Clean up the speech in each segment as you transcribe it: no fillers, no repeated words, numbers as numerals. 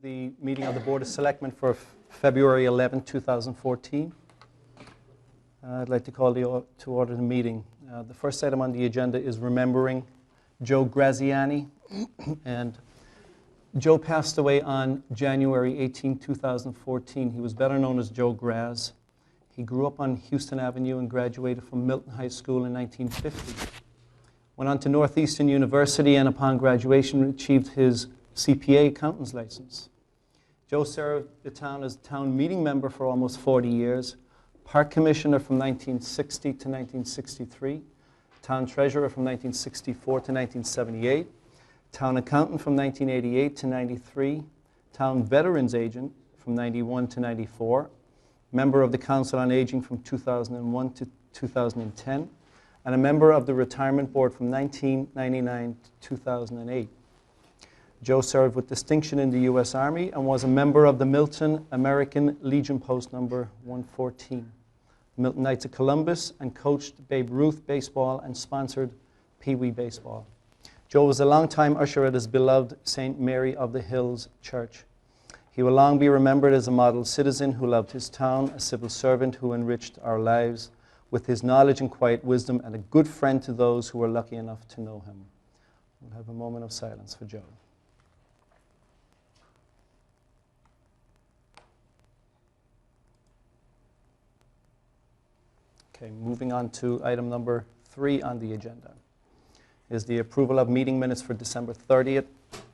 The meeting of the Board of Selectmen for February 11, 2014. I'd like to call to order the meeting. The first item on the agenda is remembering Joe Graziani. And Joe passed away on January 18, 2014. He was better known as Joe Graz. He grew up on Houston Avenue and graduated from Milton High School in 1950. Went on to Northeastern University and upon graduation achieved his CPA accountant's license. Joe served the town as town meeting member for almost 40 years, park commissioner from 1960 to 1963, town treasurer from 1964 to 1978, town accountant from 1988 to 93, town veterans agent from 91 to 94, member of the Council on Aging from 2001 to 2010, and a member of the Retirement Board from 1999 to 2008. Joe served with distinction in the U.S. Army and was a member of the Milton American Legion Post number 114, Milton Knights of Columbus, and coached Babe Ruth baseball and sponsored Pee Wee baseball. Joe was a longtime usher at his beloved St. Mary of the Hills Church. He will long be remembered as a model citizen who loved his town, a civil servant who enriched our lives with his knowledge and quiet wisdom, and a good friend to those who were lucky enough to know him. We'll have a moment of silence for Joe. Okay, moving on to item number 3 on the agenda is the approval of meeting minutes for December 30th,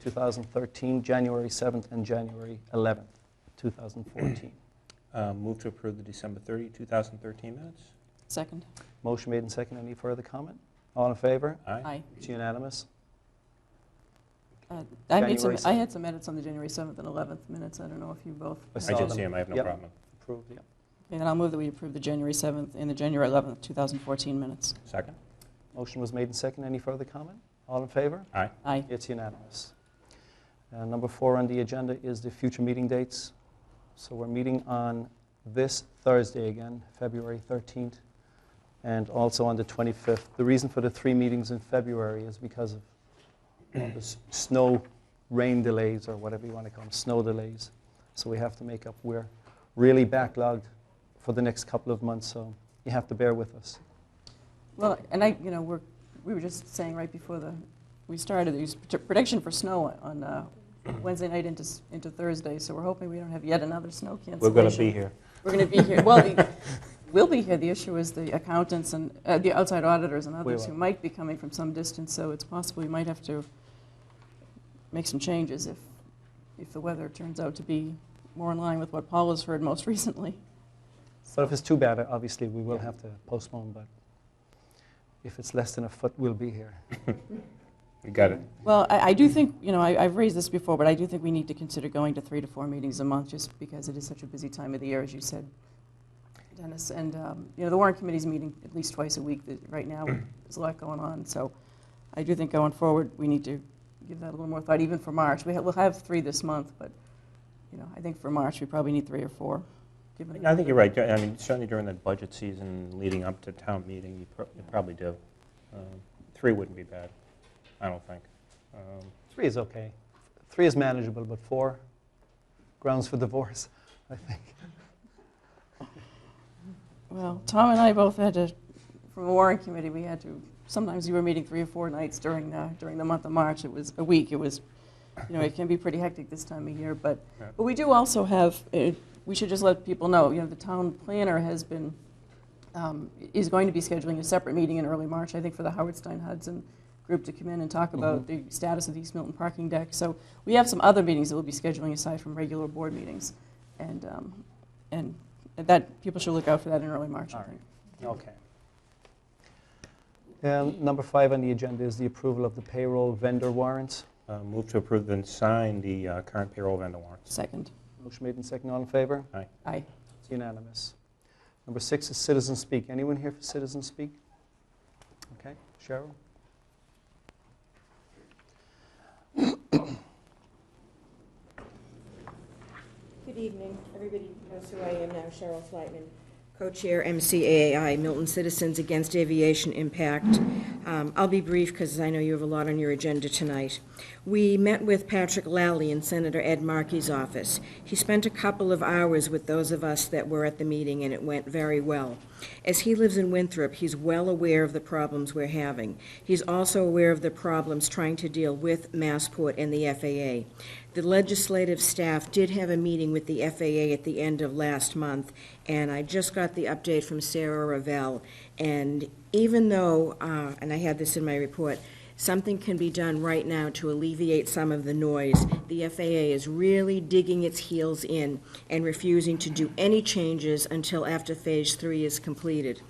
2013, January 7th, and January 11th, 2014. Move to approve the December 30, 2013 minutes. Second. Motion made and second. Any further comment? All in favor? Aye. Aye. It's unanimous. I January had some edits on the January 7th and 11th minutes. I don't know if you both. I I saw did them. see him. I have no Yep. problem. Approved, yeah. And I'll move that we approve the January 7th and the January 11th, 2014 minutes. Second. Motion was made and second. Any further comment? All in favor? Aye. Aye. It's unanimous. Number 4 on the agenda is the future meeting dates. So we're meeting on this Thursday again, February 13th, and also on the 25th. The reason for the 3 meetings in February is because of the snow, rain delays, or whatever you want to call them, snow delays. So we have to make up. We're really backlogged for the next couple of months, so you have to bear with us. Well, and we were just saying right before we started, there's prediction for snow on Wednesday night into Thursday, so we're hoping we don't have yet another snow cancellation. We're going to be here. We're going to be here. Well, we'll be here. The issue is the accountants and the outside auditors and others who might be coming from some distance, so it's possible we might have to make some changes if the weather turns out to be more in line with what Paul has heard most recently. But if it's too bad, obviously we will have to postpone, but if it's less than a foot, we'll be here. You got it. Well, I do think, I've raised this before, but I do think we need to consider going to 3 to 4 meetings a month just because it is such a busy time of the year, as you said, Dennis. And, the warrant committee's meeting at least twice a week. Right now, there's a lot going on. So I do think going forward, we need to give that a little more thought, even for March. We'll have 3 this month, but, I think for March, we probably need 3 or 4. I think you're right. I mean, certainly during the budget season leading up to town meeting, you probably do. 3 wouldn't be bad, I don't think. 3 is okay. 3 is manageable, but 4, grounds for divorce, I think. Well, Tom and I both had to, from the warrant committee, we had to, sometimes you were meeting 3 or 4 nights during the month of March. It was a week. It was, it can be pretty hectic this time of year. But we do also have, we should just let people know, the town planner has been, is going to be scheduling a separate meeting in early March, I think, for the Howard Stein Hudson group to come in and talk about the status of the East Milton parking deck. So we have some other meetings that we'll be scheduling aside from regular board meetings. And that people should look out for that in early March, I think. Okay. And number 5 on the agenda is the approval of the payroll vendor warrants. Move to approve and sign the current payroll vendor warrants. Second. Motion made and second. All in favor? Aye. Aye. It's unanimous. Number 6 is citizen speak. Anyone here for citizen speak? Okay. Cheryl? Good evening. Everybody knows who I am now, Cheryl Flightman, co-chair MCAAI, Milton Citizens Against Aviation Impact. I'll be brief because I know you have a lot on your agenda tonight. We met with Patrick Lally in Senator Ed Markey's office. He spent a couple of hours with those of us that were at the meeting, and it went very well. As he lives in Winthrop, he's well aware of the problems we're having. He's also aware of the problems trying to deal with Massport and the FAA. The legislative staff did have a meeting with the FAA at the end of last month, and I just got the update from Sarah Ravel. And even though, and I had this in my report, something can be done right now to alleviate some of the noise, the FAA is really digging its heels in and refusing to do any changes until after Phase 3 is completed.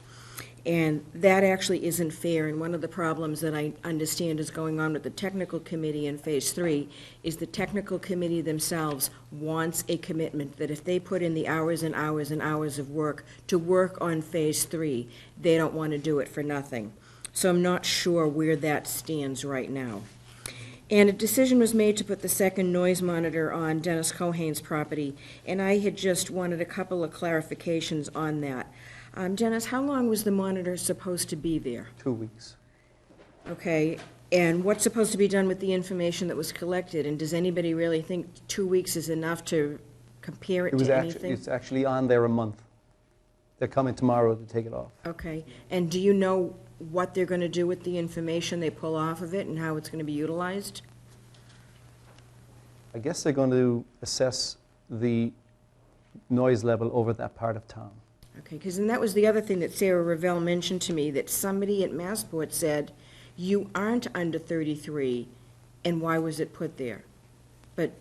And that actually isn't fair, and one of the problems that I understand is going on with the technical committee in Phase 3 is the technical committee themselves wants a commitment that if they put in the hours and hours and hours of work to work on Phase 3, they don't want to do it for nothing. So I'm not sure where that stands right now. And a decision was made to put the second noise monitor on Dennis Cohane's property, and I had just wanted a couple of clarifications on that. Dennis, how long was the monitor supposed to be there? 2 weeks. Okay, and what's supposed to be done with the information that was collected? And does anybody really think 2 weeks is enough to compare it to anything? It's actually on there a month. They're coming tomorrow to take it off. Okay, and do you know what they're going to do with the information they pull off of it and how it's going to be utilized? I guess they're going to assess the noise level over that part of town. Okay, because then that was the other thing that Sarah Ravel mentioned to me, that somebody at Massport said, you aren't under 33, and why was it put there? But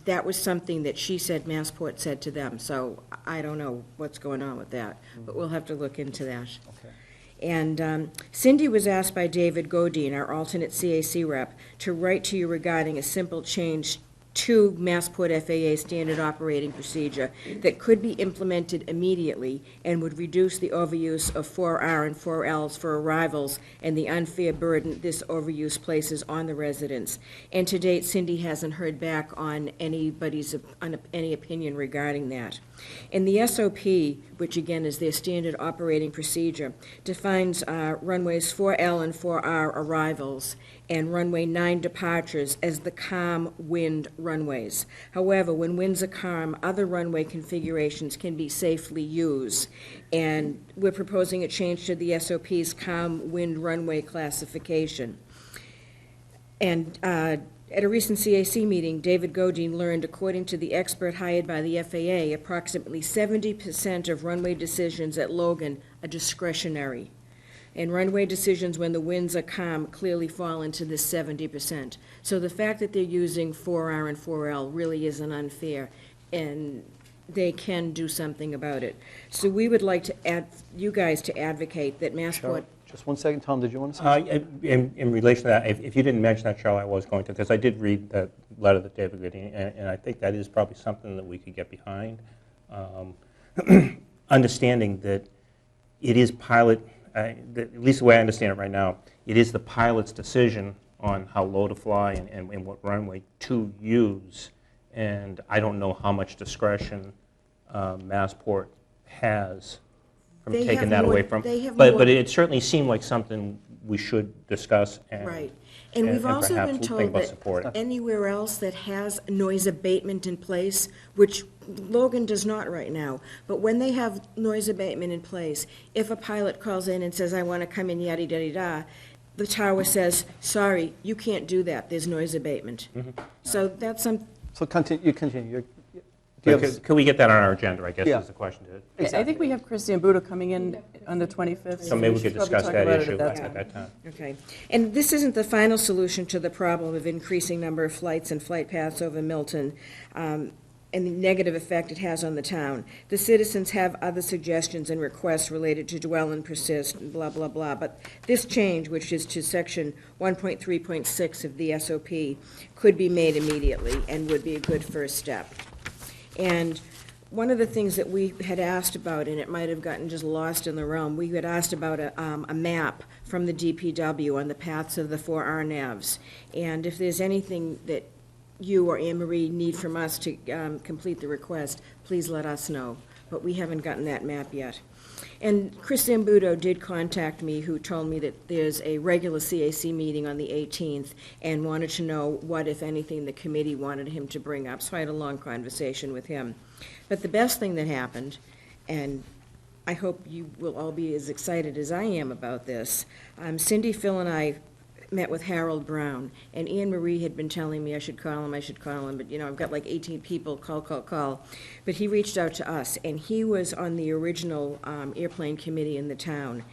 that was something that she said Massport said to them, so I don't know what's going on with that, but we'll have to look into that. Okay. And Cindy was asked by David Godine, our alternate CAC rep, to write to you regarding a simple change to Massport FAA standard operating procedure that could be implemented immediately and would reduce the overuse of 4R and 4Ls for arrivals and the unfair burden this overuse places on the residents. And to date, Cindy hasn't heard back on anybody's any opinion regarding that. And the SOP, which again is their standard operating procedure, defines runways 4L and 4R arrivals and runway 9 departures as the calm wind runways. However, when winds are calm, other runway configurations can be safely used. And we're proposing a change to the SOP's calm wind runway classification. And at a recent CAC meeting, David Godine learned, according to the expert hired by the FAA, approximately 70% of runway decisions at Logan are discretionary. And runway decisions when the winds are calm clearly fall into this 70%. So the fact that they're using 4R and 4L really isn't unfair, and they can do something about it. So we would like to you guys to advocate that Massport. Just 1 second, Tom, did you want to say something? In relation to that, if you didn't mention that, Cheryl, I was going to, because I did read that letter that David Gooding, and I think that is probably something that we could get behind. Understanding that it is pilot, at least the way I understand it right now, it is the pilot's decision on how low to fly and what runway to use. And I don't know how much discretion Massport has from taking that away from. But it certainly seemed like something we should discuss. And, right. And we've also been told that support. anywhere else that has noise abatement in place, which Logan does not right now, but when they have noise abatement in place, if a pilot calls in and says, I want to come in, yada, yada, yada, the tower says, sorry, you can't do that, there's noise abatement. Mm-hmm. So that's some. So continue. Could we get that on our agenda, I guess, is the question. Exactly. I think we have Christy and Buda coming in on the 25th. So maybe we could should probably discuss talk that about it issue at at that time. Okay. And this isn't the final solution to the problem of increasing number of flights and flight paths over Milton, and the negative effect it has on the town. The citizens have other suggestions and requests related to dwell and persist, and blah, blah, blah. But this change, which is to section 1.3.6 of the SOP, could be made immediately and would be a good first step. And one of the things that we had asked about, and it might have gotten just lost in the realm, we had asked about a map from the DPW on the paths of the 4R navs. And if there's anything that you or Anne Marie need from us to complete the request, please let us know. but we haven't gotten that map yet. And Chris Zambuto did contact me, who told me that there's a regular CAC meeting on the 18th and wanted to know what, if anything, the committee wanted him to bring up. So I had a long conversation with him. But the best thing that happened, and I hope you will all be as excited as I am about this, Cindy, Phil, and I met with Harold Brown, and Anne Marie had been telling me I should call him, but, you know, I've got like 18 people, call. But he reached out to us, and he was on the original airplane committee in the town,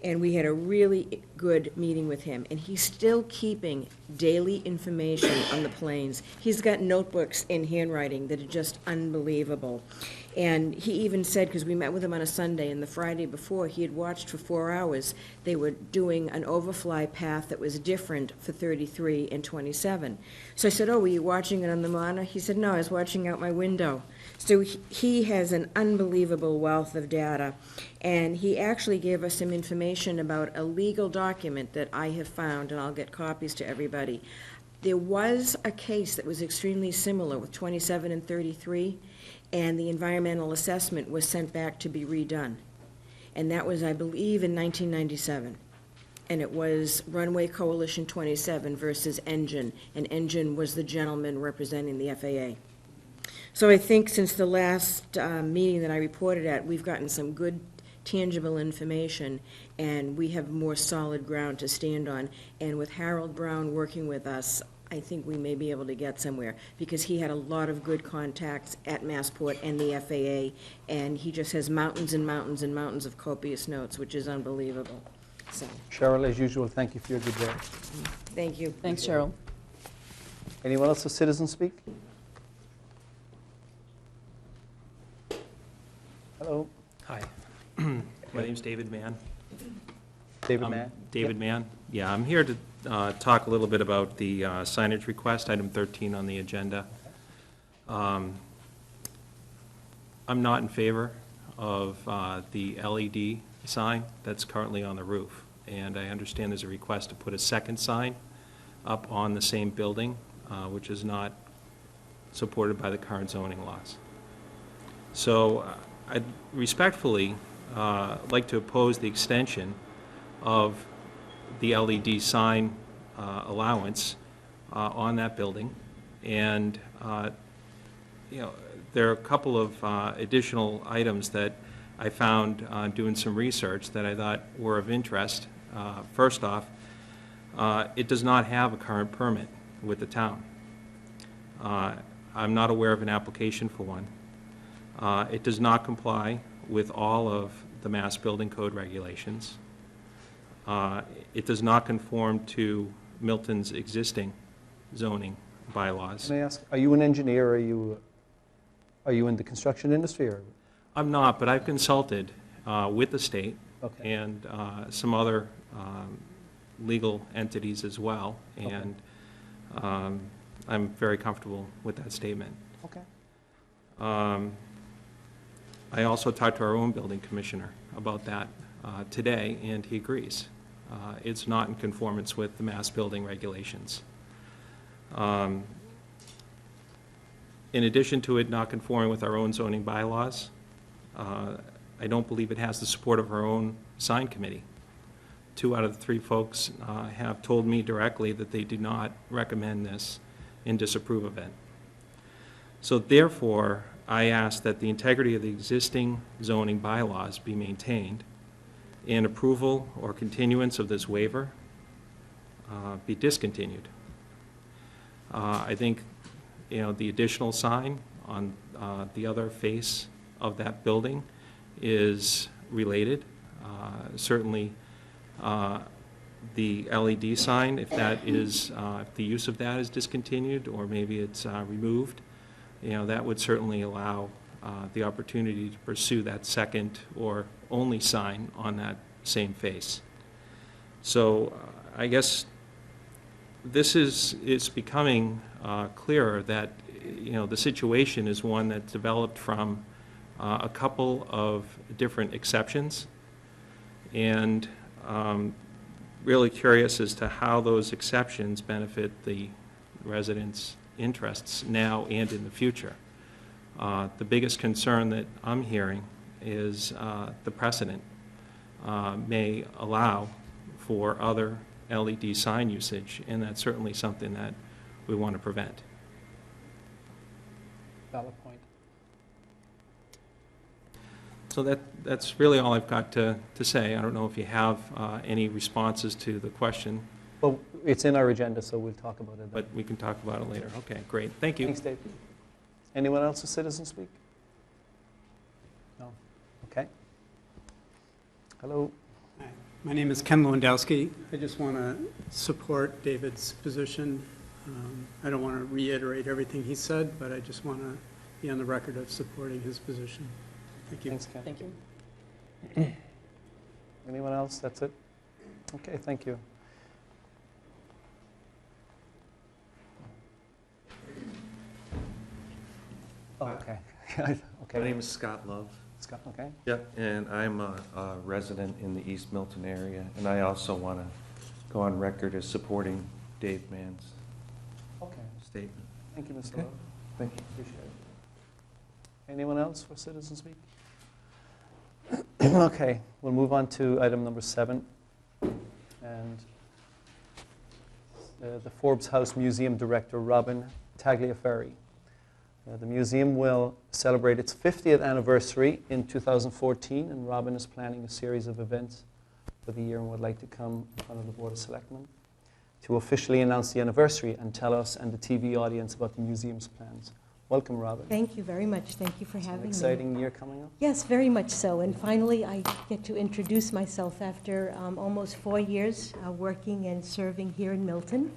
and we had a really good meeting with him, and he's still keeping daily information on the planes. He's got notebooks in handwriting that are just unbelievable. And he even said, because we met with him on a Sunday, and the Friday before, he had watched for 4 hours. They were doing an overfly path that was different for 33 and 27. So I said, oh, were you watching it on the monitor? He said, no, I was watching out my window. So he has an unbelievable wealth of data. And he actually gave us some information about a legal document that I have found, and I'll get copies to everybody. There was a case that was extremely similar with 27 and 33, and the environmental assessment was sent back to be redone. And that was, I believe, in 1997. And it was Runway Coalition 27 versus Engine, and Engine was the gentleman representing the FAA. So I think since the last meeting that I reported at, we've gotten some good tangible information, and we have more solid ground to stand on. And with Harold Brown working with us, I think we may be able to get somewhere, because he had a lot of good contacts at Massport and the FAA, and he just has mountains and mountains and mountains of copious notes, which is unbelievable. So, Cheryl, as usual, thank you for your good work. thank you. Thanks, Cheryl. Anyone else for citizen speak? Hello, Hi, my name's David Mann. David Mann. David Mann. Yeah, I'm here to talk a little bit about the signage request, item 13 on the agenda. I'm not in favor of the LED sign that's currently on the roof, and I understand there's a request to put a second sign up on the same building, which is not supported by the current zoning laws. So I'd respectfully like to oppose the extension of the LED sign allowance on that building. And, you know, there are a couple of additional items that I found doing some research that I thought were of interest. First off, it does not have a current permit with the town. I'm not aware of an application for one. It does not comply with all of the Mass Building Code regulations. It does not conform to Milton's existing zoning bylaws. Can I ask, are you an engineer, or are you in the construction industry, or? I'm not, but I've consulted with the state Okay. and some other legal entities as well, Okay. and I'm very comfortable with that statement. Okay. I also talked to our own building commissioner about that today, and he agrees. It's not in conformance with the mass building regulations. In addition to it not conforming with our own zoning bylaws, I don't believe it has the support of our own sign committee. 2 out of the 3 folks have told me directly that they do not recommend this and disapprove of it. So therefore, I ask that the integrity of the existing zoning bylaws be maintained, and approval or continuance of this waiver be discontinued. I think, you know, the additional sign on the other face of that building is related. Certainly, the LED sign, if that is, if the use of that is discontinued, or maybe it's removed, you know, that would certainly allow the opportunity to pursue that second or only sign on that same face. So I guess this is becoming clearer that, you know, the situation is one that developed from a couple of different exceptions, and really curious as to how those exceptions benefit the residents' interests now and in the future. The biggest concern that I'm hearing is the precedent may allow for other LED sign usage, and that's certainly something that we want to prevent. Valid point. So that's really all I've got to say. I don't know if you have any responses to the question, Well, it's in our agenda, so we'll talk about it then. but we can talk about it later. Okay, great. Thank you. Thanks, Dave. Anyone else with citizen speak? No? Okay. Hello. Hi, my name is Ken Lewandowski. I just want to support David's position. I don't want to reiterate everything he said, but I just want to be on the record of supporting his position. Thank you. Thanks, Ken. Thank you. Anyone else? That's it? Okay, thank you. Oh, okay. Okay. My name is Scott Love. Scott, okay. Yep, and I'm a resident in the East Milton area, and I also want to go on record as supporting Dave Mann's Okay. statement. Thank you, Mr. Okay. Love. Thank you. Appreciate it. Anyone else for citizen speak? Okay, we'll move on to item number 7. And the Forbes House Museum Director, Robin Tagliaferri. The museum will celebrate its 50th anniversary in 2014, and Robin is planning a series of events for the year and would like to come in front of the Board of Selectmen to officially announce the anniversary and tell us and the TV audience about the museum's plans. Welcome, Robin. Thank you very much. Thank you for It's an having me. exciting year coming up. Yes, very much so. And finally, I get to introduce myself after almost 4 years working and serving here in Milton.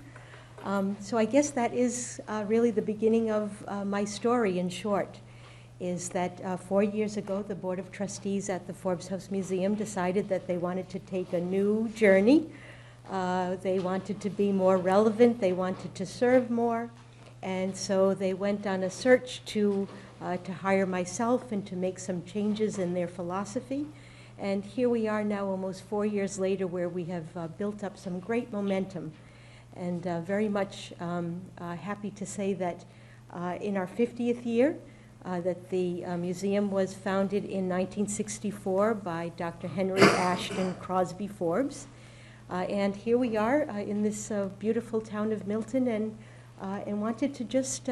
So I guess that is really the beginning of my story in short, is that 4 years ago, the Board of Trustees at the Forbes House Museum decided that they wanted to take a new journey. They wanted to be more relevant. They wanted to serve more. And so they went on a search to hire myself and to make some changes in their philosophy. And here we are now almost 4 years later where we have built up some great momentum. And very much happy to say that in our 50th year, that the museum was founded in 1964 by Dr. Henry Ashton Crosby Forbes. And here we are in this beautiful town of Milton, and wanted to just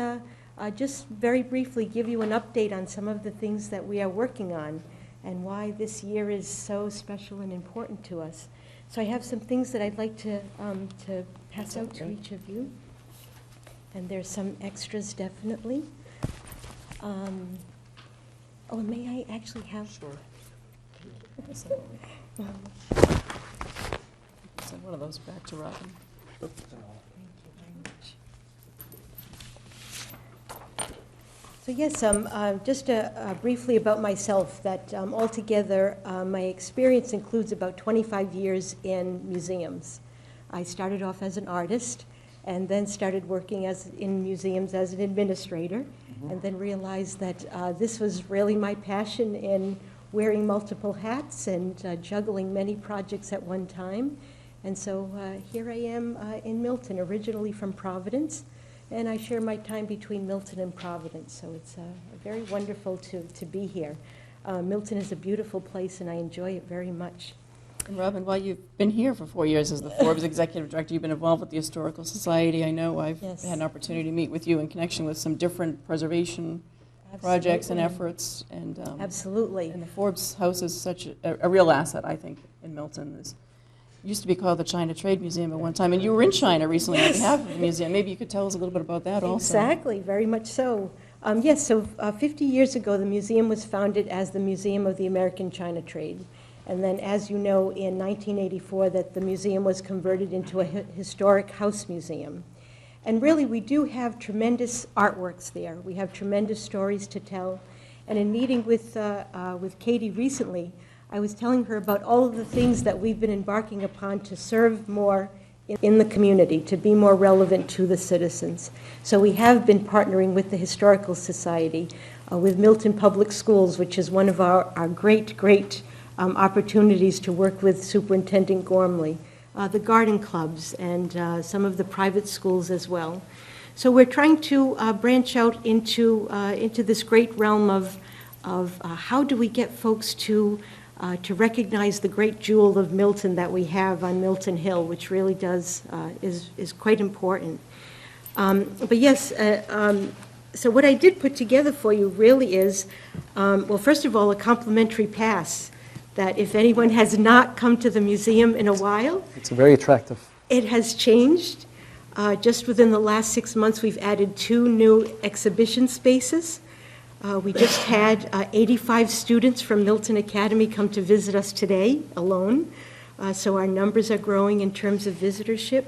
very briefly give you an update on some of the things that we are working on and why this year is so special and important to us. So I have some things that I'd like to pass out to each of you. And there's some extras, definitely. Oh, may I actually have? Sure. Send one of those back to Robin. Thank you very much. So yes, just briefly about myself, that altogether my experience includes about 25 years in museums. I started off as an artist and then started working in museums as an administrator, and then realized that this was really my passion in wearing multiple hats and juggling many projects at one time. And so here I am in Milton, originally from Providence, and I share my time between Milton and Providence, so it's very wonderful to be here. Milton is a beautiful place, and I enjoy it very much. And Robin, while you've been here for 4 years as the Forbes Executive Director, you've been involved with the Historical Society. I know I've Yes. had an opportunity to meet with you in connection with some different preservation projects and Absolutely. efforts. And Absolutely. and the Forbes House is such a real asset, I think, in Milton. It used to be called the China Trade Museum at one time, and you were in China recently on behalf of the museum. Maybe you could tell us a little bit about that also. Exactly, very much so. Yes, so 50 years ago, the museum was founded as the Museum of the American China Trade. And then, as you know, in 1984, that the museum was converted into a historic house museum. And really, we do have tremendous artworks there. We have tremendous stories to tell. And in meeting with Katie recently, I was telling her about all of the things that we've been embarking upon to serve more in the community, to be more relevant to the citizens. So we have been partnering with the Historical Society, with Milton Public Schools, which is one of our great opportunities to work with Superintendent Gormley, the garden clubs, and some of the private schools as well. So we're trying to branch out into this great realm of how do we get folks to recognize the great jewel of Milton that we have on Milton Hill, which really is quite important. But yes, so what I did put together for you really is, well, first of all, a complimentary pass that if anyone has not come to the museum in a while, It's very attractive. it has changed. Just within the last 6 months, we've added 2 new exhibition spaces. We just had 85 students from Milton Academy come to visit us today alone. So our numbers are growing in terms of visitorship.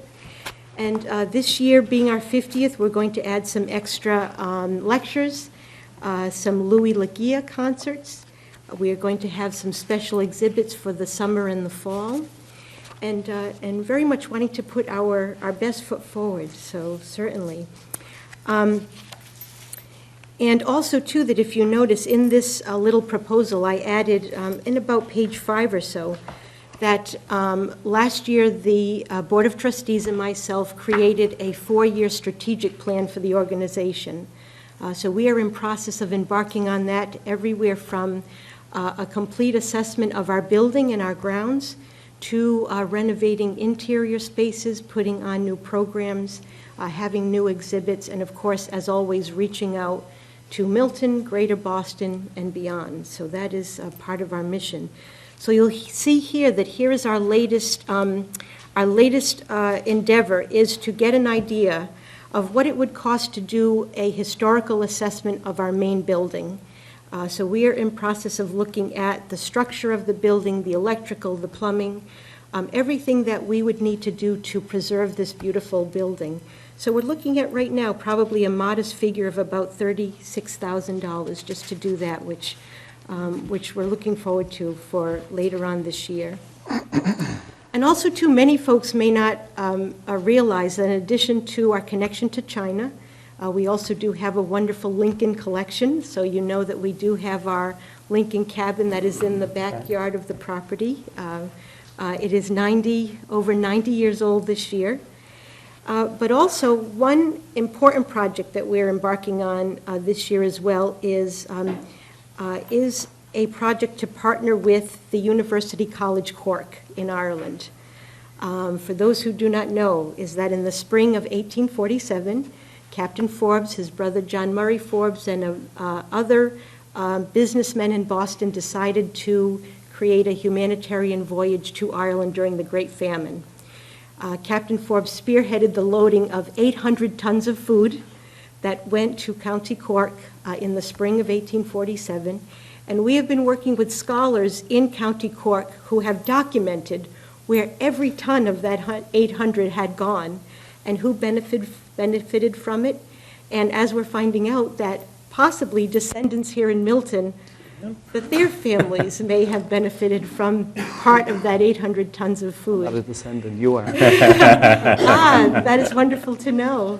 And this year, being our 50th, we're going to add some extra lectures, some Louis Laguia concerts. We are going to have some special exhibits for the summer and the fall, and very much wanting to put our best foot forward, so certainly. And also, too, that if you notice, in this little proposal, I added, in about page 5 or so, that last year the Board of Trustees and myself created a 4-year strategic plan for the organization. So we are in process of embarking on that everywhere from a complete assessment of our building and our grounds to renovating interior spaces, putting on new programs, having new exhibits, and of course, as always, reaching out to Milton, Greater Boston, and beyond. So that is part of our mission. So you'll see here that here is our latest endeavor is to get an idea of what it would cost to do a historical assessment of our main building. So we are in process of looking at the structure of the building, the electrical, the plumbing, everything that we would need to do to preserve this beautiful building. So we're looking at right now probably a modest figure of about $36,000 just to do that, which we're looking forward to for later on this year. And also, too, many folks may not realize that in addition to our connection to China, we also do have a wonderful Lincoln collection. So you know that we do have our Lincoln cabin that is in the backyard of the property. It is over 90 years old this year. But also, one important project that we're embarking on this year as well is a project to partner with the University College Cork in Ireland. For those who do not know, is that in the spring of 1847, Captain Forbes, his brother John Murray Forbes, and other businessmen in Boston decided to create a humanitarian voyage to Ireland during the Great Famine. Captain Forbes spearheaded the loading of 800 tons of food that went to County Cork in the spring of 1847. And we have been working with scholars in County Cork who have documented where every ton of that 800 had gone and who benefited from it. And as we're finding out that possibly descendants here in Milton, that their families may have benefited from part of that 800 tons of food. Not a descendant, you are. That is wonderful to know.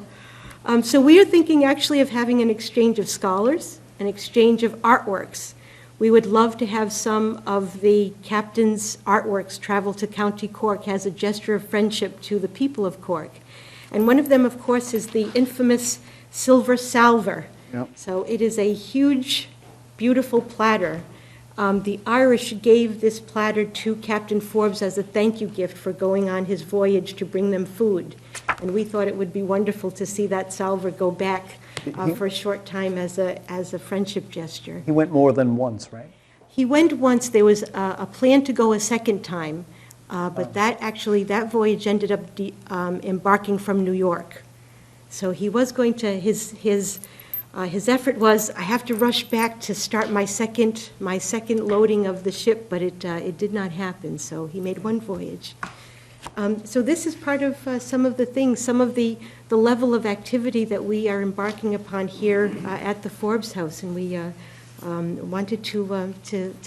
So we are thinking actually of having an exchange of scholars, an exchange of artworks. We would love to have some of the captain's artworks travel to County Cork as a gesture of friendship to the people of Cork. And one of them, of course, is the infamous silver salver. Yep. So it is a huge, beautiful platter. The Irish gave this platter to Captain Forbes as a thank you gift for going on his voyage to bring them food. And we thought it would be wonderful to see that salver go back for a short time as a friendship gesture. He went more than once, right? He went once. There was a plan to go a second time, but that voyage ended up embarking from New York. So he was going to, his effort was, I have to rush back to start my second loading of the ship, but it did not happen, so he made one voyage. So this is part of some of the things, some of the level of activity that we are embarking upon here at the Forbes House, and we wanted to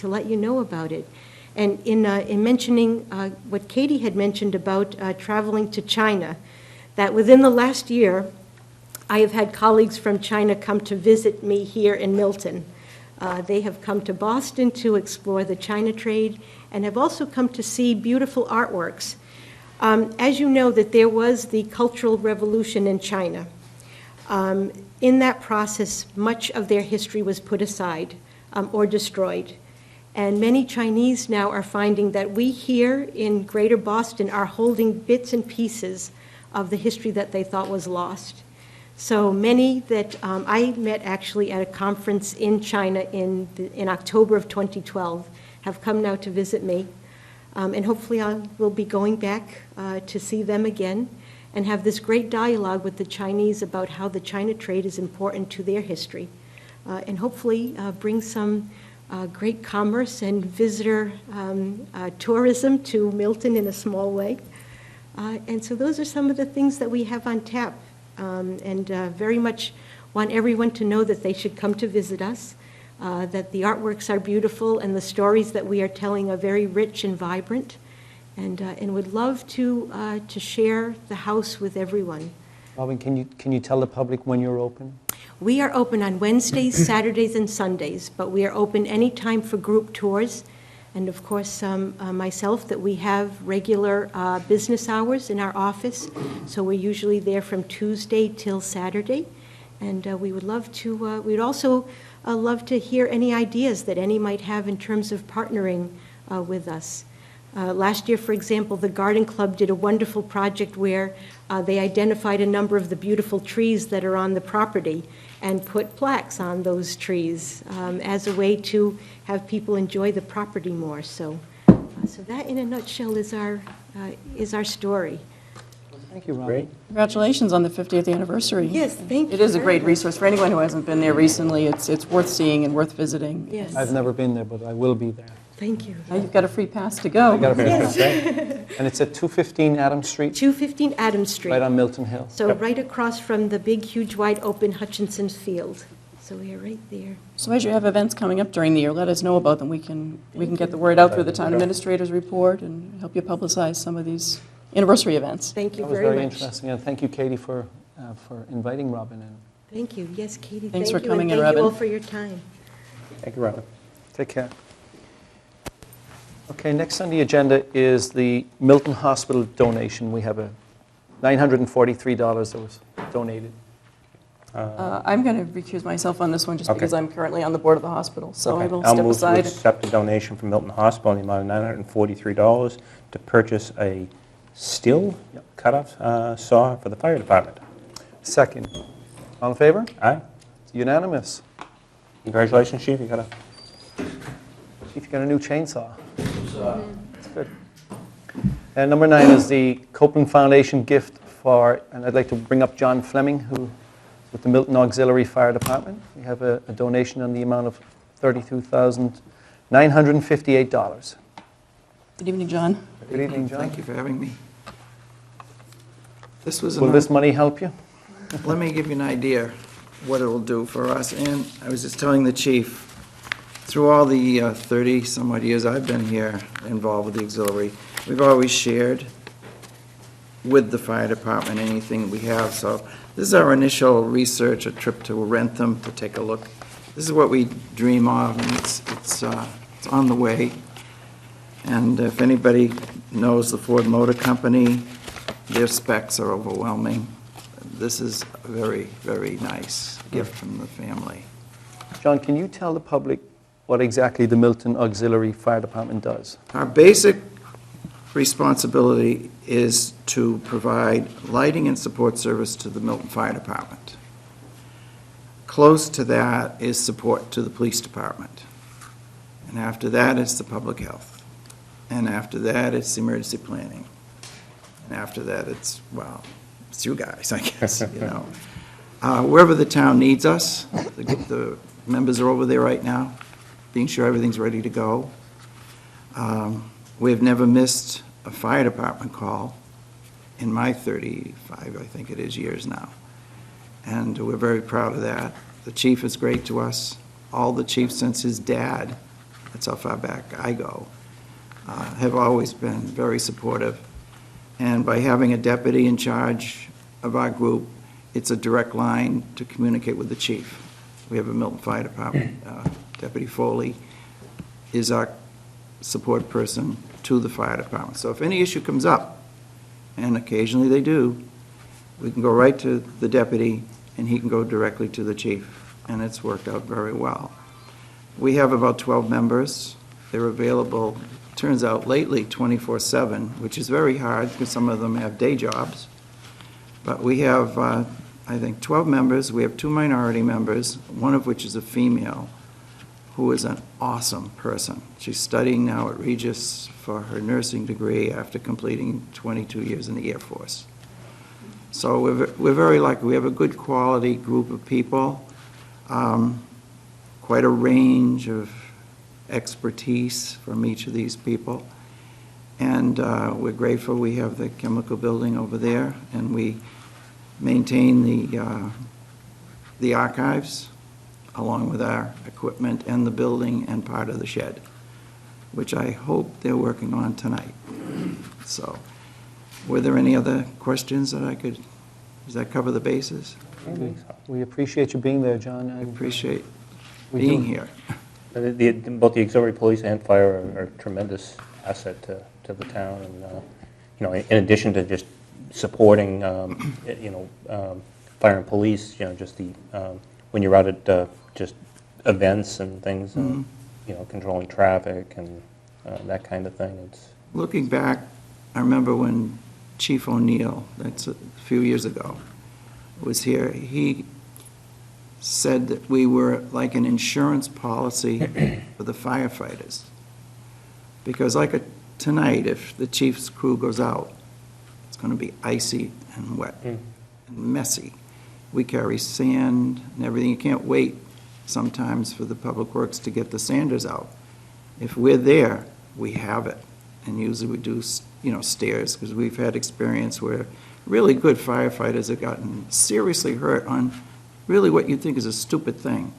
let you know about it. And in mentioning what Katie had mentioned about traveling to China, that within the last year, I have had colleagues from China come to visit me here in Milton. They have come to Boston to explore the China trade and have also come to see beautiful artworks. As you know, that there was the Cultural Revolution in China. In that process, much of their history was put aside or destroyed. And many Chinese now are finding that we here in Greater Boston are holding bits and pieces of the history that they thought was lost. So many that I met actually at a conference in China in October of 2012 have come now to visit me. And hopefully I will be going back to see them again and have this great dialogue with the Chinese about how the China trade is important to their history. And hopefully bring some great commerce and visitor tourism to Milton in a small way. And so those are some of the things that we have on tap. And very much want everyone to know that they should come to visit us, that the artworks are beautiful and the stories that we are telling are very rich and vibrant, and would love to share the house with everyone. Robin, can you tell the public when you're open? We are open on Wednesdays, Saturdays, and Sundays, but we are open anytime for group tours. And of course, myself, that we have regular business hours in our office. So we're usually there from Tuesday till Saturday. And we would love to, we'd also love to hear any ideas that any might have in terms of partnering with us. Last year, for example, the Garden Club did a wonderful project where they identified a number of the beautiful trees that are on the property and put plaques on those trees as a way to have people enjoy the property more. So that, in a nutshell, is our story. Thank you, Robin. Great. Congratulations on the 50th anniversary. Yes, thank you. It is a very great much. resource. For anyone who hasn't been there recently, it's worth seeing and worth visiting. Yes, I've never been there, but I will be there. thank you. Now you've got a free pass to go. I got a free Yes. pass. And it's at 215 Adams Street, 215 Adams Street. right on Milton Hill. So right across from the big, huge, wide open Hutchinson's Field. So we are right there. So as you have events coming up during the year, let us know about them. We can get the word out through the town administrator's report and help you publicize some of these anniversary events. Thank you That was very very much. interesting, and thank you, Katie, for inviting Robin in. Thank you. Yes, Katie, Thanks thank for you. coming in, And thank you all Robin. for your time. Thank you, Robin. Take care. Okay, next on the agenda is the Milton Hospital donation. We have a $943 that was donated. I'm going to recuse myself on this one just Okay. because I'm currently on the board of the hospital. So I Okay. will I'll step move to aside. accept a donation from Milton Hospital in the amount of $943 to purchase a steel Yep. cutoff saw for the fire department. Second. All in favor? Aye. It's unanimous. Congratulations, Chief. You got a Chief, you got a new chainsaw. That's good. And number 9 is the Copeland Foundation gift for, and I'd like to bring up John Fleming, who is with the Milton Auxiliary Fire Department. We have a donation on the amount of $32,958. Good evening, John. Good evening, John. Thank you for having me. This was, Will this money help you? let me give you an idea what it will do for us. And I was just telling the chief, through all the 30-some-odd years I've been here involved with the auxiliary, we've always shared with the fire department anything we have. So this is our initial research, a trip to Rentham to take a look. This is what we dream of, and it's on the way. And if anybody knows the Ford Motor Company, their specs are overwhelming. This is a very, very nice gift from the family. John, can you tell the public what exactly the Milton Auxiliary Fire Department does? Our basic responsibility is to provide lighting and support service to the Milton Fire Department. Close to that is support to the police department. And after that, it's the public health. And after that, it's emergency planning. And after that, it's, well, it's you guys, I guess, you know. Wherever the town needs us, the members are over there right now, being sure everything's ready to go. We've never missed a fire department call in my 35, I think it is, years now. And we're very proud of that. The chief is great to us. All the chiefs since his dad, that's how far back I go, have always been very supportive. And by having a deputy in charge of our group, it's a direct line to communicate with the chief. We have a Milton Fire Department. Deputy Foley is our support person to the fire department. So if any issue comes up, and occasionally they do, we can go right to the deputy, and he can go directly to the chief, and it's worked out very well. We have about 12 members. They're available, turns out lately, 24/7, which is very hard because some of them have day jobs. But we have, I think, 12 members. We have 2 minority members, one of which is a female, who is an awesome person. She's studying now at Regis for her nursing degree after completing 22 years in the Air Force. So we're very lucky. We have a good quality group of people, quite a range of expertise from each of these people. And we're grateful we have the chemical building over there, and we maintain the archives along with our equipment and the building and part of the shed, which I hope they're working on tonight. So, were there any other questions that I could, does that cover the bases? We appreciate you being there, John. I and appreciate we being do- here. Both the auxiliary police and fire are a tremendous asset to the town, and, in addition to just supporting, fire and police, just the, when you're out at just events and things, controlling traffic and that kind of thing, it's... Looking back, I remember when Chief O'Neill, that's a few years ago, was here, he said that we were like an insurance policy for the firefighters. Because like tonight, if the chief's crew goes out, it's going to be icy and wet and messy. We carry sand and everything. You can't wait sometimes for the public works to get the sanders out. If we're there, we have it. And usually we do, stairs, because we've had experience where really good firefighters have gotten seriously hurt on really what you'd think is a stupid thing.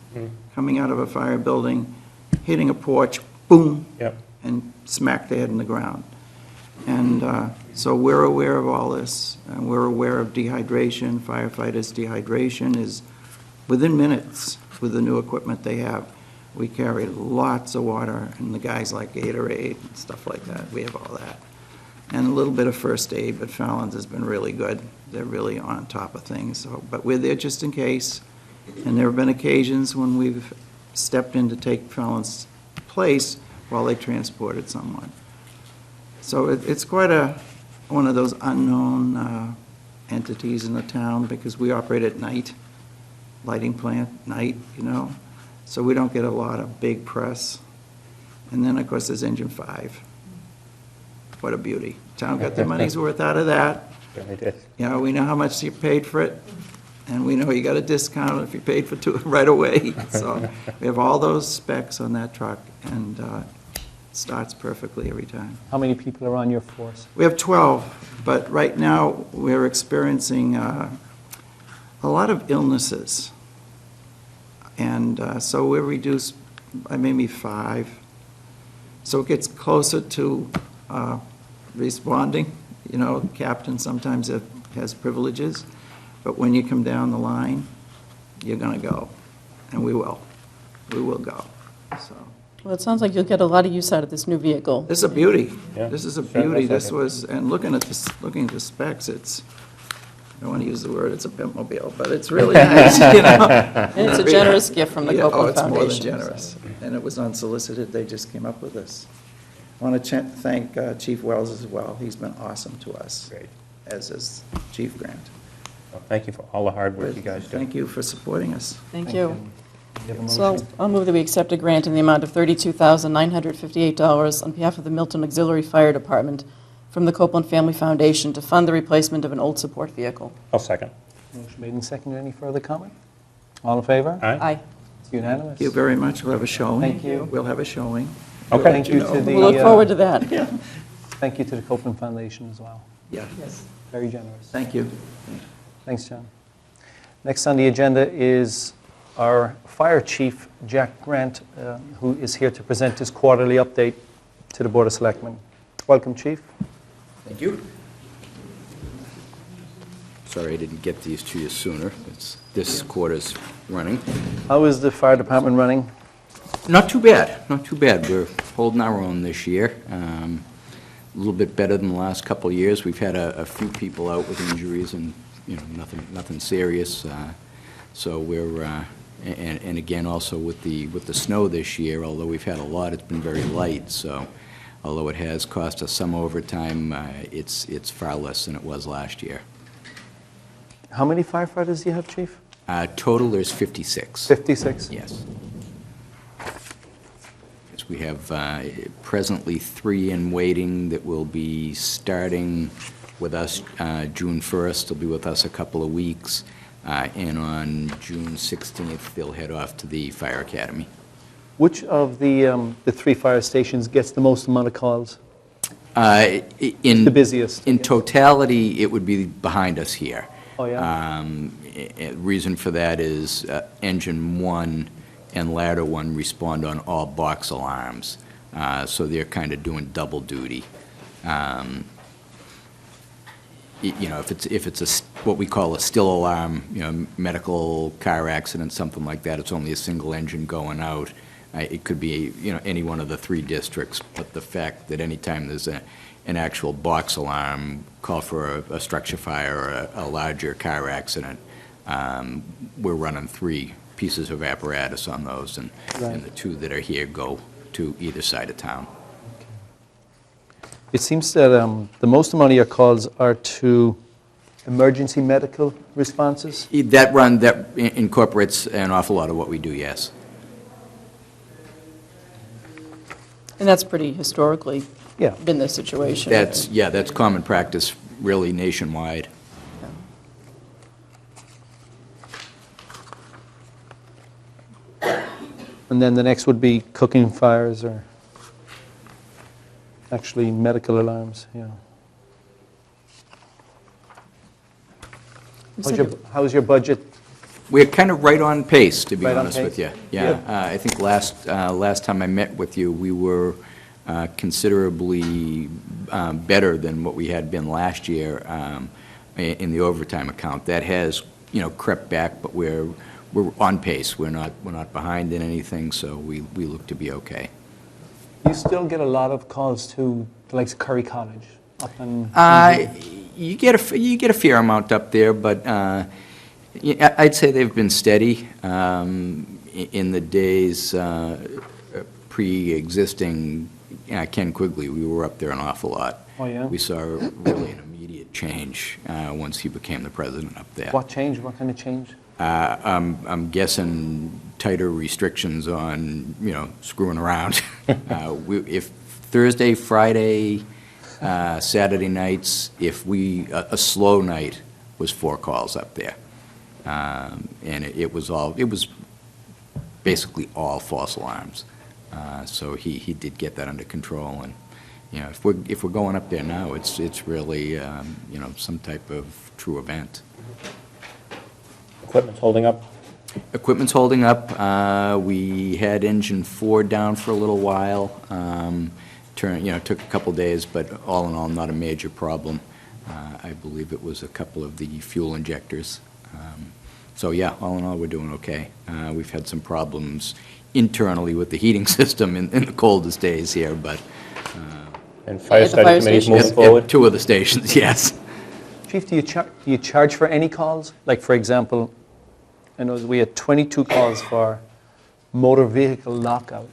Coming out of a fire building, hitting a porch, boom, Yep. and smack their head in the ground. And so we're aware of all this, and we're aware of dehydration. Firefighters' dehydration is within minutes with the new equipment they have. We carry lots of water, and the guys like Gatorade and stuff like that. We have all that. And a little bit of first aid, but Fallon's has been really good. They're really on top of things. So, but we're there just in case. And there have been occasions when we've stepped in to take Fallon's place while they transported someone. So it's quite one of those unknown entities in the town, because we operate at night, lighting plant, night, so we don't get a lot of big press. And then, of course, there's Engine 5. What a beauty. Town got their money's worth out of that. Certainly did. We know how much you paid for it, and we know you got a discount if you paid for 2 right away. So we have all those specs on that truck, and it starts perfectly every time. How many people are on your force? We have 12, but right now we're experiencing a lot of illnesses. And so we're reduced by maybe 5. So it gets closer to responding. Captain sometimes has privileges, but when you come down the line, you're going to go, and we will. We will go, so. Well, it sounds like you'll get a lot of use out of this new vehicle. This is a beauty. Yeah. This is a Sure, beauty. that's This okay. was, and looking at the specs, I don't want to use the word, it's a pimpmobile, but it's really nice, And it's a generous gift from the Yeah, Copeland Foundation. Oh, it's more than so. generous. And it was unsolicited, they just came up with this. I want to thank Chief Wells as well. He's been awesome to us. Great. As is Chief Grant. Well, thank you for all the hard work you guys do. Thank you for supporting us. Thank you. You have a So motion? I'll move that we accept a grant in the amount of $32,958 on behalf of the Milton Auxiliary Fire Department from the Copeland Family Foundation to fund the replacement of an old support vehicle. I'll second. Motion made and seconded. Any further comment? All in favor? Aye? Aye. It's unanimous. Thank you very much. We'll have a showing. Thank you. We'll have a showing. Okay. We'll let Thank you know. to the... We'll look forward to that. Thank you to the Copeland Foundation as well. Yeah, Very generous. thank you. Thanks, John. Next on the agenda is our Fire Chief, Jack Grant, who is here to present his quarterly update to the Board of Selectmen. Welcome, Chief. Thank you. Sorry I didn't get these to you sooner. It's this quarter's running. How is the fire department running? Not too bad, not too bad. We're holding our own this year. A little bit better than the last couple of years. We've had a few people out with injuries and, nothing serious. So we're, and again, also with the snow this year, although we've had a lot, it's been very light, so although it has cost us some overtime, it's far less than it was last year. How many firefighters do you have, Chief? Total, there's 56. 56? Yes. Yes, we have presently 3 in waiting that will be starting with us June 1st. They'll be with us a couple of weeks, and on June 16th, they'll head off to the Fire Academy. Which of the 3 fire stations gets the most amount of calls? The busiest? In totality, it would be behind us here. Oh, yeah? Reason for that is Engine 1 and Ladder 1 respond on all box alarms, so they're kind of doing double duty. You know, if it's what we call a still alarm, you know, medical, car accident, something like that, it's only a single engine going out. It could be, you know, any one of the 3 districts, but the fact that anytime there's an actual box alarm, call for a structure fire or a larger car accident, we're running 3 pieces of apparatus on those, and the 2 that are here go to either side of town. It seems that the most amount of your calls are to emergency medical responses? That incorporates an awful lot of what we do, yes. And that's pretty historically Yeah. been the situation. That's common practice, really nationwide. And then the next would be cooking fires or actually medical alarms, yeah. How's your budget? We're kind of right on pace, to be Right on honest with you. pace? Yeah, I think last time I met with you, we were considerably better than what we had been last year in the overtime account. That has, you know, crept back, but we're on pace. We're not behind in anything, so we look to be okay. You still get a lot of calls to the likes of Curry College up in... You get a fair amount up there, but I'd say they've been steady. In the days pre-existing Ken Quigley, we were up there an awful lot. Oh, yeah? We saw really an immediate change once he became the president up there. What change? What kind of change? I'm guessing tighter restrictions on, you know, screwing around. If Thursday, Friday, Saturday nights, a slow night was 4 calls up there. And it was basically all false alarms. So he did get that under control, and, you know, if we're going up there now, it's really, you know, some type of true event. Equipment's holding up? Equipment's holding up. We had engine 4 down for a little while. Took a couple days, but all in all, not a major problem. I believe it was a couple of the fuel injectors. So yeah, all in all, we're doing okay. We've had some problems internally with the heating system in the coldest days here, but... And fire study committee's moving at forward? 2 of the stations, yes. Chief, do you charge for any calls? Like, for example, I know we had 22 calls for motor vehicle lockout.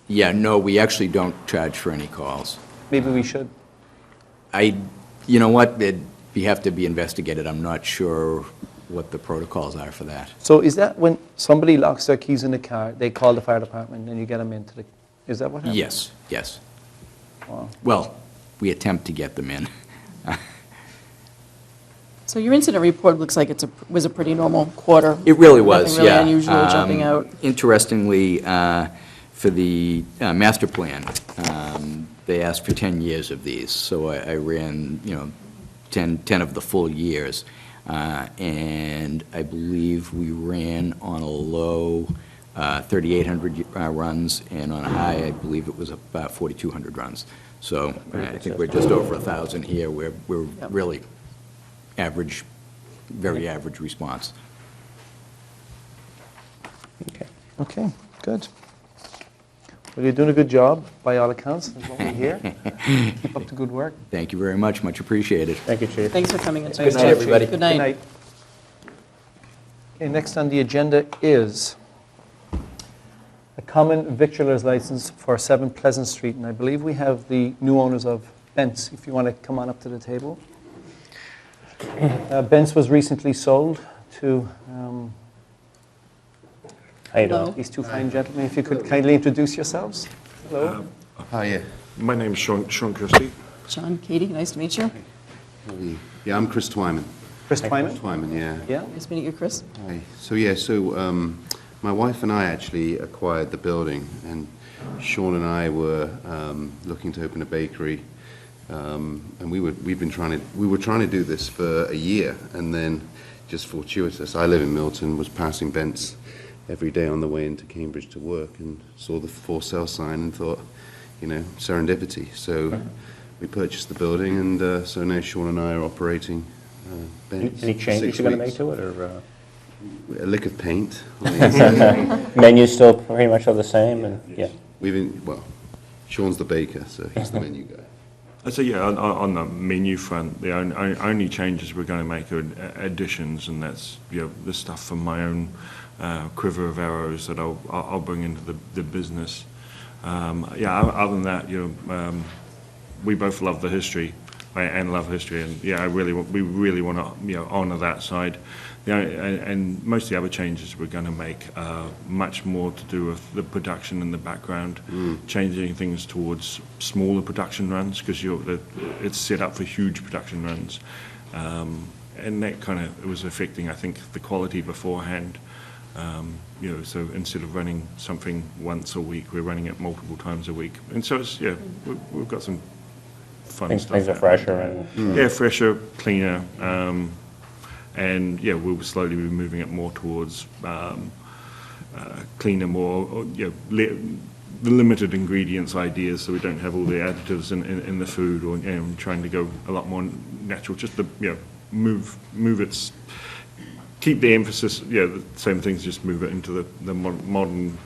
Yeah, no, we actually don't charge for any calls. Maybe we should. You know what, it'd have to be investigated. I'm not sure what the protocols are for that. So is that when somebody locks their keys in the car, they call the fire department and you get them into the... Is that what happens? Yes, yes. Wow. Well, we attempt to get them in. So your incident report looks like was a pretty normal quarter. It really was, Nothing really yeah. unusual jumping out. Interestingly, for the master plan, they asked for 10 years of these, so I ran, you know, 10 of the full years. And I believe we ran on a low 3,800 runs, and on a high, I believe it was about 4,200 runs. So I think we're just over 1,000 here. We're really average, very average response. Okay, good. Well, you're doing a good job, by all accounts, is what we hear. Keep up the good work. Thank you very much, much appreciated. Thank you, Chief. Thanks for coming in. Good night, everybody. Good night. Okay, next on the agenda is a common victualer's license for 7 Pleasant Street, and I believe we have the new owners of Bent's, if you want to come on up to the table. Bent's was recently sold to How you doing? Hello. these two fine gentlemen. If you could kindly introduce yourselves. Hello. Hi, yeah. My name's Sean Christie. John, Katie, nice to meet you. Yeah, I'm Chris Twyman. Chris Twyman. Twyman, yeah. Yeah. Nice meeting you, Chris. Hi. My wife and I actually acquired the building, and Sean and I were looking to open a bakery, and we were trying to do this for a year, and then just fortuitous. I live in Milton, was passing Bent's every day on the way into Cambridge to work, and saw the for sale sign and thought, serendipity. So we purchased the building, and so now Sean and I are operating Bent's. Any changes 6 you're going to weeks. make to it, or A lick of paint on the inside. menu's still pretty much all the same? And yeah. Sean's the baker, so he's the menu guy. So yeah, on the menu front, the only changes we're going to make are additions, and that's the stuff from my own quiver of arrows that I'll bring into the business. Other than that, we both love the history and love history, and we really want to honour that side. And most of the other changes we're going to make are much more to do with the production in the background, changing things towards smaller production runs, because it's set up for huge production runs, and that it was affecting, I think, the quality beforehand. So instead of running something once a week, we're running it multiple times a week, and so it's we've got some fun stuff. Things are fresher and fresher, cleaner. And we'll slowly be moving it more towards cleaner, more the limited ingredients ideas, so we don't have all the additives in the food, or trying to go a lot more natural. Just to move it, keep the emphasis. The same things, just move it into the modern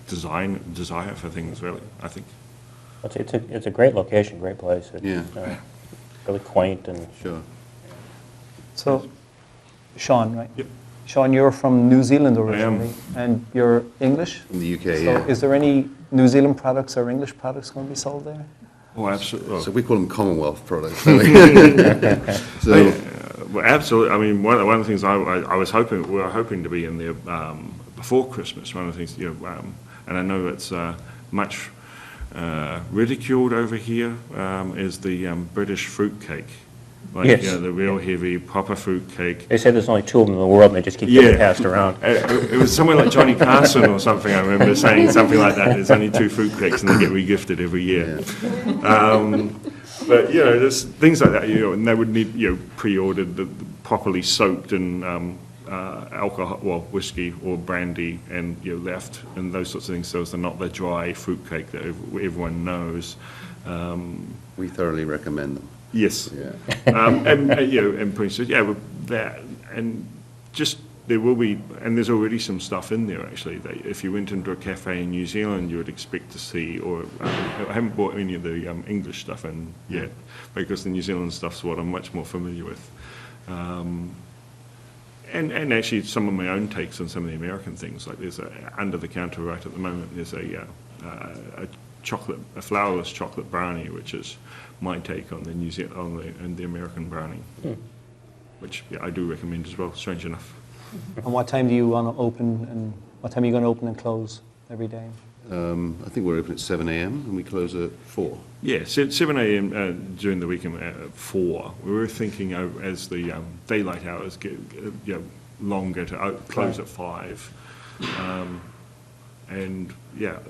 desire for things. Really, I think. it's a great location, great place. It's, Yeah. really quaint and. Sure. So, Sean, right? Yep. Sean, you're from New Zealand originally, and you're English? In the UK, So yeah. is there any New Zealand products or English products going to be sold there? Oh, absolutely. So we call them Commonwealth products. Well, absolutely. I mean, one of the things we were hoping to be in there before Christmas. One of the things, and I know it's much ridiculed over here, is the British fruit cake. Yes. The real heavy, proper fruit cake. They say there's only 2 of them in the world, and they just keep getting passed around. It was somewhere like Johnny Carson or something. I remember saying something like that. There's only 2 fruit cakes, and they get regifted every year. But there's things like that. And they would need pre-ordered, properly soaked in alcohol, whiskey or brandy, and left, and those sorts of things. So they're not the dry fruit cake that everyone knows. We thoroughly recommend them. Yes. Yeah. And Prince said, with that, and just there will be, and there's already some stuff in there actually. That if you went into a cafe in New Zealand, you would expect to see, or I haven't bought any of the English stuff in yet, because the New Zealand stuff's what I'm much more familiar with. And actually some of my own takes on some of the American things. Like there's under the counter right at the moment. There's a flourless chocolate brownie, which is my take on the New Zealand and the American brownie, which I do recommend as well. Strange enough. And what time do you want to open, and what time are you going to open and close every day? I think we're open at 7 a.m. and we close at 4. Yeah, 7 a.m. During the weekend at 4. We were thinking as the daylight hours get longer to close at 5. And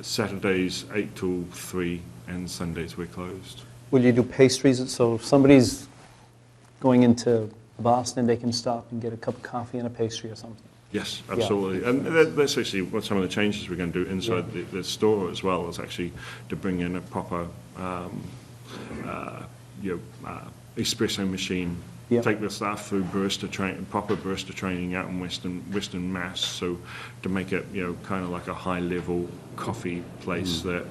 Saturdays 8 till 3, and Sundays we're closed. Will you do pastries? So if somebody's going into Boston, they can stop and get a cup of coffee and a pastry or something. Yes, absolutely. Yeah. And that's actually what some of the changes we're going to do inside the store as well, is actually to bring in a proper espresso machine. Yep. Take the staff through proper barista training out in Western Mass, so to make it kind of like a high level coffee place that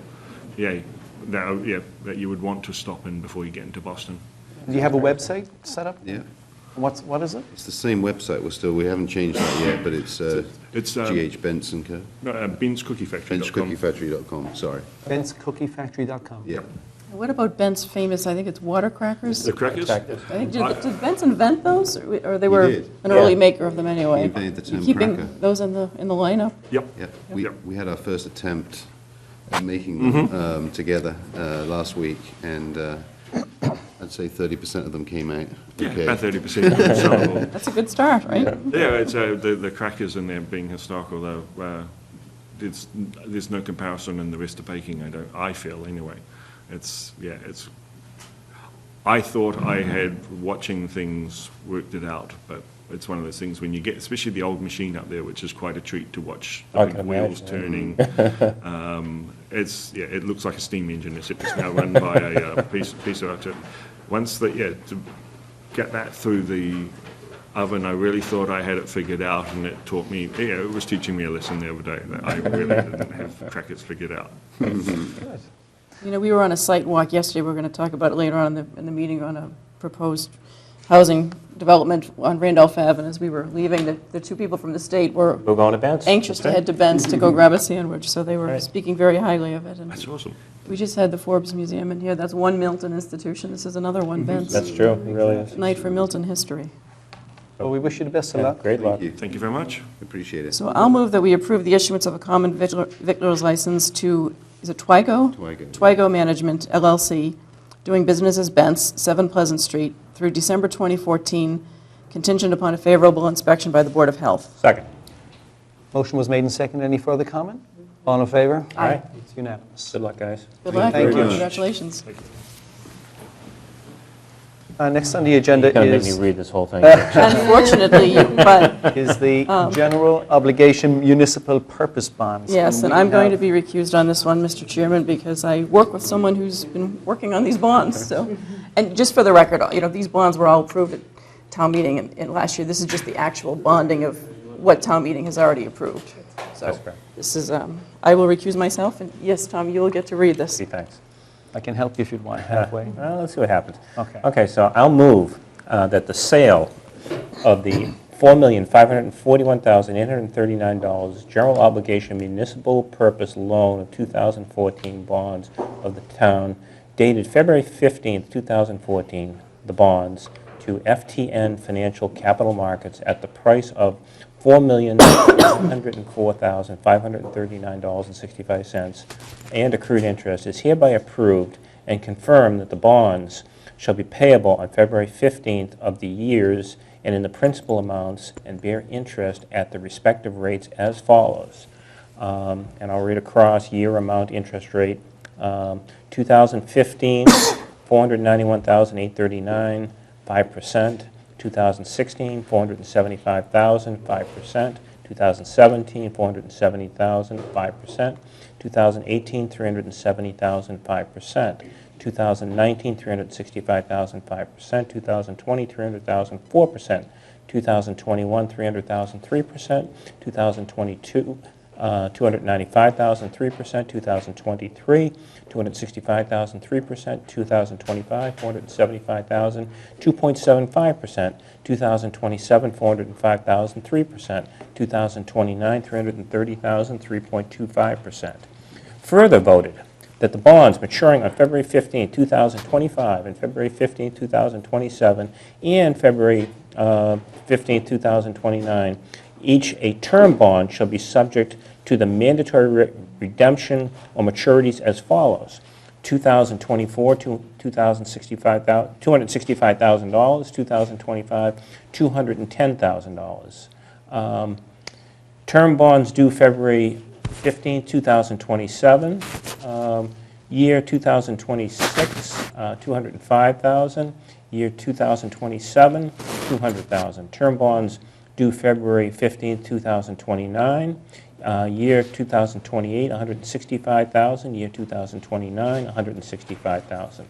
you would want to stop in before you get into Boston. Do you have a website set up? Yeah. What is it? It's the same website, we haven't changed that yet, but it's It's GH Benson Co. BensCookieFactory.com. BensCookieFactory.com, sorry. BensCookieFactory.com. Yeah. What about Bent's famous, I think it's water crackers? The crackers? I think, did Bent's invent those, or they He were did. an early maker of them anyway? He invented the term You keeping cracker. those in the lineup? Yep. Yeah, Yep. we had our first attempt at making them together last week, and I'd say 30% of them came out Yeah, okay. about 30% sample. That's a good start, right? Yeah, it's the crackers and them being historical, though. There's no comparison in the rest of baking. I feel anyway. I thought I had watching things worked it out, but it's one of those things when you get, especially the old machine up there, which is quite a treat to watch the I big can wheels imagine. turning. It looks like a steam engine, except it's now run by a piece of once to get that through the oven, I really thought I had it figured out, and it taught me, it was teaching me a lesson the other day that I really didn't have crackers figured out. You know, we were on a site walk yesterday, we're going to talk about it later on in the meeting on a proposed housing development on Randolph Ave, and as we were leaving, the two people from the state were We're going to Ben's. anxious to head to Ben's to go grab a sandwich, so they were speaking very highly of it. And That's awesome. we just had the Forbes Museum in here, that's one Milton institution, this is another one Ben's. That's true, it really is. Night for Milton history. Well, we wish you the best of Yeah, luck. great luck. Thank you, Thank you very much. appreciate it. So I'll move that we approve the issuance of a common victuals license to, is it Twygo? Twygo. Twygo Management LLC, doing business as Bent's, 7 Pleasant Street, through December 2014, contingent upon a favorable inspection by the Board of Health. Second. Motion was made and seconded. Any further comment? All in favor? Aye. It's unanimous. Good luck, guys. Good luck. Thank you. Congratulations. Next on the agenda You're going to make me is read this whole thing. Unfortunately, but the general obligation municipal purpose bonds. yes, and we I'm going to have- be recused on this one, Mr. Chairman, because I work with someone who's been working on these bonds, so. And just for the record, you know, these bonds were all approved at town meeting in last year. This is just the actual bonding of what town meeting has already approved. So That's correct. this is, I will recuse myself, and yes, Tom, you'll get to read this. Gee, thanks. I can help you if you'd want halfway. Well, let's see what happens. Okay. Okay, so I'll move that the sale of the $4,541,839 general obligation municipal purpose loan of 2014 bonds of the town dated February 15th, 2014, the bonds, to FTN Financial Capital Markets at the price of $4,104,539.65 and accrued interest is hereby approved and confirmed that the bonds shall be payable on February 15th of the years and in the principal amounts and bear interest at the respective rates as follows. And I'll read across year amount interest rate. 2015, $491,839, 5%. 2016, $475,000, 5%. 2017, $470,000, 5%. 2018, $370,000, 5%. 2019, $365,000, 5%. 2020, $300,000, 4%. 2021, $300,000, 3%. 2022, $295,000, 3%, 2023, $265,000, 3%, 2025, $475,000, 2.75%, 2027, $405,000, 3%, 2029, $330,000, 3.25%. Further voted that the bonds maturing on February 15, 2025 and February 15, 2027 and February 15, 2029 each a term bond shall be subject to the mandatory redemption or maturities as follows. 2024, $265,000, $2025, $210,000. Term bonds due February 15, 2027. Year 2026, $205,000. Year 2027, $200,000. Term bonds due February 15, 2029. Year 2028, $165,000. Year 2029, $165,000.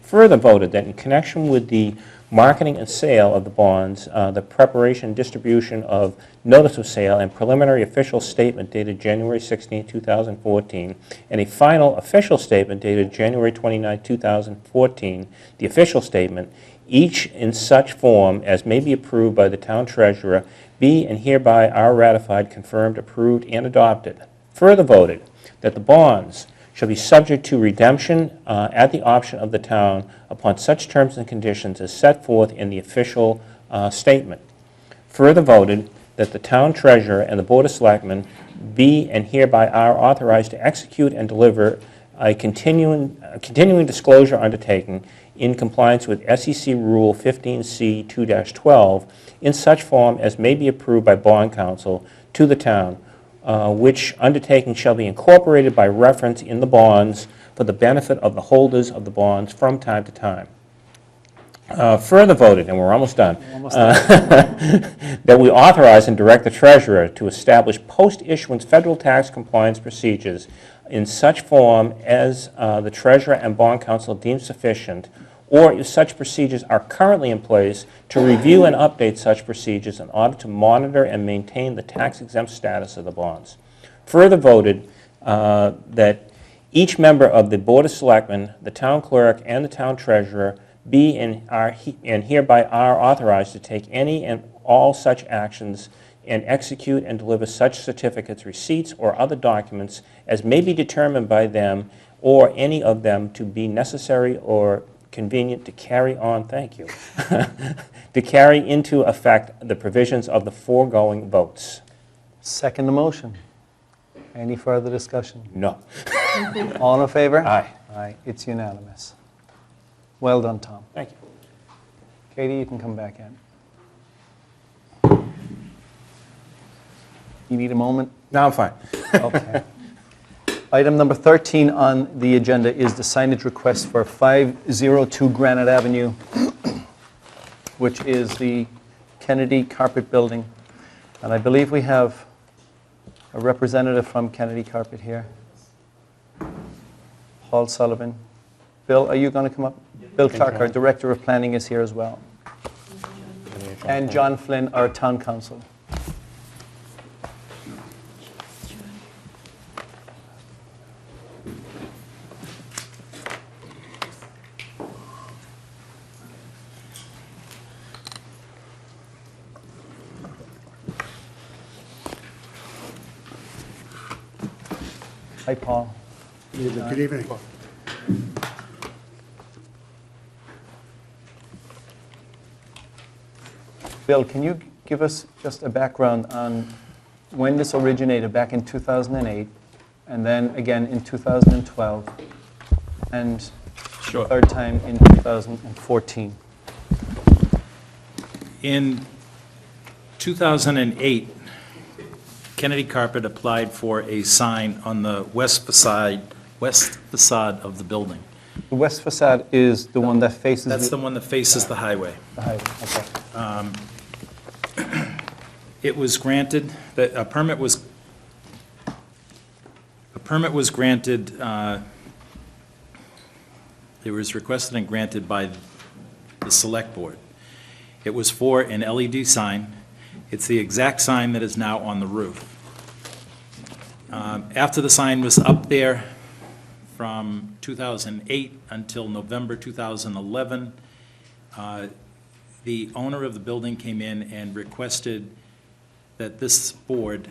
Further voted that in connection with the marketing and sale of the bonds, the preparation and distribution of notice of sale and preliminary official statement dated January 16, 2014, and a final official statement dated January 29, 2014, the official statement, each in such form as may be approved by the town treasurer, be and hereby are ratified, confirmed, approved, and adopted. Further voted that the bonds shall be subject to redemption at the option of the town upon such terms and conditions as set forth in the official statement. Further voted that the town treasurer and the Board of Selectmen be and hereby are authorized to execute and deliver a continuing disclosure undertaking in compliance with SEC Rule 15C 2-12 in such form as may be approved by bond counsel to the town, which undertaking shall be incorporated by reference in the bonds for the benefit of the holders of the bonds from time to time. Further voted, and we're almost done, that we authorize and direct the treasurer to establish post-issuance federal tax compliance procedures in such form as the treasurer and bond counsel deem sufficient, or if such procedures are currently in place, to review and update such procedures in order to monitor and maintain the tax-exempt status of the bonds. Further voted that each member of the Board of Selectmen, the town clerk, and the town treasurer be and hereby are authorized to take any and all such actions and execute and deliver such certificates, receipts, or other documents as may be determined by them or any of them to be necessary or convenient to carry on, thank you, to carry into effect the provisions of the foregoing votes. Second the motion. Any further discussion? No. All in favor? Aye. Aye, it's unanimous. Well done, Tom. Thank you. Katie, you can come back in. You need a moment? No, I'm fine. Okay. Item number 13 on the agenda is the signage request for 502 Granite Avenue, which is the Kennedy Carpet Building. And I believe we have a representative from Kennedy Carpet here. Paul Sullivan. Bill, are you going to come up? Bill Clark, our Director of Planning, is here as well. And John Flynn, our Town Council. Hi, Paul. Good evening. Bill, can you give us just a background on when this originated back in 2008, and then again in 2012, and Sure. third time in 2014? In 2008, Kennedy Carpet applied for a sign on the west facade of the building. The west facade is the one that faces That's the one that faces the highway. the highway. Okay. It was granted, a permit was granted, it was requested and granted by the Select Board. It was for an LED sign. It's the exact sign that is now on the roof. After the sign was up there from 2008 until November 2011, the owner of the building came in and requested that this board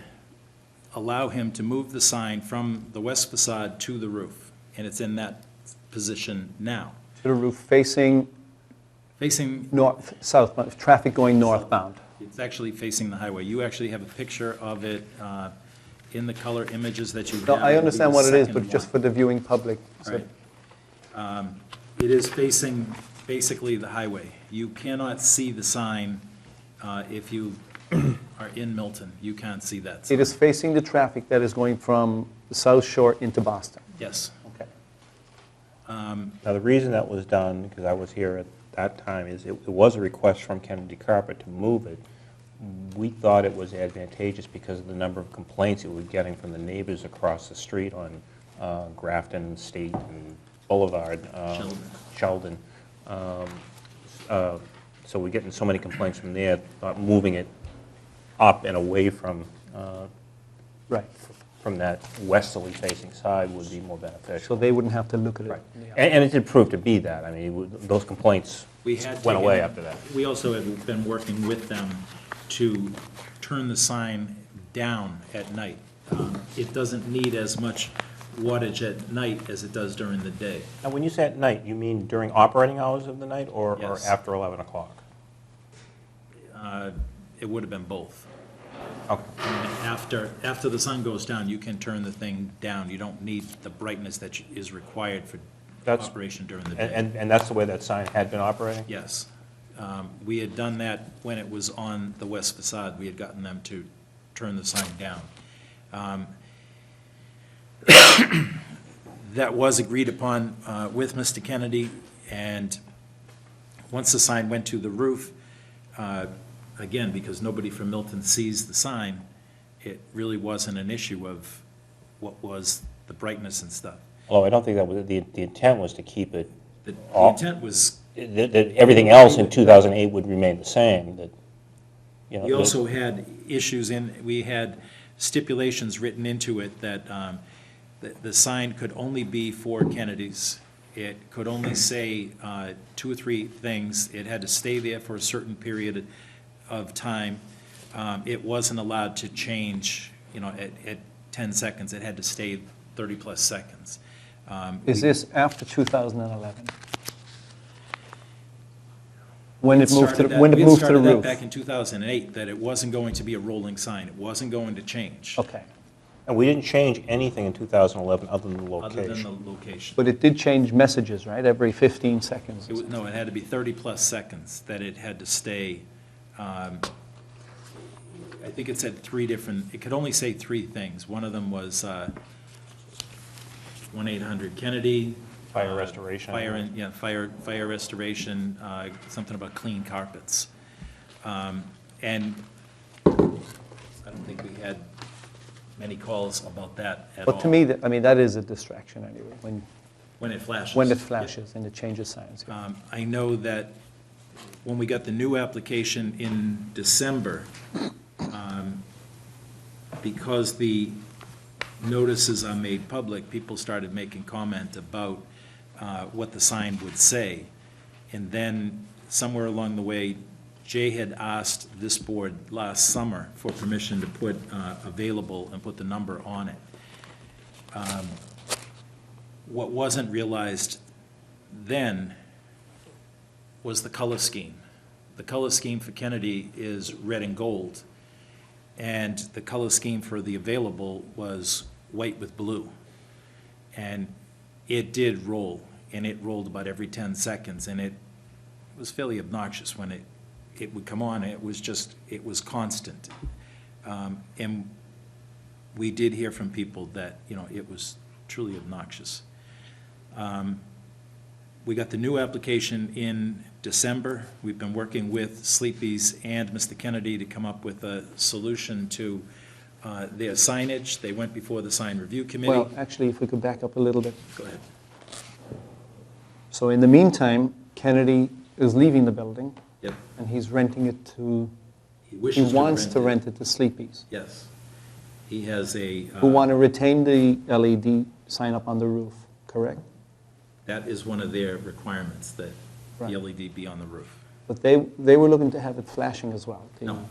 allow him to move the sign from the west facade to the roof, and it's in that position now. To the roof facing Facing, north, southbound, traffic going northbound. it's actually facing the highway. You actually have a picture of it in the color images that you have. No, I understand what it is, Second but just one. for the viewing public. So- Right. It is facing basically the highway. You cannot see the sign if you are in Milton. You can't see that sign. It is facing the traffic that is going from the South Shore into Boston. Yes. Okay. Now, the reason that was done, because I was here at that time, is it was a request from Kennedy Carpet to move it. We thought it was advantageous because of the number of complaints it was getting from the neighbors across the street on Grafton, State, and Boulevard. Sheldon. So we're getting so many complaints from there, thought moving it up and away from Right. from that westerly facing side would be more So beneficial. they wouldn't have to look at it. Right. Yeah. And it did prove to be that. I mean, those complaints We had went away taken- after that. We also have been working with them to turn the sign down at night. It doesn't need as much wattage at night as it does during the day. Now, when you say at night, you mean during operating hours of the night or Yes. after 11 o'clock? It would have been both. Okay. And after the sun goes down, you can turn the thing down. You don't need the brightness that is required for That's- operation during the day. And that's the way that sign had been operating? Yes. We had done that when it was on the west facade. We had gotten them to turn the sign down. That was agreed upon with Mr. Kennedy, and once the sign went to the roof, again, because nobody from Milton sees the sign, it really wasn't an issue of what was the brightness and stuff. Although I don't think that was, the intent was to keep it, The All- intent was, that everything else in 2008 would remain the same, that, you know. we also had issues we had stipulations written into it that the sign could only be for Kennedy's. It could only say 2 or 3 things. It had to stay there for a certain period of time. It wasn't allowed to change, at 10 seconds. It had to stay 30-plus seconds. Is this after 2011? When it moved to the We had roof? started that back in 2008, that it wasn't going to be a rolling sign. It wasn't going to change. Okay. And we didn't change anything in 2011 other than the Other than location. the location. But it did change messages, right, every 15 seconds? No, it had to be 30-plus seconds that it had to stay. I think it said 3 different, it could only say 3 things. One of them was 1-800-Kennedy. Fire restoration. Fire restoration, something about clean carpets. And I don't think we had many calls about that at all. But to me, that is a distraction anyway, When it flashes. when it flashes and it changes signs. yeah. I know that when we got the new application in December, because the notices are made public, people started making comment about what the sign would say. And then somewhere along the way, Jay had asked this board last summer for permission to put available and put the number on it. What wasn't realized then was the color scheme. The color scheme for Kennedy is red and gold, and the color scheme for the available was white with blue. And it did roll, and it rolled about every 10 seconds, and it was fairly obnoxious when it would come on. It was constant. And we did hear from people that, it was truly obnoxious. We got the new application in December. We've been working with Sleepy's and Mr. Kennedy to come up with a solution to their signage. They went before the sign review committee. Well, actually, if we could back up a little bit. Go ahead. So in the meantime, Kennedy is leaving the building, Yep. and he's renting it to, He he wishes wants to it. rent it to Sleepy's, Yes. He has a. who want to retain the LED sign up on the roof, correct? That is one of their requirements, that the Right. LED be on the roof. But they were looking to have it flashing as well. No.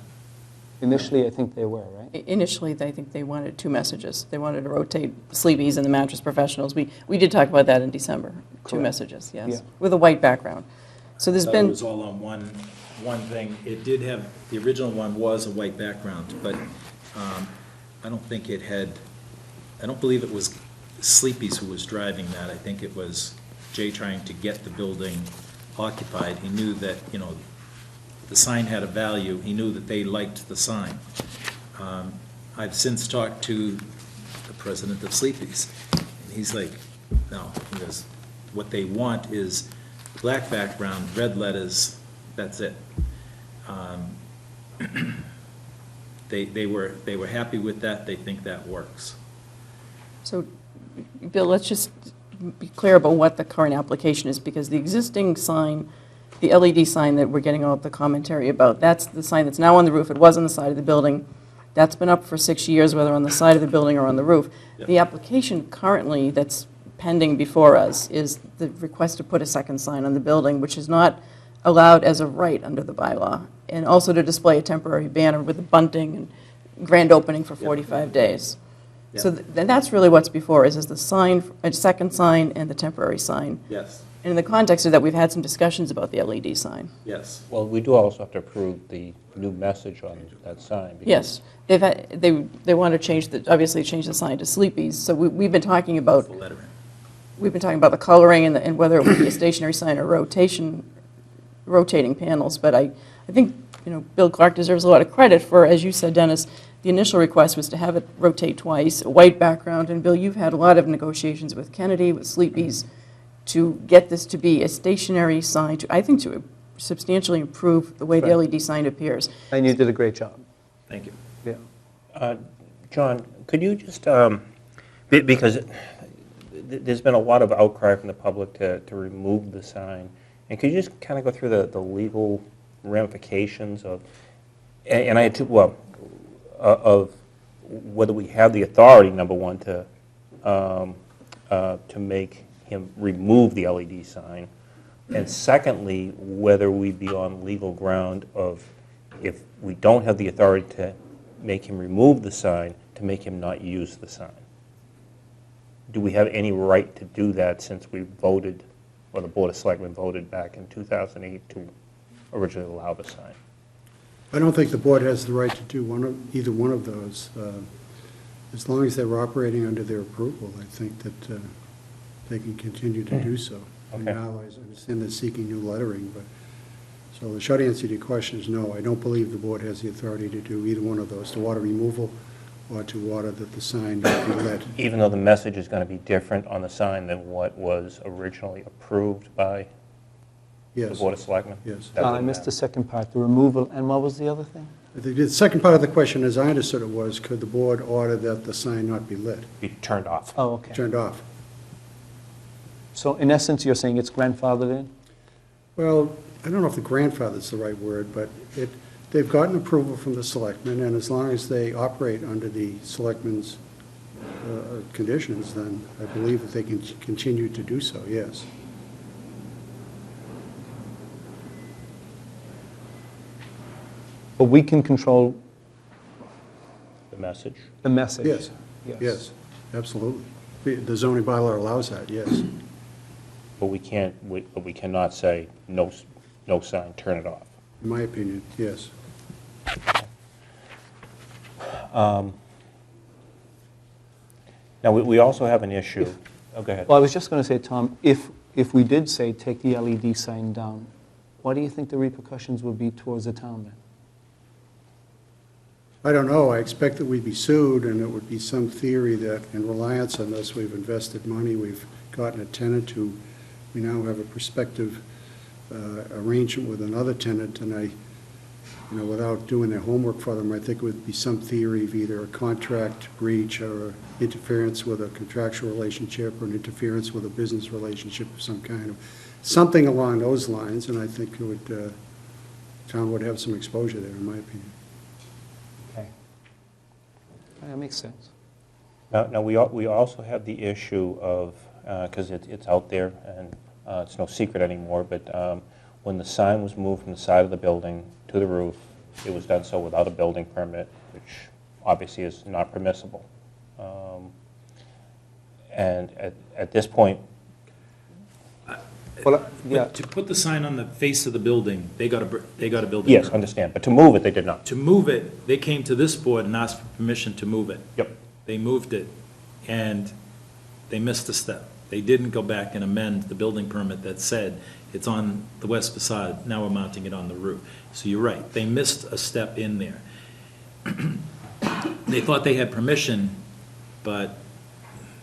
Initially, I think they were, right? Initially, I think they wanted 2 messages. They wanted to rotate Sleepy's and the Mattress Professionals. We did talk about that in December. 2 Correct. messages, yes, Yeah. with a white background. So there's It been, was all on one thing. It did have, the original one was a white background, but I don't think it had, I don't believe it was Sleepy's who was driving that. I think it was Jay trying to get the building occupied. He knew that, the sign had a value. He knew that they liked the sign. I've since talked to the president of Sleepy's, and he's like, no, he goes, what they want is black background, red letters, that's it. They were happy with that. They think that works. so, Bill, let's just be clear about what the current application is, because the existing sign, the LED sign that we're getting all of the commentary about, that's the sign that's now on the roof. It was on the side of the building. That's been up for 6 years, whether on the side of the building or on the roof. Yep. The application currently that's pending before us is the request to put a second sign on the building, which is not allowed as a right under the bylaw, and also to display a temporary banner with the bunting and grand opening for 45 days. So that's really what's before us, is the sign, a second sign and the temporary sign. Yes, And in the context of that, we've had some discussions about the LED sign. yes. Well, we do also have to approve the new message on that sign. because- Yes, they want to change obviously change the sign to Sleepy's, so we've been talking about, The lettering. we've been talking about the coloring and whether it would be a stationary sign or rotating panels, but I think, Bill Clark deserves a lot of credit for, as you said, Dennis, the initial request was to have it rotate twice, a white background, and Bill, you've had a lot of negotiations with Kennedy, with Sleepy's, to get this to be a stationary sign, I think to substantially improve the way the LED sign appears. And you did a great job. Thank you. Yeah. John, could you just, because there's been a lot of outcry from the public to remove the sign, and could you just kind of go through the legal ramifications of, and I had two, of whether we have the authority, number one, to make him remove the LED sign, and secondly, whether we'd be on legal ground of, if we don't have the authority to make him remove the sign, to make him not use the sign. Do we have any right to do that since we voted, or the Board of Selectmen voted back in 2008 to originally allow the sign? I don't think the board has the right to do either one of those. As long as they're operating under their approval, I think that they can continue to do so. And Okay. now, I understand they're seeking new lettering, but, so the short answer to your question is no, I don't believe the board has the authority to do either one of those, to order removal or to order that the sign not be lit. Even though the message is going to be different on the sign than what was originally approved by the Yes, Board of Selectmen? yes. That I wouldn't missed matter. the second part, the removal, and what was the other thing? The second part of the question, as I understood it, was could the board order that the sign not be lit, Be turned off. Oh, okay. turned off? So in essence, you're saying it's grandfathered in? Well, I don't know if the grandfather's the right word, but they've gotten approval from the selectmen, and as long as they operate under the selectmen's conditions, then I believe that they can continue to do so, yes. But we can control The message. the message? Yes, yes, absolutely. The zoning bylaw allows that, yes. But we can't, but we cannot say, no sign, turn it off. In my opinion, yes. Now, we also have an issue. Oh, go ahead. Well, I was just going to say, Tom, if we did say take the LED sign down, what do you think the repercussions would be towards the town then? I don't know, I expect that we'd be sued, and it would be some theory that in reliance on this, we've invested money, we've gotten a tenant who, we now have a prospective arrangement with another tenant, and without doing their homework for them, I think it would be some theory of either a contract breach or interference with a contractual relationship or an interference with a business relationship of some kind, of something along those lines, and I think it would, town would have some exposure there, in my opinion. Okay. That makes sense. Now, we also have the issue of, because it's out there, and it's no secret anymore, but when the sign was moved from the side of the building to the roof, it was done so without a building permit, which obviously is not permissible. And at this point, Well, yeah, To put the sign on the face of the building, they got a building yes, permit. understand, but to move it, they did not. To move it, they came to this board and asked for permission to move it. Yep. They moved it, and they missed a step. They didn't go back and amend the building permit that said it's on the west facade, now we're mounting it on the roof. So you're right, they missed a step in there. They thought they had permission, but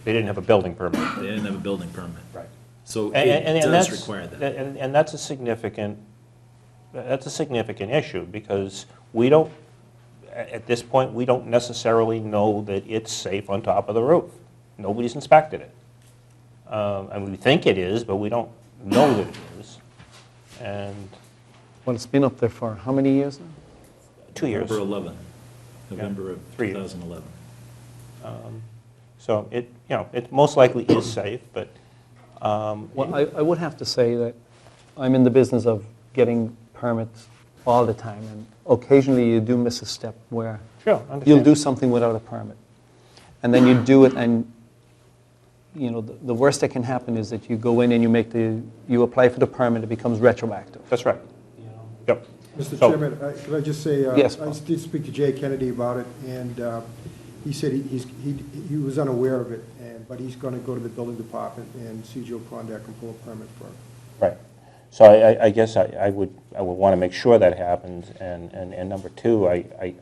They didn't have a building permit. they didn't have a building permit. Right. So And it does that's- require that. And that's a significant issue, because we don't, at this point, we don't necessarily know that it's safe on top of the roof. Nobody's inspected it. And we think it is, but we don't know that it is. And well, it's been up there for how many years now? 2 years. Over 11. November of 3 years. 2011. So it most likely is safe, but. Well, I would have to say that I'm in the business of getting permits all the time, and occasionally you do miss a step where Sure, you'll do something without a permit. And then you do it, and the worst that can happen is that you go in and you apply for the permit, it becomes retroactive. That's right. Yep. Mr. So- Chairman, could I just say, Yes, I Paul. did speak to Jay Kennedy about it, and he said he was unaware of it, but he's going to go to the building department and see Joe Prondak and pull a permit for it. Right. So I guess I would want to make sure that happens, and number two, I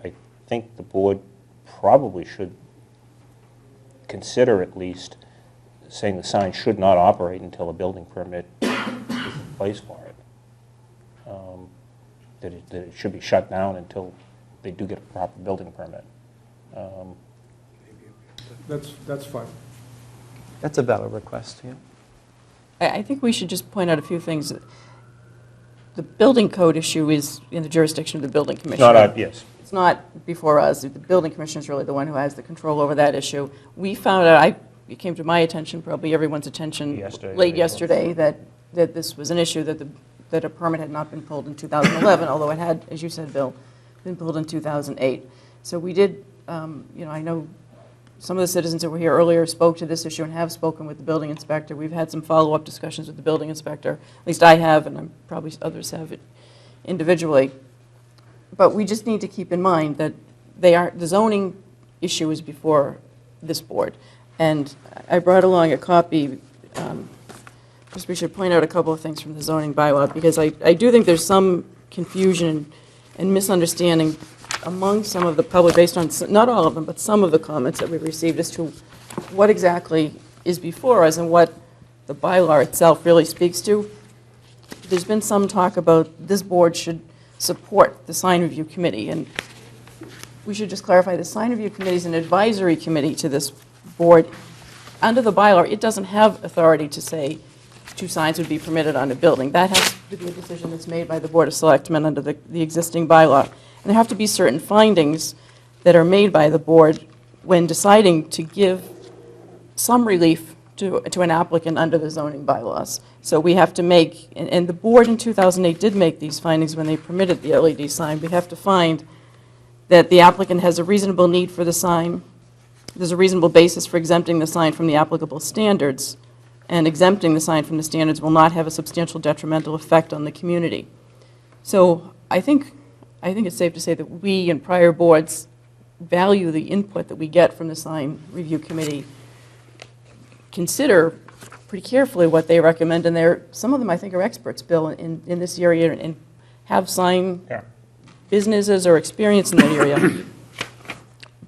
think the board probably should consider at least saying the sign should not operate until a building permit is in place for it. That it should be shut down until they do get a proper building permit. That's fine. That's a valid request, yeah. I think we should just point out a few things. The building code issue is in the jurisdiction of the building commissioner. Yes. It's not before us. The building commissioner is really the one who has the control over that issue. We found out, it came to my attention, probably everyone's attention, late yesterday, that this was an issue, that a permit had not been pulled in 2011, although it had, as you said, Bill, been pulled in 2008. So we did, I know some of the citizens that were here earlier spoke to this issue and have spoken with the building inspector. We've had some follow-up discussions with the building inspector. At least I have, and probably others have it individually. But we just need to keep in mind that the zoning issue is before this board. And I brought along a copy. Just we should point out a couple of things from the zoning bylaw, because I do think there's some confusion and misunderstanding among some of the public, based on, not all of them, but some of the comments that we've received as to what exactly is before us and what the bylaw itself really speaks to. There's been some talk about this board should support the sign review committee, and we should just clarify the sign review committee is an advisory committee to this board. Under the bylaw, it doesn't have authority to say 2 signs would be permitted on a building. That has to be a decision that's made by the Board of Selectmen under the existing bylaw. And there have to be certain findings that are made by the board when deciding to give some relief to an applicant under the zoning bylaws. So we have to make, and the board in 2008 did make these findings when they permitted the LED sign. We have to find that the applicant has a reasonable need for the sign, there's a reasonable basis for exempting the sign from the applicable standards, and exempting the sign from the standards will not have a substantial detrimental effect on the community. So I think it's safe to say that we and prior boards value the input that we get from the sign review committee, consider pretty carefully what they recommend, and some of them I think are experts, Bill, in this area, and have sign businesses or experience in that area.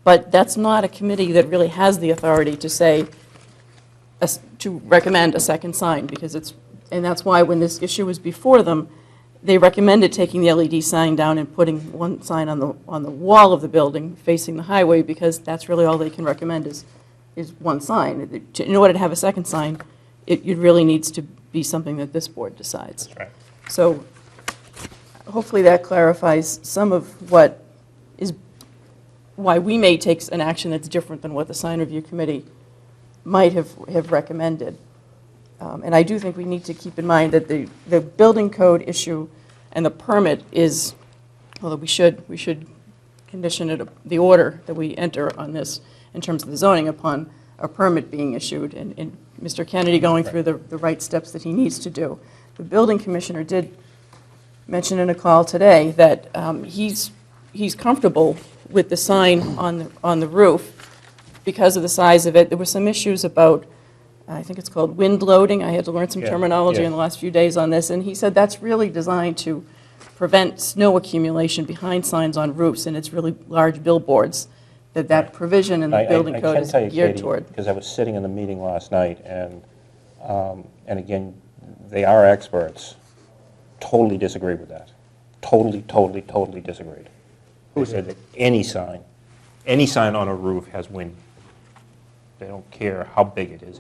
But that's not a committee that really has the authority to say, to recommend a second sign, because and that's why when this issue was before them, they recommended taking the LED sign down and putting one sign on the wall of the building facing the highway, because that's really all they can recommend is one sign. In order to have a second sign, it really needs to be something that this board decides. That's right. So hopefully that clarifies some of what is, why we may take an action that's different than what the sign review committee might have recommended. And I do think we need to keep in mind that the building code issue and the permit is, although we should condition it, the order that we enter on this in terms of the zoning upon a permit being issued, and Mr. Kennedy going through the right steps that he needs to do. The building commissioner did mention in a call today that he's comfortable with the sign on the roof because of the size of it. There were some issues about, I think it's called wind loading. I had to learn some terminology in the last few days on this, and he said that's really designed to prevent snow accumulation behind signs on roofs, and it's really large billboards that provision in the building code is geared toward. Because I was sitting in the meeting last night, and again, they are experts, totally disagree with that. Totally disagreed. Who said that any sign on a roof has wind. They don't care how big it is.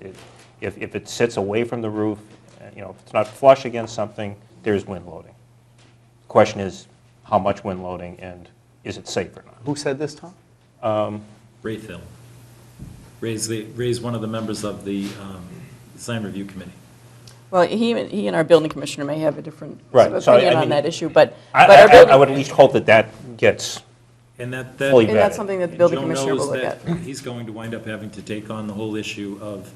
If it sits away from the roof, if it's not flush against something, there's wind loading. The question is how much wind loading and is it safe or not? Who said this, Tom? Ray Phil. Ray's one of the members of the design review committee. Well, he and our building commissioner may have a different Right, so, opinion I on mean, that issue, but I our building. would at least hope that that gets And that, fully And that's vetted. something that the building Joe commissioner will knows look that at. he's going to wind up having to take on the whole issue of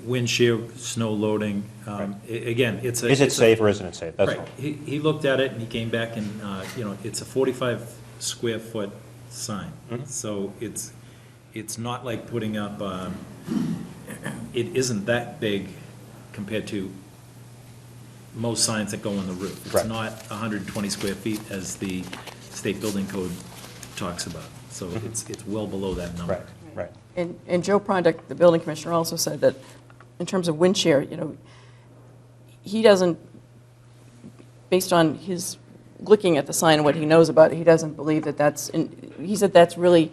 wind shear, snow loading. Again, it's a... Is it it's a- safe or isn't it safe? That's Right. all. He looked at it and he came back and, it's a 45 square foot sign. Mhm. So it's not like putting up, it isn't that big compared to most signs that go on the roof. It's Right. not 120 square feet as the state building code talks about. So it's well below that number. Right, right. And Joe Prondak, the building commissioner, also said that in terms of wind shear, he doesn't, based on his looking at the sign and what he knows about it, he doesn't believe that he said that's really,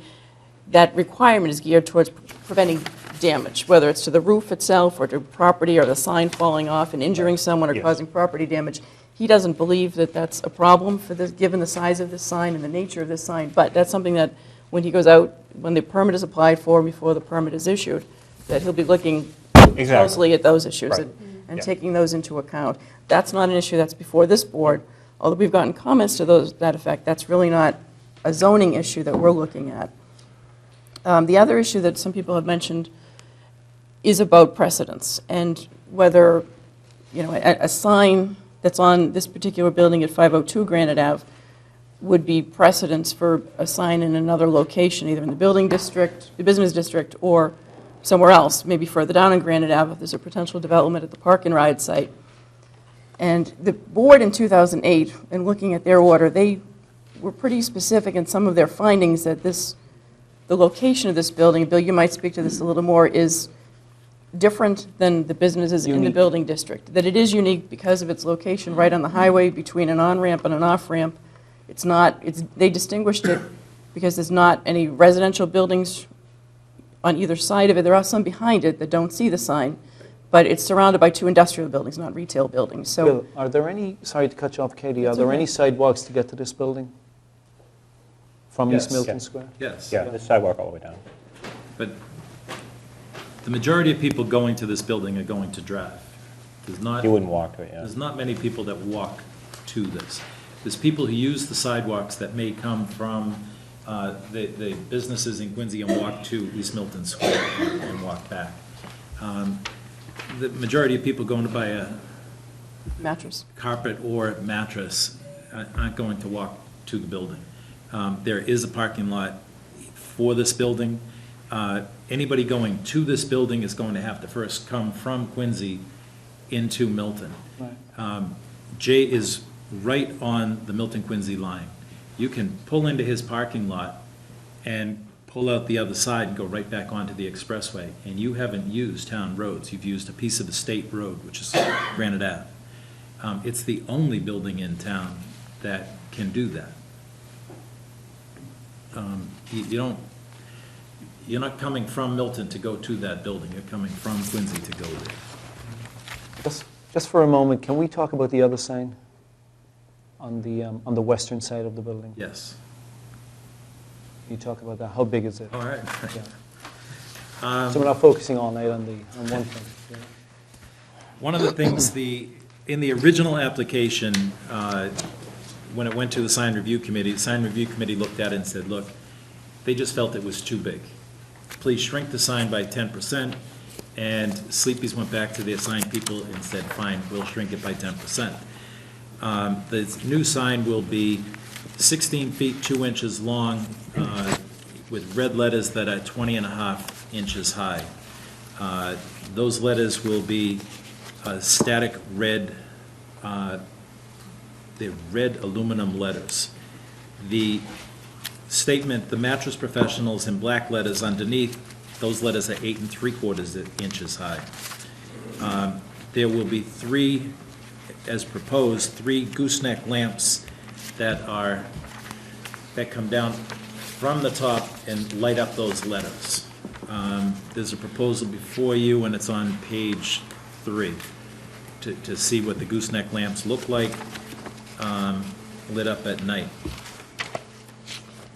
that requirement is geared towards preventing damage, whether it's to the roof itself or to property or the sign falling off and injuring someone or Yes. causing property damage. He doesn't believe that that's a problem for this, given the size of this sign and the nature of this sign, but that's something that when he goes out, when the permit is applied for, before the permit is issued, that he'll be looking Exactly. closely at those issues Right. and Yeah. taking those into account. That's not an issue that's before this board, although we've gotten comments to that effect. That's really not a zoning issue that we're looking at. The other issue that some people have mentioned is about precedence and whether, a sign that's on this particular building at 502 Granite Ave would be precedence for a sign in another location, either in the building district, the business district, or somewhere else, maybe further down in Granite Ave if there's a potential development at the Park and Ride site. And the board in 2008, in looking at their order, they were pretty specific in some of their findings that the location of this building, Bill, you might speak to this a little more, is different than the businesses in the Unique. building district. That it is unique because of its location right on the highway between an on-ramp and an off-ramp. They distinguished it because there's not any residential buildings on either side of it. There are some behind it that don't see the sign, but it's surrounded by 2 industrial buildings, not retail buildings. So Bill, are there any, sorry to cut you off, Katie, are That's there okay. any sidewalks to get to this building? From East Yes. Milton Yeah. Square? Yes. Yeah, the sidewalk all the way down. But the majority of people going to this building are going to drive. There's not... You wouldn't walk to it, yeah. There's not many people that walk to this. There's people who use the sidewalks that may come from the businesses in Quincy and walk to East Milton Square and walk back. The majority of people going to buy a mattress. carpet or mattress aren't going to walk to the building. There is a parking lot for this building. Anybody going to this building is going to have to first come from Quincy into Milton. Right. Jay is right on the Milton-Quincy line. You can pull into his parking lot and pull out the other side and go right back onto the expressway, and you haven't used town roads. You've used a piece of the state road, which is Granite Ave. It's the only building in town that can do that. You're not coming from Milton to go to that building. You're coming from Quincy to go there. Just for a moment, can we talk about the other sign on the western side of the building? Yes. Can you talk about that? How big is it? All right. Yeah. So we're not focusing all night on one thing. Yeah. One of the things, in the original application, when it went to the sign review committee, the sign review committee looked at it and said, look, they just felt it was too big. Please shrink the sign by 10%. And Sleepy's went back to their sign people and said, fine, we'll shrink it by 10%. The new sign will be 16 feet, 2 inches long, with red letters that are 20.5 inches high. Those letters will be static red, they're red aluminum letters. The statement, the mattress professionals, in black letters underneath, those letters are 8 3/4 inches high. There will be 3, as proposed, 3 gooseneck lamps that come down from the top and light up those letters. There's a proposal before you, and it's on page 3, to see what the gooseneck lamps look like lit up at night.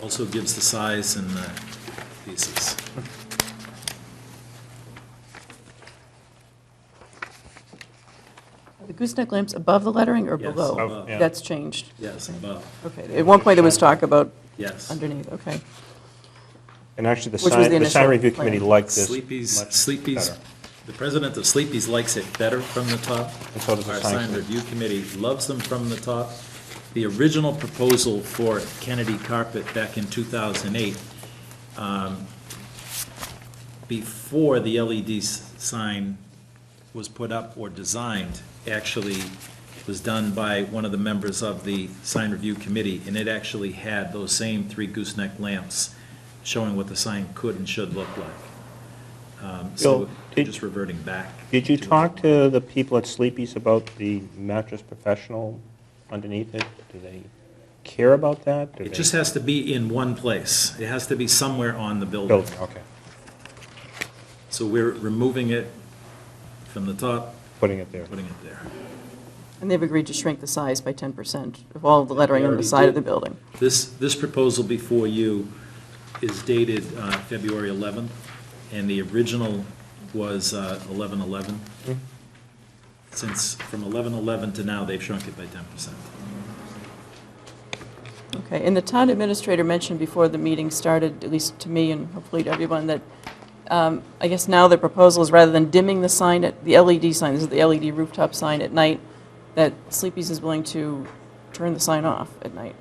Also gives the size and the pieces. Are the gooseneck lamps above the lettering or Yes, below? above. Yeah. That's changed. Yes, above, Okay, at one point there was talk about yes. underneath, okay. And actually, Which was the the sign initial review plan. committee liked this Sleepy's, better. the president of Sleepy's likes it better from the top. And so does the Our sign sign committee. review committee loves them from the top. The original proposal for Kennedy Carpet back in 2008, before the LED sign was put up or designed, actually was done by one of the members of the sign review committee, and it actually had those same 3 gooseneck lamps showing what the sign could and should look like. So Bill, they're just reverting back. Did you talk to the people at Sleepy's about the mattress professional underneath it? Do they care about that? Do It they- just has to be in one place. It has to be somewhere on the building. Building, okay. So we're removing it from the top, Putting it there. putting it there. And they've agreed to shrink the size by 10% of all of the lettering They on the already side of did. the building. This proposal before you is dated February 11th, and the original was 11/11. Since from 11/11 to now, they've shrunk it by 10%. Okay, and the town administrator mentioned before the meeting started, at least to me and hopefully to everyone, that I guess now the proposal is rather than dimming the sign, the LED sign, this is the LED rooftop sign at night, that Sleepy's is willing to turn the sign off at night.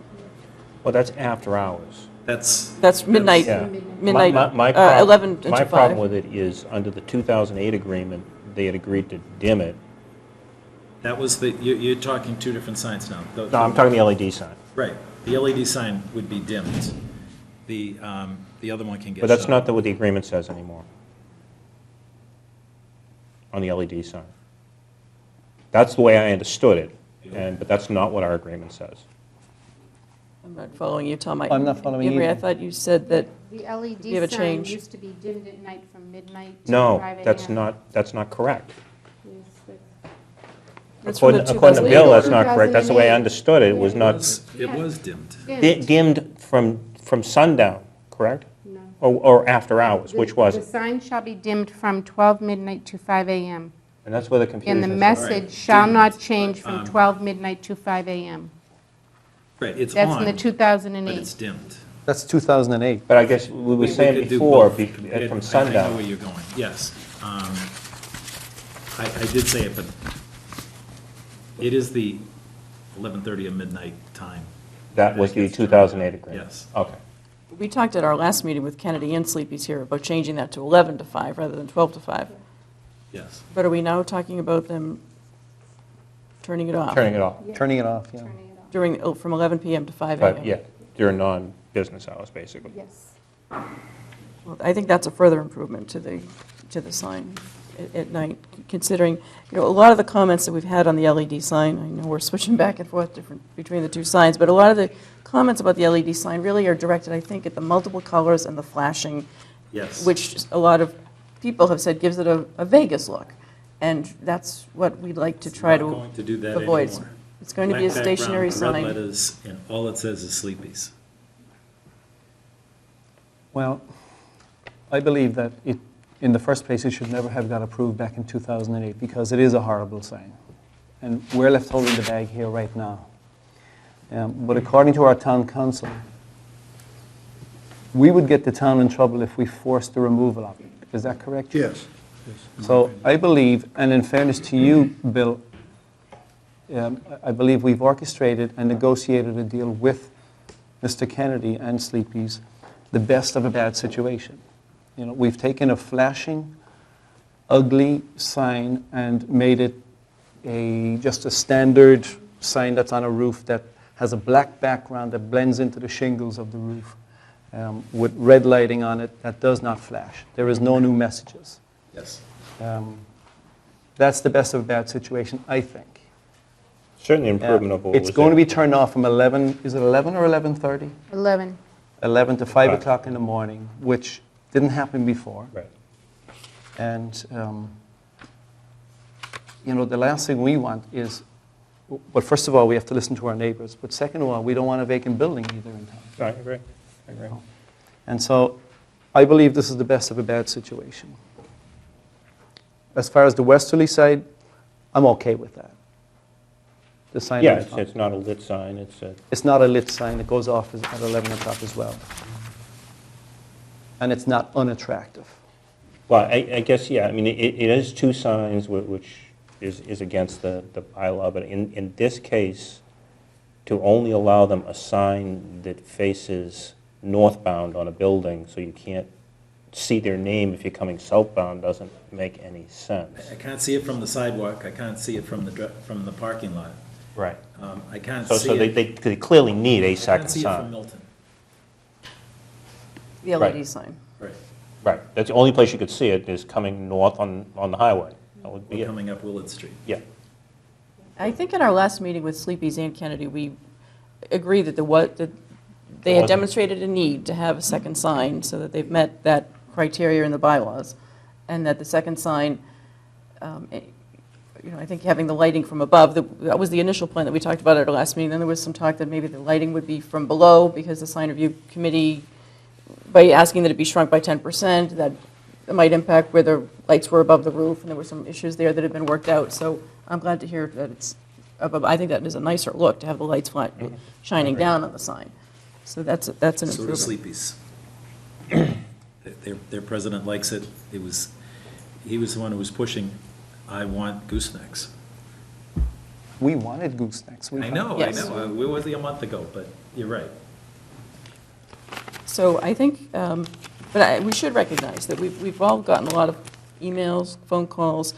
Well, that's after hours. That's midnight, Yeah. midnight, My 11 until 5. My problem with it is, under the 2008 agreement, they had agreed to dim it. That was the, you're talking 2 different signs now. No, I'm talking the LED sign. Right, the LED sign would be dimmed. The other one can get But that's shut not off. what the agreement says anymore on the LED sign. That's the way I understood it, but that's not what our agreement says. I'm not following you, Tom. I'm not following Emery, I either. thought you said that The You have a LED sign change. used to be dimmed at night from midnight to No, 5 a.m. that's not correct. Yes, that's- That's from the According to 2008 Bill, that's order. not correct. That's the way I understood it. It was not It was dimmed. dimmed from sundown, correct? No. Or after hours, which was The it? sign shall be dimmed from 12 midnight to 5 a.m. And that's where the confusion And is. the message shall not change Um, from 12 midnight to 5 a.m. Right, it's That's on, in the but 2008. it's dimmed. That's 2008. But I guess we were saying could do before, both. from I know where sundown. you're going, yes. I did say it, but it is the 11:30 of midnight time. That was the 2008 agreement? Yes. Okay. We talked at our last meeting with Kennedy and Sleepy's here about changing that to 11 to 5 rather than 12 to 5. Yes. But are we now talking about them turning it off? Turning it off. Turning it off, yeah. During, from 11 PM to 5 AM? But, yeah, during non-business hours, basically. Yes. Well, I think that's a further improvement to the sign at night, considering, a lot of the comments that we've had on the LED sign, I know we're switching back and forth between the two signs, but a lot of the comments about the LED sign really are directed, I think, at the multiple colors and the flashing. Yes. Which a lot of people have said gives it a Vegas look. And that's what we'd like to try Not to going to do that avoid. anymore. It's going to be a Black stationary background, sign. red letters, and all it says is Sleepy's. Well, I believe that in the first place, it should never have got approved back in 2008 because it is a horrible sign. And we're left holding the bag here right now. But according to our town council, we would get the town in trouble if we forced the removal of it. Is that correct? Yes. So I believe, and in fairness to you, Bill, I believe we've orchestrated and negotiated a deal with Mr. Kennedy and Sleepy's, the best of a bad situation. We've taken a flashing, ugly sign and made it just a standard sign that's on a roof that has a black background that blends into the shingles of the roof with red lighting on it that does not flash. There is no new messages. Yes. That's the best of a bad situation, I think. Certainly improvement of what was It's going to there. be turned off from 11, is it 11 or 11:30? 11. 11 to 5 Right. o'clock in the morning, which didn't happen before. Right. And, the last thing we want is, well, first of all, we have to listen to our neighbors, but second of all, we don't want a vacant building either in town. I agree. I agree. And so I believe this is the best of a bad situation. As far as the westerly side, I'm okay with that. The sign Yeah, on the top. it's not a lit sign, it's a, It's not a lit sign. It goes off at 11 o'clock as well. And it's not unattractive. well, I guess, yeah, I mean, it is two signs which is against the bylaw, but in this case, to only allow them a sign that faces northbound on a building, so you can't see their name if you're coming southbound, doesn't make any sense. I can't see it from the sidewalk, I can't see it from the parking lot. Right. I can't So see it. they clearly need a I second can't see it from sign. Milton. The LED Right. sign. Right. Right, that's the only place you could see it is coming north on the highway. That would be Or it. coming up Willard Street. Yeah. I think in our last meeting with Sleepy's and Kennedy, we agreed that that they wasn't- had demonstrated a need to have a second sign so that they've met that criteria in the bylaws, and that the second sign, I think having the lighting from above, that was the initial plan that we talked about at our last meeting. Then there was some talk that maybe the lighting would be from below because the sign review committee, by asking that it be shrunk by 10%, that it might impact where the lights were above the roof, and there were some issues there that had been worked out. So I'm glad to hear that it's above. I think that is a nicer look to have the lights shining down on the sign. So that's an So improvement. do Sleepy's. Their president likes it. He was the one who was pushing, I want goosenecks. We wanted goosenecks. I know. We were a month ago, but you're right. So I think, we should recognize that we've all gotten a lot of emails, phone calls,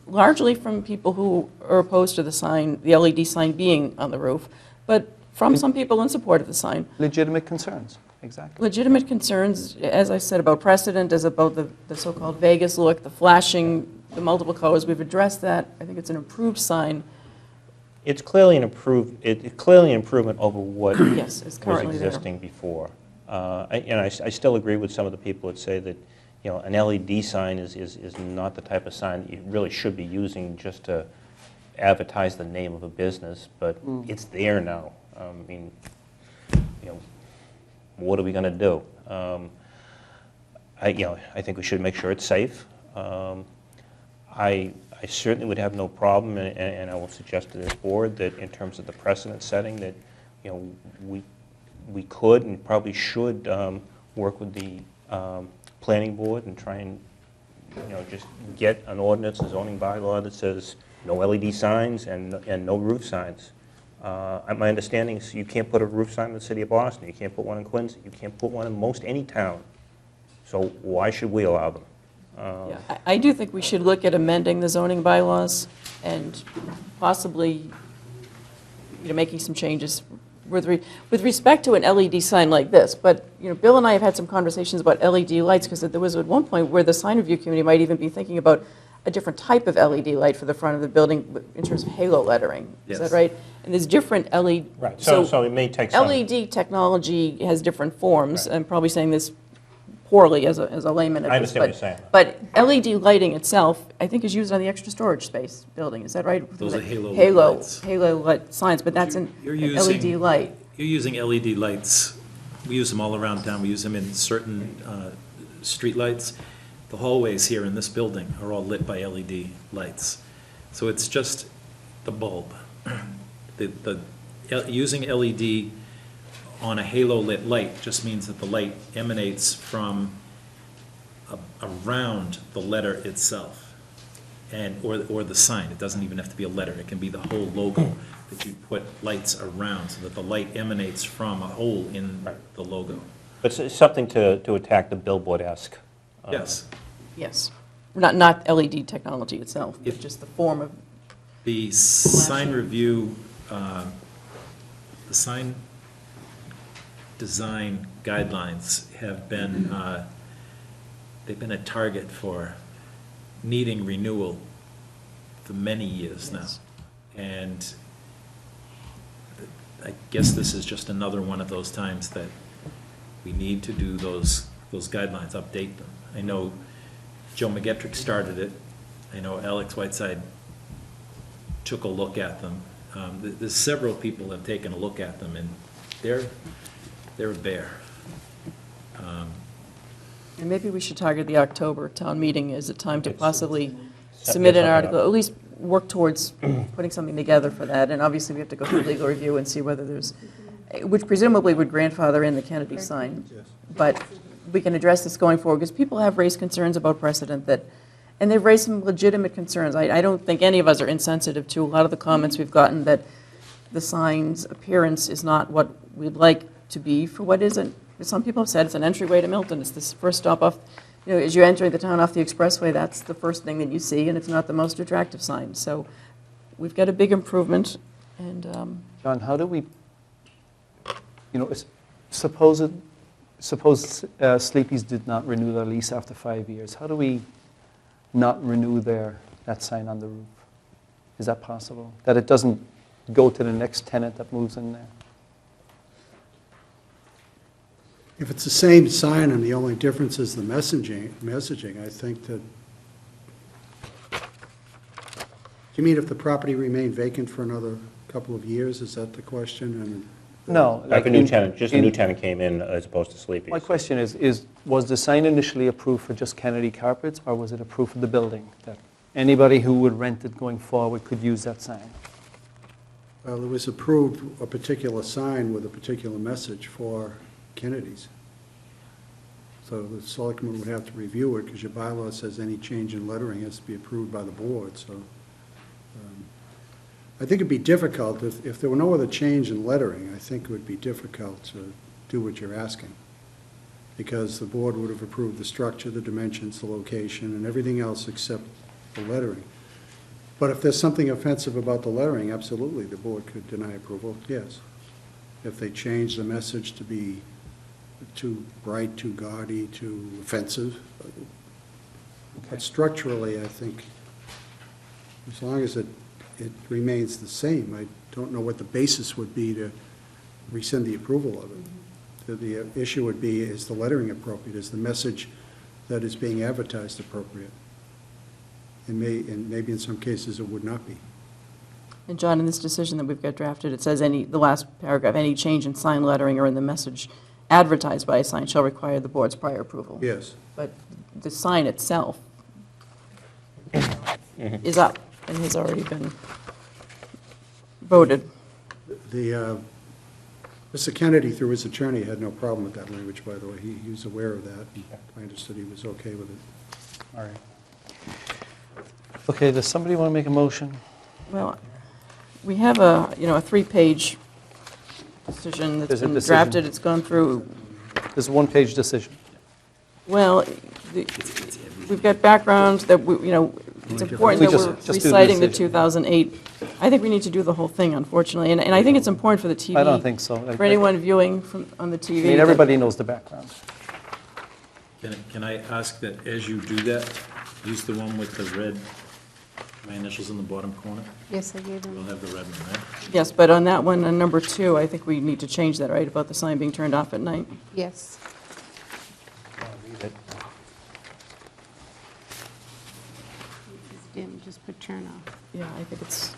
largely from people who are opposed to the sign, the LED sign being on the roof, but from some people in support of the sign. Legitimate concerns, exactly. Legitimate concerns, as I said, about precedent, as about the so-called Vegas look, the flashing, the multiple colors. We've addressed that. I think it's an improved sign. It's clearly an improvement over what Yes, it's was currently there. existing before. I still agree with some of the people that say that, an LED sign is not the type of sign that you really should be using just to advertise the name of a business, but it's there now. I mean, what are we going to do? I think we should make sure it's safe. I certainly would have no problem, and I will suggest to this board that in terms of the precedent setting, that we could and probably should work with the planning board and try and just get an ordinance, a zoning bylaw that says no LED signs and no roof signs. My understanding is you can't put a roof sign in the city of Boston. You can't put one in Quincy. You can't put one in most any town. So why should we allow them? Yeah, I do think we should look at amending the zoning bylaws and possibly, making some changes with respect to an LED sign like this. But, Bill and I have had some conversations about LED lights, because there was at one point where the sign review committee might even be thinking about a different type of LED light for the front of the building in terms of halo lettering. Is that Yes. right? And there's different LED. Right, so it may take some... LED technology has different forms. I'm probably saying this poorly as a layman at I this, understand what you're saying. but LED lighting itself, I think, is used on the extra storage space building. Is that right? Those are halo lights. Halo light signs, but that's an You're LED using- light. You're using LED lights. We use them all around town. We use them in certain street lights. The hallways here in this building are all lit by LED lights. So it's just the bulb. Using LED on a halo-lit light just means that the light emanates from around the letter itself, or the sign. It doesn't even have to be a letter. It can be the whole logo that you put lights around so that the light emanates from a hole in the logo. But it's something to attack the billboard-esque. Yes. Yes. Not LED technology itself, but just the form of. The sign review, the sign design guidelines have been, they've been a target for needing renewal for many years now. And I guess this is just another one of those times that we need to do those guidelines, update them. I know Joe McGettrick started it. I know Alex Whiteside took a look at them. There's several people have taken a look at them, and they're a bear. And maybe we should target the October town meeting as a time to possibly submit an article, at least work towards putting something together for that. And obviously, we have to go through legal review and see whether there's, which presumably would grandfather in the Kennedy sign. But we can address this going forward, because people have raised concerns about precedent that, and they've raised some legitimate concerns. I don't think any of us are insensitive to a lot of the comments we've gotten that the sign's appearance is not what we'd like to be for what isn't. Some people have said it's an entryway to Milton. It's this first stop off, as you're entering the town off the expressway, that's the first thing that you see, and it's not the most attractive sign. So we've got a big improvement, and... John, how do we, suppose Sleepy's did not renew their lease after 5 years. How do we not renew that sign on the roof? Is that possible? That it doesn't go to the next tenant that moves in there? If it's the same sign and the only difference is the messaging, I think that... Do you mean if the property remained vacant for another couple of years? Is that the question? No. Like a new tenant, just a new tenant came in as opposed to Sleepy's. My question is, was the sign initially approved for just Kennedy Carpets, or was it approved for the building? That anybody who would rent it going forward could use that sign? Well, it was approved, a particular sign with a particular message for Kennedy's. So the selectmen would have to review it, because your bylaw says any change in lettering has to be approved by the board. So I think it'd be difficult, if there were no other change in lettering, I think it would be difficult to do what you're asking, because the board would have approved the structure, the dimensions, the location, and everything else except the lettering. But if there's something offensive about the lettering, absolutely, the board could deny approval, yes. If they change the message to be too bright, too gaudy, too offensive. But structurally, I think, as long as it remains the same, I don't know what the basis would be to rescind the approval of it. The issue would be, is the lettering appropriate? Is the message that is being advertised appropriate? And maybe in some cases it would not be. And John, in this decision that we've got drafted, it says the last paragraph, any change in sign lettering or in the message advertised by a sign shall require the board's prior approval. Yes. But the sign itself is up and has already been voted. Mr. Kennedy, through his attorney, had no problem with that language, by the way. He was aware of that. I understood he was okay with it. All right. Okay, does somebody want to make a motion? Well, we have a 3-page decision that's been drafted. It's gone through. There's a 1-page decision. Well, we've got background that it's important that we're reciting the 2008. I think we need to do the whole thing, unfortunately, and I think it's important for the TV. I don't think so. For anyone viewing on the TV. I mean, everybody knows the background. Can I ask that as you do that, use the one with the red, my initials in the bottom corner? Yes, I gave them. We'll have the red one, right? Yes, but on that one, on number 2, I think we need to change that, right, about the sign being turned off at night? Yes. Dim, just put turn off. Yeah, I think it's.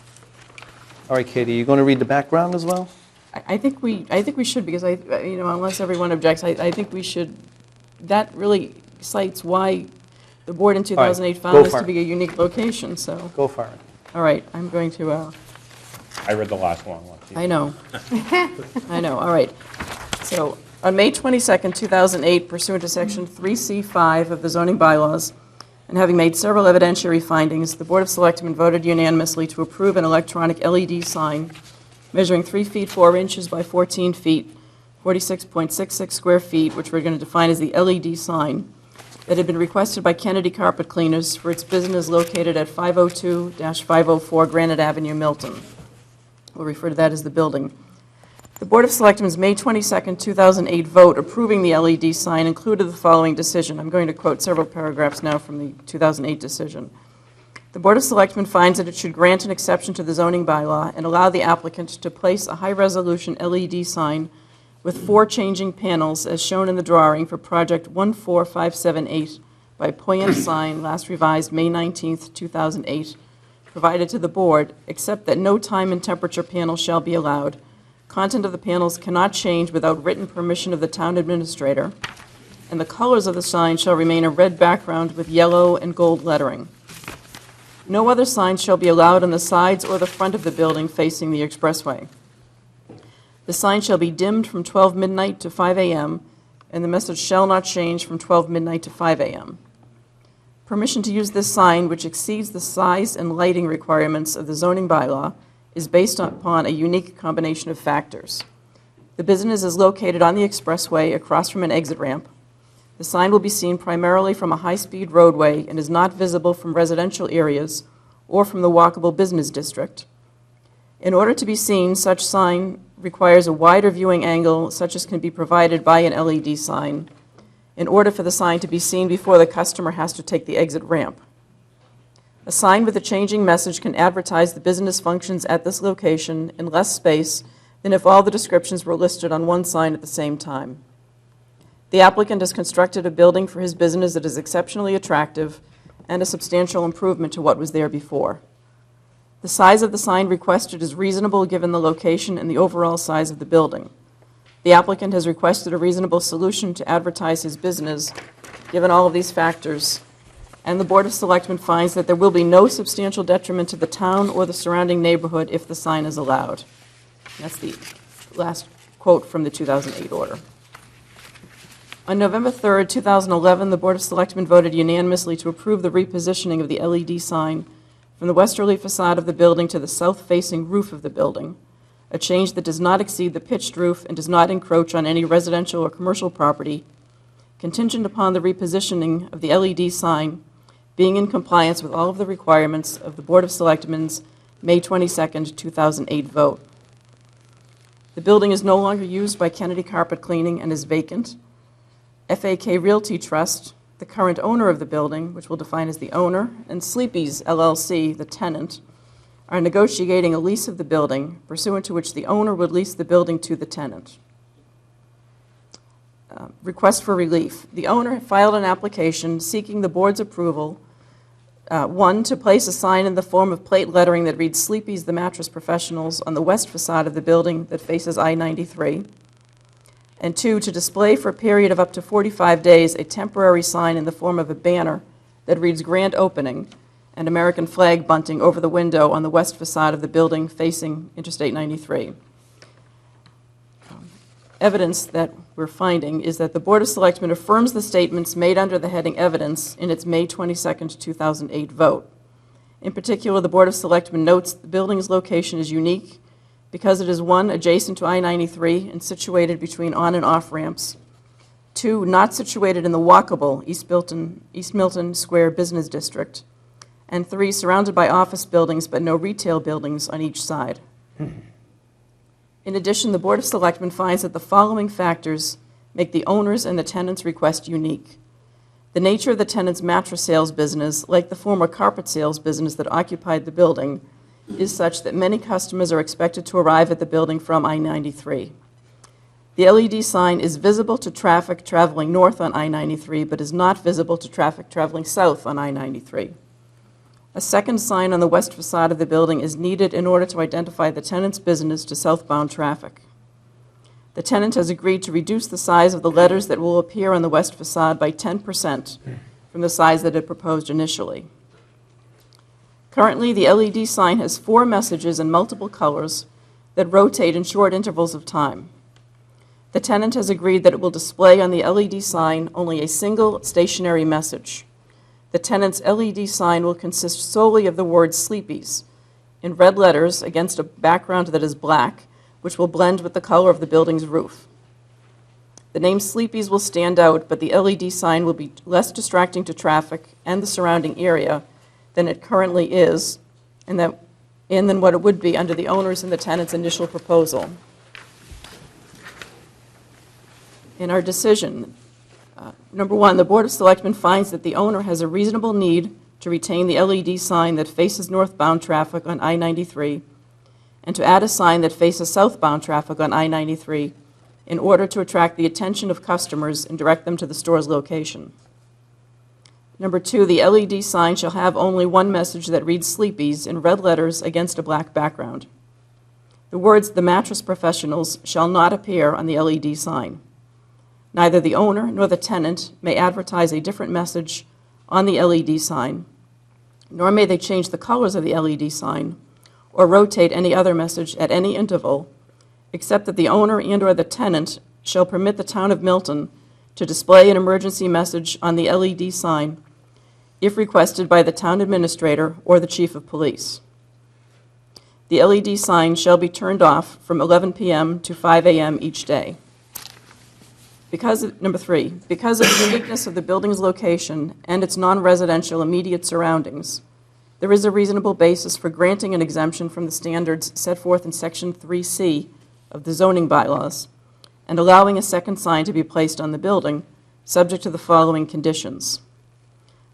All right, Katie, you going to read the background as well? I think we should, because unless everyone objects, I think we should. That really cites why the board in 2008 found this to be a unique location. So go for it. All right, I'm going to. I read the last long one. I know. I know. All right. So on May 22nd, 2008, pursuant to Section 3C5 of the zoning bylaws, and having made several evidentiary findings, the Board of Selectmen voted unanimously to approve an electronic LED sign measuring 3 feet 4 inches by 14 feet, 46.66 square feet, which we're going to define as the LED sign, that had been requested by Kennedy Carpet Cleaners for its business located at 502-504 Granite Avenue, Milton. We'll refer to that as the building. The Board of Selectmen's May 22, 2008 vote approving the LED sign included the following decision. I'm going to quote several paragraphs now from the 2008 decision. The Board of Selectmen finds that it should grant an exception to the zoning bylaw and allow the applicant to place a high-resolution LED sign with 4 changing panels as shown in the drawing for project 14578 by Poyant Sign, last revised May 19, 2008, provided to the board, except that no time and temperature panel shall be allowed, Content of the panels cannot change without written permission of the town administrator, and the colors of the sign shall remain a red background with yellow and gold lettering. No other signs shall be allowed on the sides or the front of the building facing the expressway. The sign shall be dimmed from 12 midnight to 5 a.m., and the message shall not change from 12 midnight to 5 a.m. Permission to use this sign, which exceeds the size and lighting requirements of the zoning bylaw, is based upon a unique combination of factors. The business is located on the expressway across from an exit ramp. The sign will be seen primarily from a high-speed roadway and is not visible from residential areas or from the walkable business district. In order to be seen, such sign requires a wider viewing angle, such as can be provided by an LED sign, in order for the sign to be seen before the customer has to take the exit ramp. A sign with a changing message can advertise the business functions at this location in less space than if all the descriptions were listed on one sign at the same time. The applicant has constructed a building for his business that is exceptionally attractive and a substantial improvement to what was there before. The size of the sign requested is reasonable given the location and the overall size of the building. The applicant has requested a reasonable solution to advertise his business, given all of these factors, and the Board of Selectmen finds that there will be no substantial detriment to the town or the surrounding neighborhood if the sign is allowed. That's the last quote from the 2008 order. On November 3rd, 2011, the Board of Selectmen voted unanimously to approve the repositioning of the LED sign from the westerly facade of the building to the south-facing roof of the building, a change that does not exceed the pitched roof and does not encroach on any residential or commercial property, contingent upon the repositioning of the LED sign being in compliance with all of the requirements of the Board of Selectmen's May 22nd, 2008 vote. The building is no longer used by Kennedy Carpet Cleaning and is vacant. FAK Realty Trust, the current owner of the building, which we'll define as the owner, and Sleepy's LLC, the tenant, are negotiating a lease of the building, pursuant to which the owner would lease the building to the tenant. Request for relief. The owner filed an application seeking the board's approval, one, to place a sign in the form of plate lettering that reads Sleepy's the Mattress Professionals on the west facade of the building that faces I-93, and two, to display for a period of up to 45 days a temporary sign in the form of a banner that reads Grand Opening and American flag bunting over the window on the west facade of the building facing Interstate 93. Evidence that we're finding is that the Board of Selectmen affirms the statements made under the heading Evidence in its May 22nd, 2008 vote. In particular, the Board of Selectmen notes the building's location is unique because it is, one, adjacent to I-93 and situated between on and off ramps, two, not situated in the walkable East Milton Square Business District, and three, surrounded by office buildings but no retail buildings on each side. In addition, the Board of Selectmen finds that the following factors make the owner's and the tenant's request unique. The nature of the tenant's mattress sales business, like the former carpet sales business that occupied the building, is such that many customers are expected to arrive at the building from I-93. The LED sign is visible to traffic traveling north on I-93, but is not visible to traffic traveling south on I-93. A second sign on the west facade of the building is needed in order to identify the tenant's business to southbound traffic. The tenant has agreed to reduce the size of the letters that will appear on the west facade by 10% from the size that it proposed initially. Currently, the LED sign has 4 messages in multiple colors that rotate in short intervals of time. The tenant has agreed that it will display on the LED sign only a single stationary message. The tenant's LED sign will consist solely of the word Sleepy's in red letters against a background that is black, which will blend with the color of the building's roof. The name Sleepy's will stand out, but the LED sign will be less distracting to traffic and the surrounding area than it currently is, and than what it would be under the owner's and the tenant's initial proposal. In our decision, number one, the Board of Selectmen finds that the owner has a reasonable need to retain the LED sign that faces northbound traffic on I-93 and to add a sign that faces southbound traffic on I-93 in order to attract the attention of customers and direct them to the store's location. Number two, the LED sign shall have only one message that reads Sleepy's in red letters against a black background. The words "The Mattress Professionals" shall not appear on the LED sign. Neither the owner nor the tenant may advertise a different message on the LED sign, nor may they change the colors of the LED sign or rotate any other message at any interval, except that the owner and/or the tenant shall permit the Town of Milton to display an emergency message on the LED sign if requested by the town administrator or the chief of police. The LED sign shall be turned off from 11 p.m. to 5 a.m. each day. Number 3, because of the uniqueness of the building's location and its non-residential immediate surroundings, there is a reasonable basis for granting an exemption from the standards set forth in Section 3C of the zoning bylaws and allowing a second sign to be placed on the building, subject to the following conditions.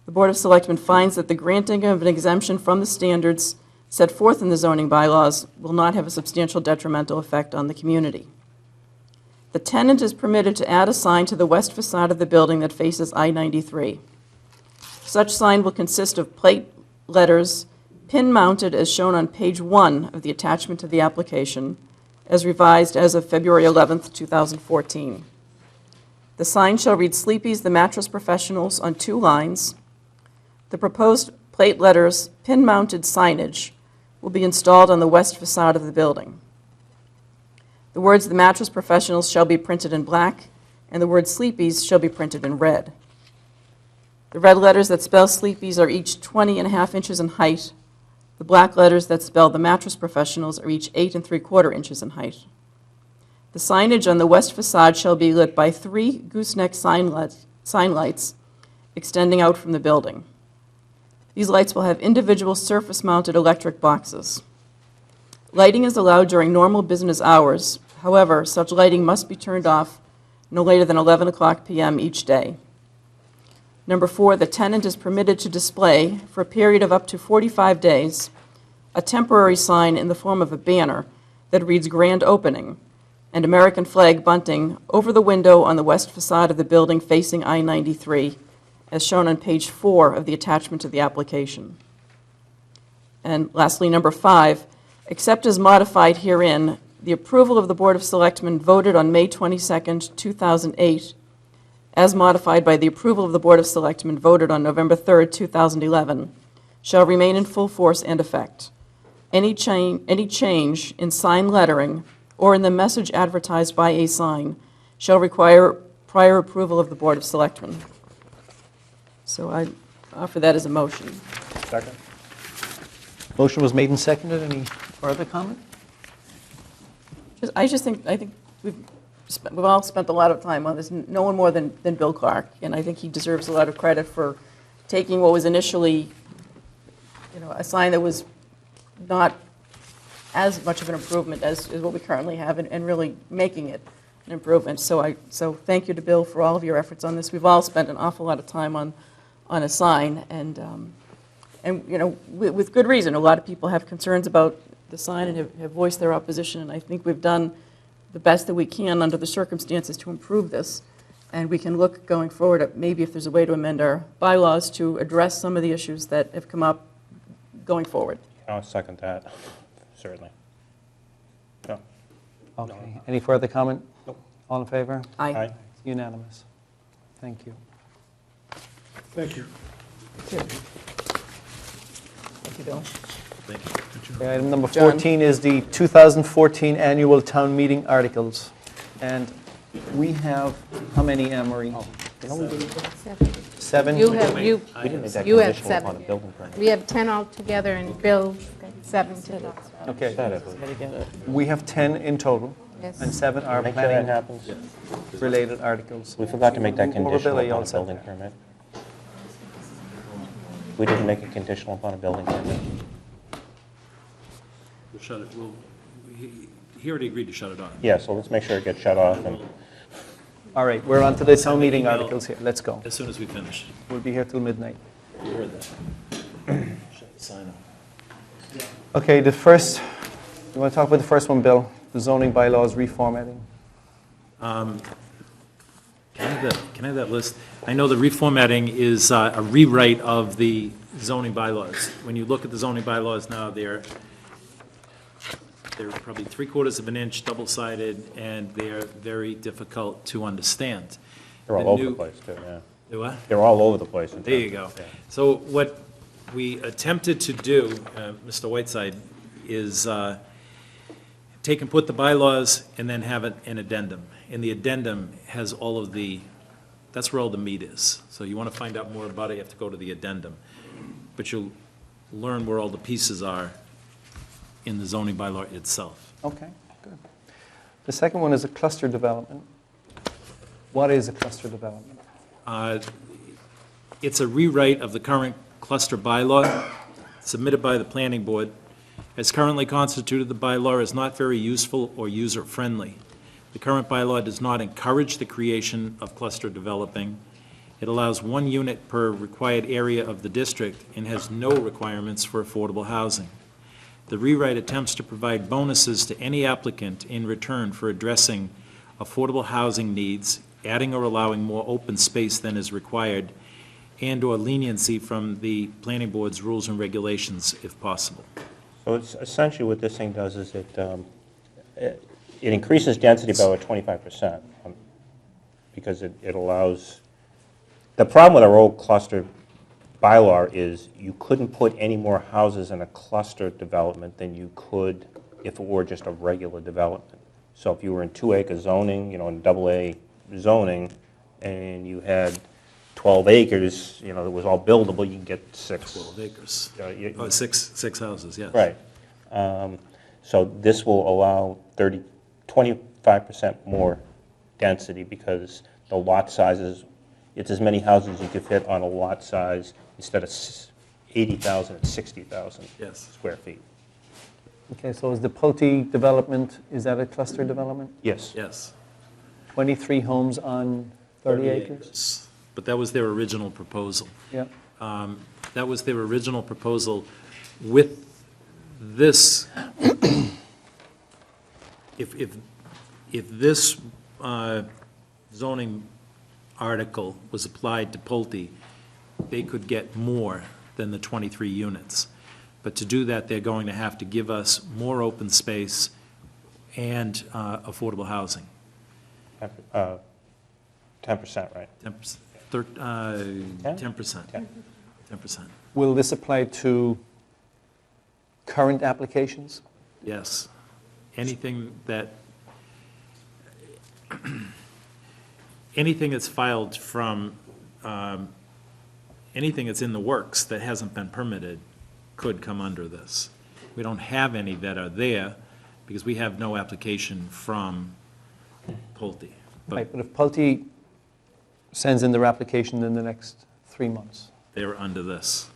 The Board of Selectmen finds that the granting of an exemption from the standards set forth in the zoning bylaws will not have a substantial detrimental effect on the community. The tenant is permitted to add a sign to the west facade of the building that faces I-93. Such sign will consist of plate letters pin-mounted as shown on page 1 of the attachment to the application, as revised as of February 11th, 2014. The sign shall read "Sleepy's the Mattress Professionals" on 2 lines. The proposed plate letters pin-mounted signage will be installed on the west facade of the building. The words "The Mattress Professionals" shall be printed in black, and the word "Sleepy's" shall be printed in red. The red letters that spell "Sleepy's" are each 20.5 inches in height. The black letters that spell "The Mattress Professionals" are each 8 3/4 inches in height. The signage on the west facade shall be lit by 3 gooseneck sign lights extending out from the building. These lights will have individual surface-mounted electric boxes. Lighting is allowed during normal business hours. However, such lighting must be turned off no later than 11 o'clock p.m. each day. Number 4, the tenant is permitted to display, for a period of up to 45 days, a temporary sign in the form of a banner that reads "Grand Opening" and American flag bunting over the window on the west facade of the building facing I-93, as shown on page 4 of the attachment to the application. And lastly, number 5, except as modified herein, the approval of the Board of Selectmen voted on May 22nd, 2008, as modified by the approval of the Board of Selectmen voted on November 3rd, 2011, shall remain in full force and effect. Any change in sign lettering or in the message advertised by a sign shall require prior approval of the Board of Selectmen. So I offer that as a motion. Second. Motion was made and seconded. Any further comment? I think we've all spent a lot of time on this, no one more than Bill Clark, and I think he deserves a lot of credit for taking what was initially, a sign that was not as much of an improvement as what we currently have, and really making it an improvement. So thank you to Bill for all of your efforts on this. We've all spent an awful lot of time on a sign, and with good reason. A lot of people have concerns about the sign and have voiced their opposition, and I think we've done the best that we can under the circumstances to improve this. And we can look going forward at maybe if there's a way to amend our bylaws to address some of the issues that have come up going forward. I'll second that, certainly. No. Okay. Any further comment? Nope. All in favor? Aye. Aye. Unanimous. Thank you. Thank you. Thank you, Bill. Okay, item number John. 14 is the 2014 annual town meeting articles. And we have, how many, Anne Marie? 7? You have, We didn't make that you have conditional upon 7. a building permit. We have 10 altogether, and Bill, 7 to Okay. Gotta get it. We have 10 in total, Yes. and 7 are Make sure that planning happens. related articles. We forgot to make that Over conditional Billy, upon all a set. building permit. We didn't make it conditional upon a building permit. We'll shut it, he already agreed to shut it off. Yeah, so let's make sure it gets shut off, and All right, we're on to the town meeting Email articles here. Let's go. As soon as we finish. We'll be here till midnight. You heard that. Shut the sign off. Okay, the first, you want to talk about the first one, Bill? The zoning bylaws reformatting. Can I have that list? I know the reformatting is a rewrite of the zoning bylaws. When you look at the zoning bylaws now, They're probably 3/4 of an inch, double-sided, and they're very difficult to understand. They're all The over the new- place, too, yeah. Do what? They're all over the place. in There you terms go. of- yeah. So what we attempted to do, Mr. Whiteside, is take and put the bylaws and then have an addendum. And the addendum has all of the, that's where all the meat is. So you want to find out more about it, you have to go to the addendum. But you'll learn where all the pieces are in the zoning bylaw itself. Okay, good. The second one is a cluster development. What is a cluster development? It's a rewrite of the current cluster bylaw submitted by the planning board. As currently constituted, the bylaw is not very useful or user-friendly. The current bylaw does not encourage the creation of cluster developing. It allows 1 unit per required area of the district and has no requirements for affordable housing. The rewrite attempts to provide bonuses to any applicant in return for addressing affordable housing needs, adding or allowing more open space than is required, and/or leniency from the planning board's rules and regulations if possible. So it's essentially what this thing does is it increases density by about 25%, because it allows, the problem with our old cluster bylaw is you couldn't put any more houses in a cluster development than you could if it were just a regular development. So if you were in 2-acre zoning, in AA zoning, and you had 12 acres, that was all buildable, you can get 6. 12 acres. You- Six houses, yes. Right. So this will allow 25% more density because the lot sizes, it's as many houses you could fit on a lot size instead of 80,000, it's 60,000 Yes. square feet. Okay, so is the Pulte development, is that a cluster development? Yes. Yes. 23 homes on 30 acres? But that was their original proposal. Yeah. That was their original proposal with this, if this zoning article was applied to Pulte, they could get more than the 23 units. But to do that, they're going to have to give us more open space and affordable housing. 10%, right? 10%. 10%. Will this apply to current applications? Yes. Anything that, anything that's filed from, anything that's in the works that hasn't been permitted could come under this. We don't have any that are there because we have no application from Pulte. Right, but if Pulte sends in their application in the next 3 months, They're under this.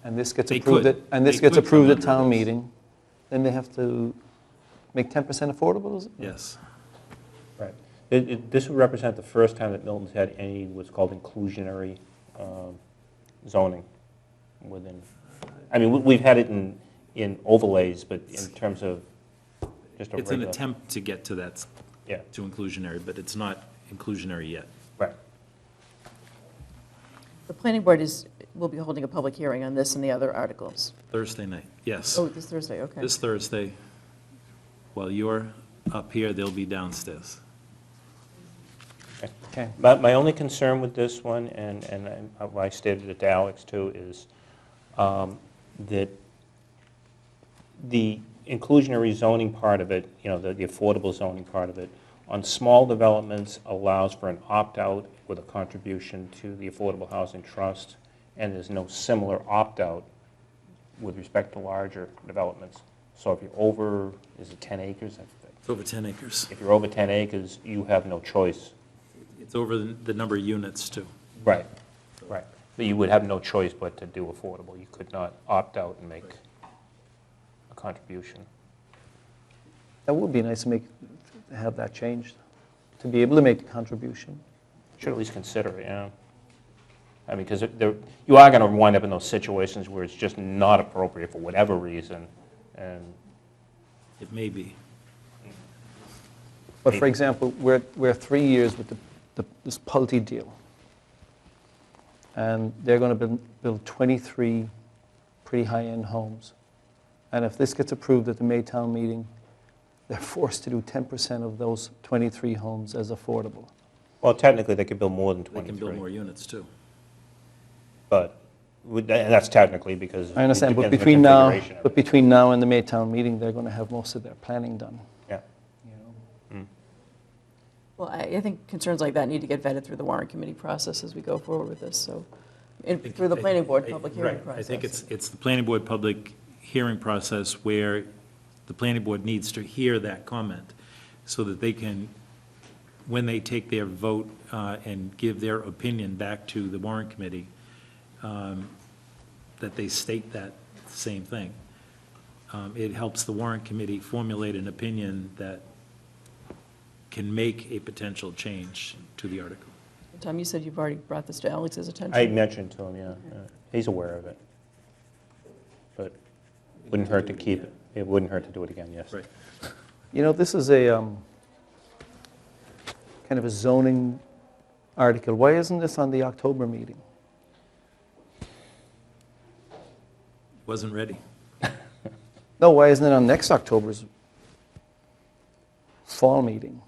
and this gets They approved could. at, and this They gets could approved come at under town this. meeting, then they have to make 10% affordable, is it? Yes. Right. This would represent the first time that Milton's had any what's called inclusionary zoning within, I mean, we've had it in overlays, but in terms of just a It's an regular. attempt to get to that, Yeah. to inclusionary, but it's not inclusionary yet. Right. The planning board will be holding a public hearing on this and the other articles. Thursday night, yes. Oh, this Thursday, okay. This Thursday, while you're up here, they'll be downstairs. Okay. My only concern with this one, and I stated it to Alex too, is that the inclusionary zoning part of it, the affordable zoning part of it, on small developments allows for an opt-out with a contribution to the Affordable Housing Trust, and there's no similar opt-out with respect to larger developments. So if you're over, is it 10 acres? It's over 10 acres. If you're over 10 acres, you have no choice. It's over the number of units, too. Right, right. But you would have no choice but to do affordable. You could not opt out and make a contribution. That would be nice to have that changed, to be able to make a contribution. Should at least consider it, yeah. I mean, because you are going to wind up in those situations where it's just not appropriate for whatever reason, and It may be. But for example, we're 3 years with this Pulte deal, and they're going to build 23 pretty high-end homes. And if this gets approved at the Maytown meeting, they're forced to do 10% of those 23 homes as affordable. Well, technically, they could build more than They 23. can build more units, too. But, and that's technically because I understand, it but depends on the between now, configuration of but it. between now and the Maytown meeting, they're going to have most of their planning done. Yeah. You know? Well, I think concerns like that need to get vetted through the warrant committee process as we go forward with this, so, through the planning board public hearing Right. process. I think it's the planning board public hearing process where the planning board needs to hear that comment so that they can, when they take their vote and give their opinion back to the warrant committee, that they state that same thing. It helps the warrant committee formulate an opinion that can make a potential change to the article. Tom, you said you've already brought this to Alex's attention? I mentioned to him, yeah. He's aware of it. But wouldn't hurt to keep it. It wouldn't hurt to do it again, yes. Right. You know, this is a kind of a zoning article. Why isn't this on the October meeting? Wasn't ready. No, why isn't it on next October's fall meeting?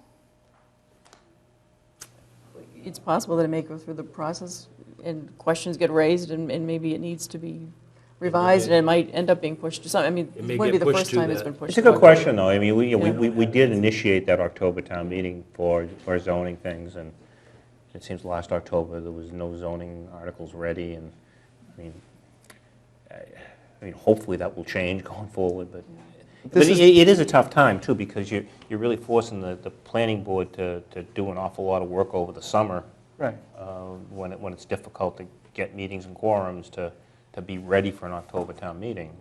It's possible that it may go through the process and questions get raised and maybe it needs to be revised and it might end up being pushed to some, I mean, It may it wouldn't be get the pushed first to time it's that. been pushed. It's a to good question, though. I mean, Yeah. we did initiate that October town meeting for zoning things, and it seems last October there was no zoning articles ready, and, I mean, hopefully that will change going forward, but it is a tough time, too, because you're really forcing the planning board to do an awful lot of work over the summer. Right. When it's difficult to get meetings and quorums to be ready for an October town meeting.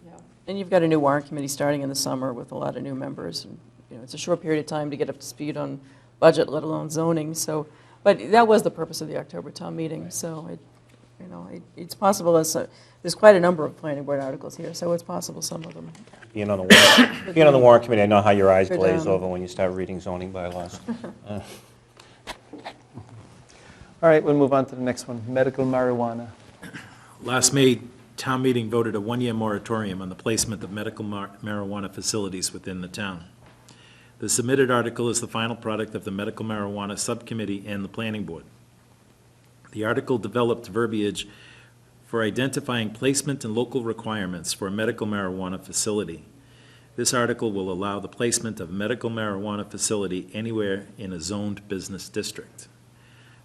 Yeah. And you've got a new warrant committee starting in the summer with a lot of new members. And, you know, it's a short period of time to get up to speed on budget, let alone zoning. So, but that was the purpose of the October town meeting. So, it's possible there's quite a number of planning board articles here. So it's possible some of them. Being on the warrant committee, I know how your eyes Good, glaze over when you start reading zoning bylaws. All right, we'll move on to the next one, medical marijuana. Last May, town meeting voted a one-year moratorium on the placement of medical marijuana facilities within the town. The submitted article is the final product of the medical marijuana subcommittee and the planning board. The article developed verbiage for identifying placement and local requirements for a medical marijuana facility. This article will allow the placement of a medical marijuana facility anywhere in a zoned business district.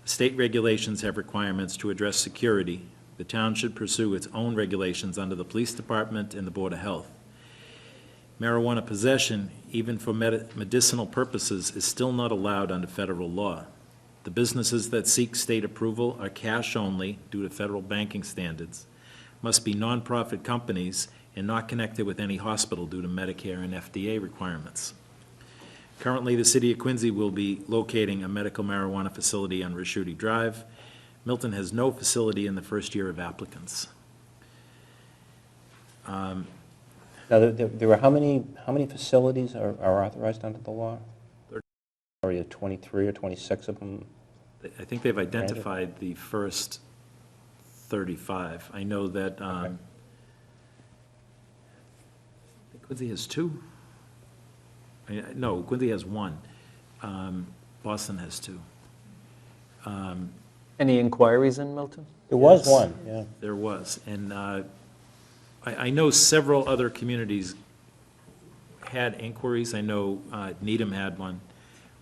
State regulations have requirements to address security. The town should pursue its own regulations under the police department and the Board of Health. Marijuana possession, even for medicinal purposes, is still not allowed under federal law. The businesses that seek state approval are cash only due to federal banking standards, must be nonprofit companies, and not connected with any hospital due to Medicare and FDA requirements. Currently, the city of Quincy will be locating a medical marijuana facility on Rischuti Drive. Milton has no facility in the first year of applicants. Now, there are how many facilities are authorized under the law? Are there 23 or 26 of them? I think they've identified the first 35. I know that I think Quincy has 2. No, Quincy has 1. Boston has 2. Any inquiries in Milton? There was one, yeah. There was. And I know several other communities had inquiries. I know Needham had one.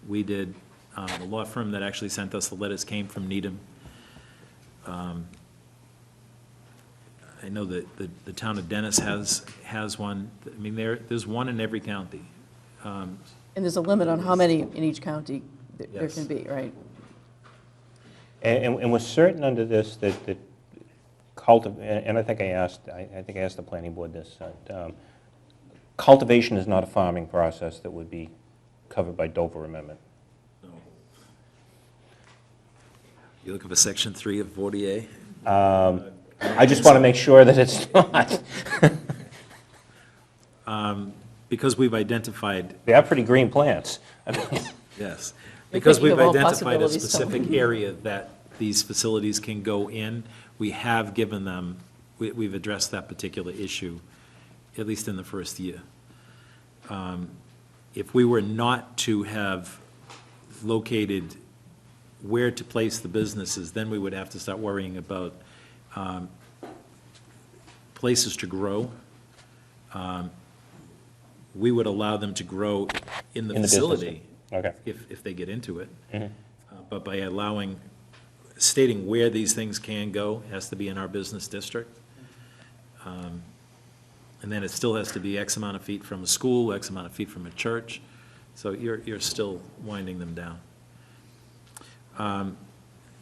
We did. The law firm that actually sent us the letters came from Needham. I know that the town of Dennis has one. I mean, there's one in every county. And there's a limit on how many in each county there Yes. can be, right? And we're certain under this that and I think I asked the planning board this, cultivation is not a farming process that would be covered by Dover Amendment. No. You looking for Section 3 of 40A? I just want to make sure that it's not. Because we've identified. They are pretty green plants. Yes. You're Because thinking we've of all identified a possibilities, Tom. specific area that these facilities can go in, we have given them, we've addressed that particular issue, at least in the first year. if we were not to have located where to place the businesses, then we would have to start worrying about places to grow. We would allow them to grow in the facility if they get into it. But by stating where these things can go, it has to be in our business district. And then it still has to be X amount of feet from a school, X amount of feet from a church. So you're still winding them down.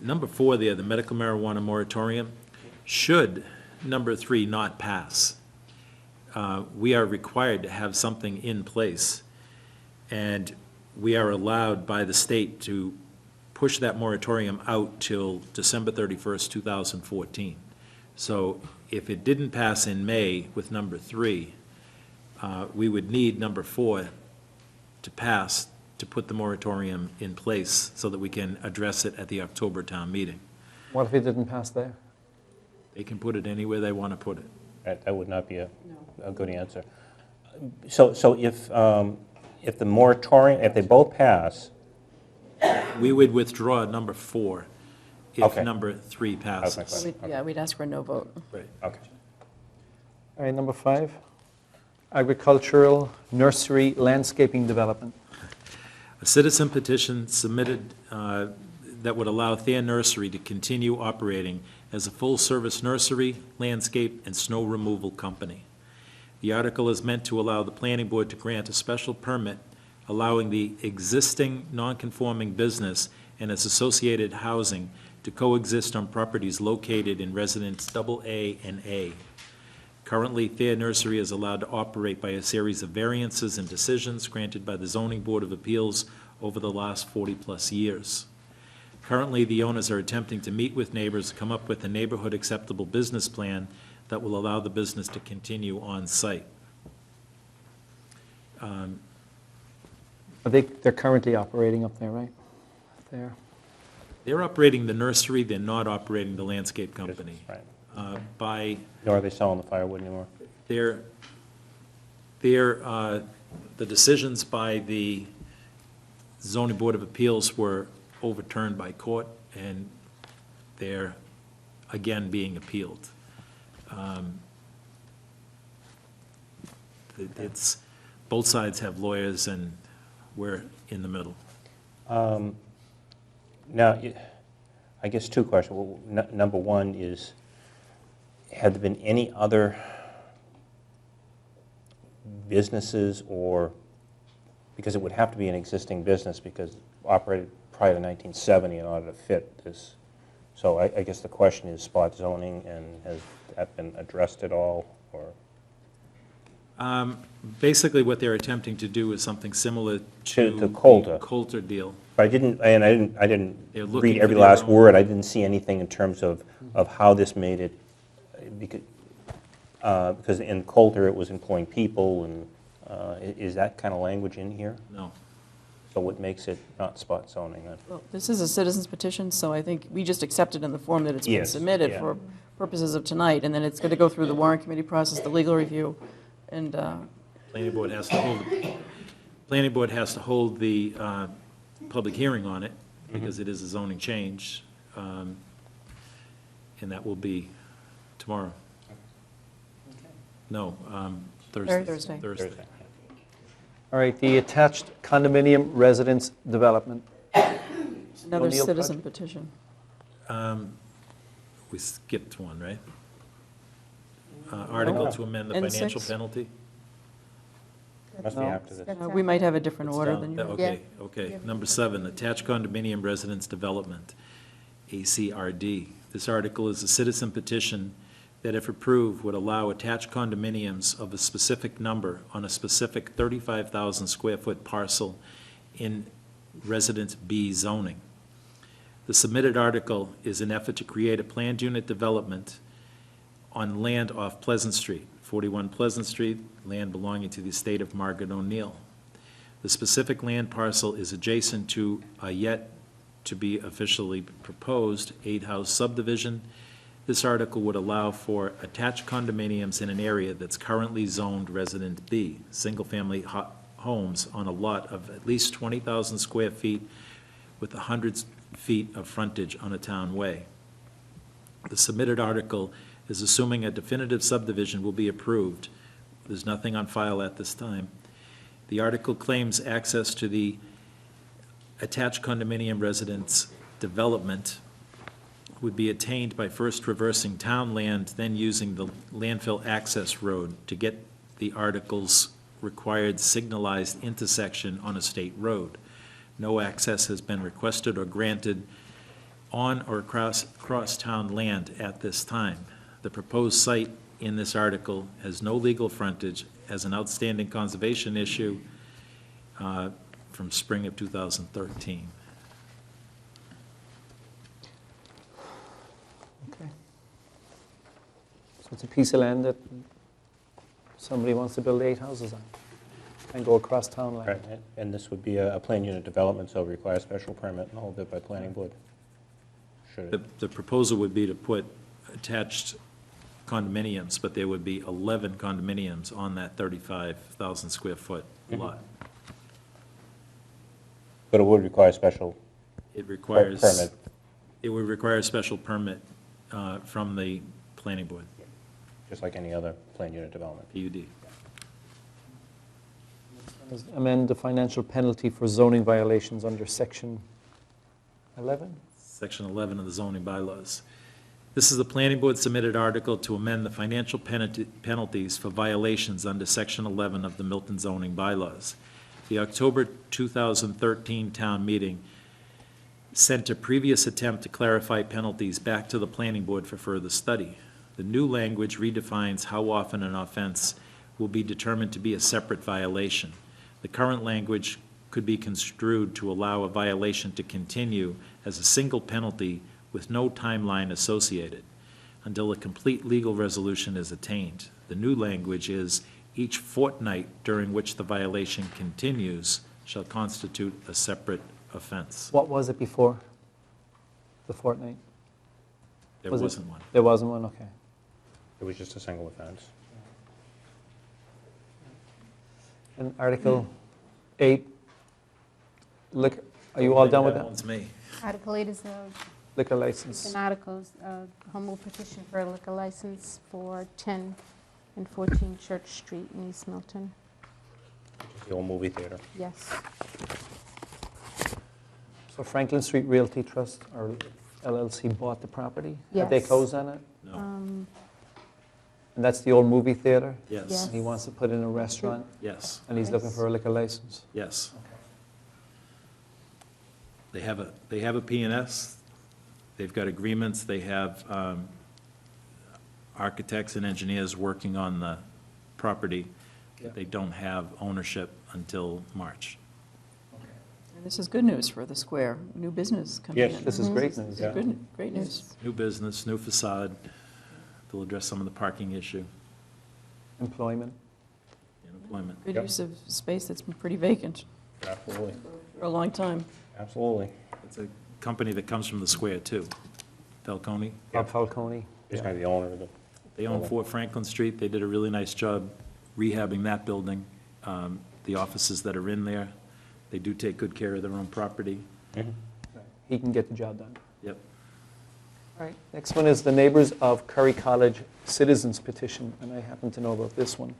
Number 4 there, the medical marijuana moratorium, should number 3 not pass, we are required to have something in place, and we are allowed by the state to push that moratorium out till December 31st, 2014. So if it didn't pass in May with number 3, we would need number 4 to pass to put the moratorium in place so that we can address it at the October town meeting. What if it didn't pass there? They can put it anywhere they want to put it. That would not be a good answer. So if the moratorium, if they both pass. We would withdraw number 4 if Okay. number 3 passes. Yeah, we'd ask for a no vote. Right. Okay. All right, number 5, agricultural nursery landscaping development. A citizen petition submitted that would allow Thayer Nursery to continue operating as a full-service nursery, landscape, and snow removal company. The article is meant to allow the planning board to grant a special permit allowing the existing non-conforming business and its associated housing to coexist on properties located in residence AA and A. Currently, Thayer Nursery is allowed to operate by a series of variances and decisions granted by the Zoning Board of Appeals over the last 40-plus years. Currently, the owners are attempting to meet with neighbors to come up with a neighborhood acceptable business plan that will allow the business to continue on site. They're currently operating up there, right? There. They're operating the nursery, they're not operating the landscape company. Right. Nor are they selling the firewood anymore. The decisions by the Zoning Board of Appeals were overturned by court, and they're again being appealed. It's, both sides have lawyers, and we're in the middle. Now, I guess 2 questions. Well, number 1 is, have there been any other businesses, or, because it would have to be an existing business because operated prior to 1970 in order to fit this. So I guess the question is spot zoning, and has that been addressed at all, or? Basically, what they're attempting to do is something similar to the Coulter. the Coulter deal. But I didn't They're looking read every for their last own- word. I didn't see anything in terms of how this made it, because in Coulter, it was employing people, and is that kind of language in here? No. So what makes it not spot zoning then? Well, this is a citizen's petition, so I think we just accept it in the form that it's been Yes, submitted yeah. for purposes of tonight, and then it's going to go through the warrant committee process, the legal review, and Planning board has to hold the public hearing on it, because it is a zoning change, and that will be tomorrow. No, Thursday. Thursday. All right, the attached condominium residence development. Another O'Neill citizen petition. We skipped one, right? Article to amend the And financial 6. penalty? Must be No. after this. We might have a different It's order down. than you. Okay. Number 7, attached condominium residence development, ACRD. This article is a citizen petition that, if approved, would allow attached condominiums of a specific number on a specific 35,000 square foot parcel in Residence B zoning. The submitted article is an effort to create a planned unit development on land off Pleasant Street, 41 Pleasant Street, land belonging to the estate of Margaret O'Neill. The specific land parcel is adjacent to a yet-to-be officially proposed 8-house subdivision. This article would allow for attached condominiums in an area that's currently zoned Resident B, single-family homes on a lot of at least 20,000 square feet with 100 feet of frontage on a town way. The submitted article is assuming a definitive subdivision will be approved. There's nothing on file at this time. The article claims access to the attached condominium residence development would be attained by first traversing town land, then using the landfill access road to get the article's required signalized intersection on a state road. No access has been requested or granted on or across town land at this time. The proposed site in this article has no legal frontage, has an outstanding conservation issue from spring of 2013. Okay. So it's a piece of land that somebody wants to build 8 houses on and go across town land. Right, and this would be a plan unit development, so it requires special permit and all of it by planning board. Should it? The proposal would be to put attached condominiums, but there would be 11 condominiums on that 35,000 square foot lot. But it would require special It requires, permit. it would require a special permit from the planning board, Just like any other plan unit development. PUD. Amend the financial penalty for zoning violations under section 11? Section 11 of the zoning bylaws. This is the planning board submitted article to amend the financial penalties for violations under section 11 of the Milton zoning bylaws. The October 2013 town meeting sent a previous attempt to clarify penalties back to the planning board for further study. The new language redefines how often an offense will be determined to be a separate violation. The current language could be construed to allow a violation to continue as a single penalty with no timeline associated until a complete legal resolution is attained. The new language is each fortnight during which the violation continues shall constitute a separate offense. What was it before the fortnight? There Was it- wasn't one. There wasn't one, okay. It was just a single offense. And Article 8, liquor, are you all done with That that? one's me. Article 8 is Liquor license. an article, home rule petition for a liquor license for 10 and 14 Church Street in East Milton. The old movie theater. Yes. So Franklin Street Realty Trust, or LLC, bought the property? Have they Yes. closed on it? No. And that's the old movie theater? Yes. Yes. He wants to put in a restaurant, Yes. and he's looking for a liquor license? Yes. They have a P&S, they've got agreements, they have architects and engineers working on the property. Yeah. They don't have ownership until March. And this is good news for the square, new business coming in. Yes, This is great news. This is good, great news. New business, new facade, they'll address some of the parking issue, Employment. and employment. Good Yep. use of space that's been pretty vacant Absolutely. for a long time. Absolutely. It's a company that comes from the square, too. Falcone, Bob Falcone. He's going to be the owner of the. they own 4 Franklin Street, they did a really nice job rehabbing that building. The offices that are in there, they do take good care of their own property. He can get the job done. Yep. All right, next one is the Neighbors of Curry College Citizens Petition, and I happen to know about this one.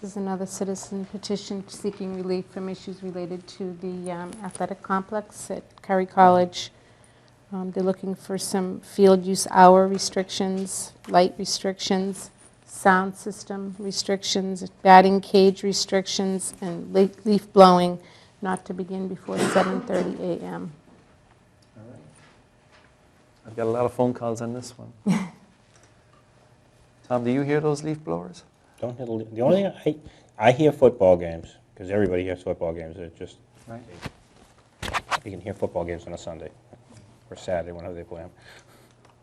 This is another citizen petition seeking relief from issues related to the athletic complex at Curry College. They're looking for some field use hour restrictions, light restrictions, sound system restrictions, batting cage restrictions, and leaf blowing not to begin before 7:30 a.m. All right. I've got a lot of phone calls on this one. Tom, do you hear those leaf blowers? Don't hit the only thing, I hear football games, because everybody hears football games. It just, Right. you can hear football games on a Sunday, or Saturday, whenever they play them.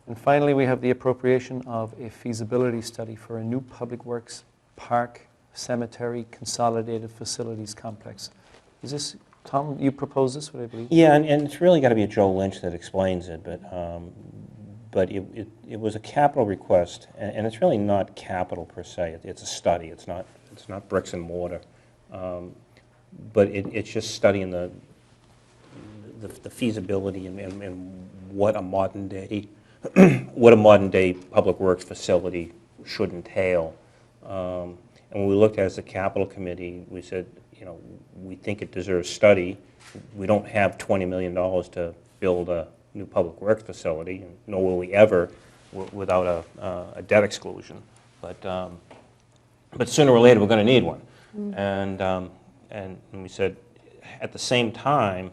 And finally, we have the appropriation of a feasibility study for a new public works park cemetery consolidated facilities complex. Is this, Tom, you proposed this, would I believe? Yeah, and it's really got to be a Joe Lynch that explains it, but it was a capital request, and it's really not capital per se. It's a study. It's not bricks and mortar. but it's just studying the feasibility and what a modern day public works facility should entail. And when we looked at it as a capital committee, we said, you know, we think it deserves study. We don't have $20 million to build a new public works facility, and nor will we ever without a debt exclusion. But sooner or later, we're going to need one. And we said, at the same time,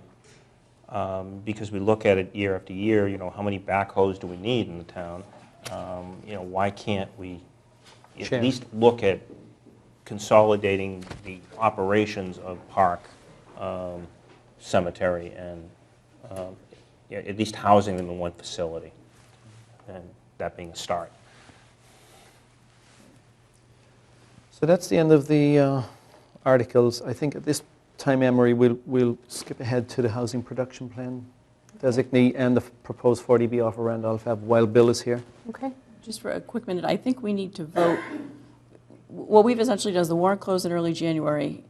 because we look at it year after year, you know, how many backhoes do we need in the town? You know, why can't we at least look at consolidating the operations of Park, Cemetery, and yeah, at least housing them in one facility, and that being a start. So that's the end of the articles. I think at this time, Emery, we'll skip ahead to the housing production plan designee and the proposed 40B offer Randolph Ave while Bill is here. Okay. Just for a quick minute, I think we need to vote. What we've essentially done is the warrant closed in early January.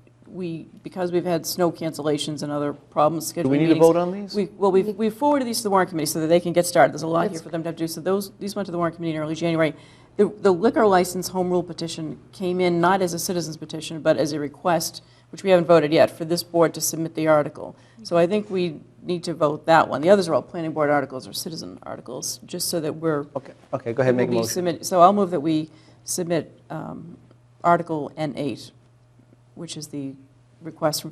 Because we've had snow cancellations and other problems scheduling Do we need meetings, to vote on these? we've forwarded these to the warrant committee so that they can get started. There's a lot here for them to have to do. So these went to the warrant committee in early January. The liquor license home rule petition came in not as a citizen's petition, but as a request, which we haven't voted yet, for this board to submit the article. So I think we need to vote that one. The others are all planning board articles or citizen articles, just so that we're... Okay, go ahead and make a motion. So I'll move that we submit Article N8, which is the request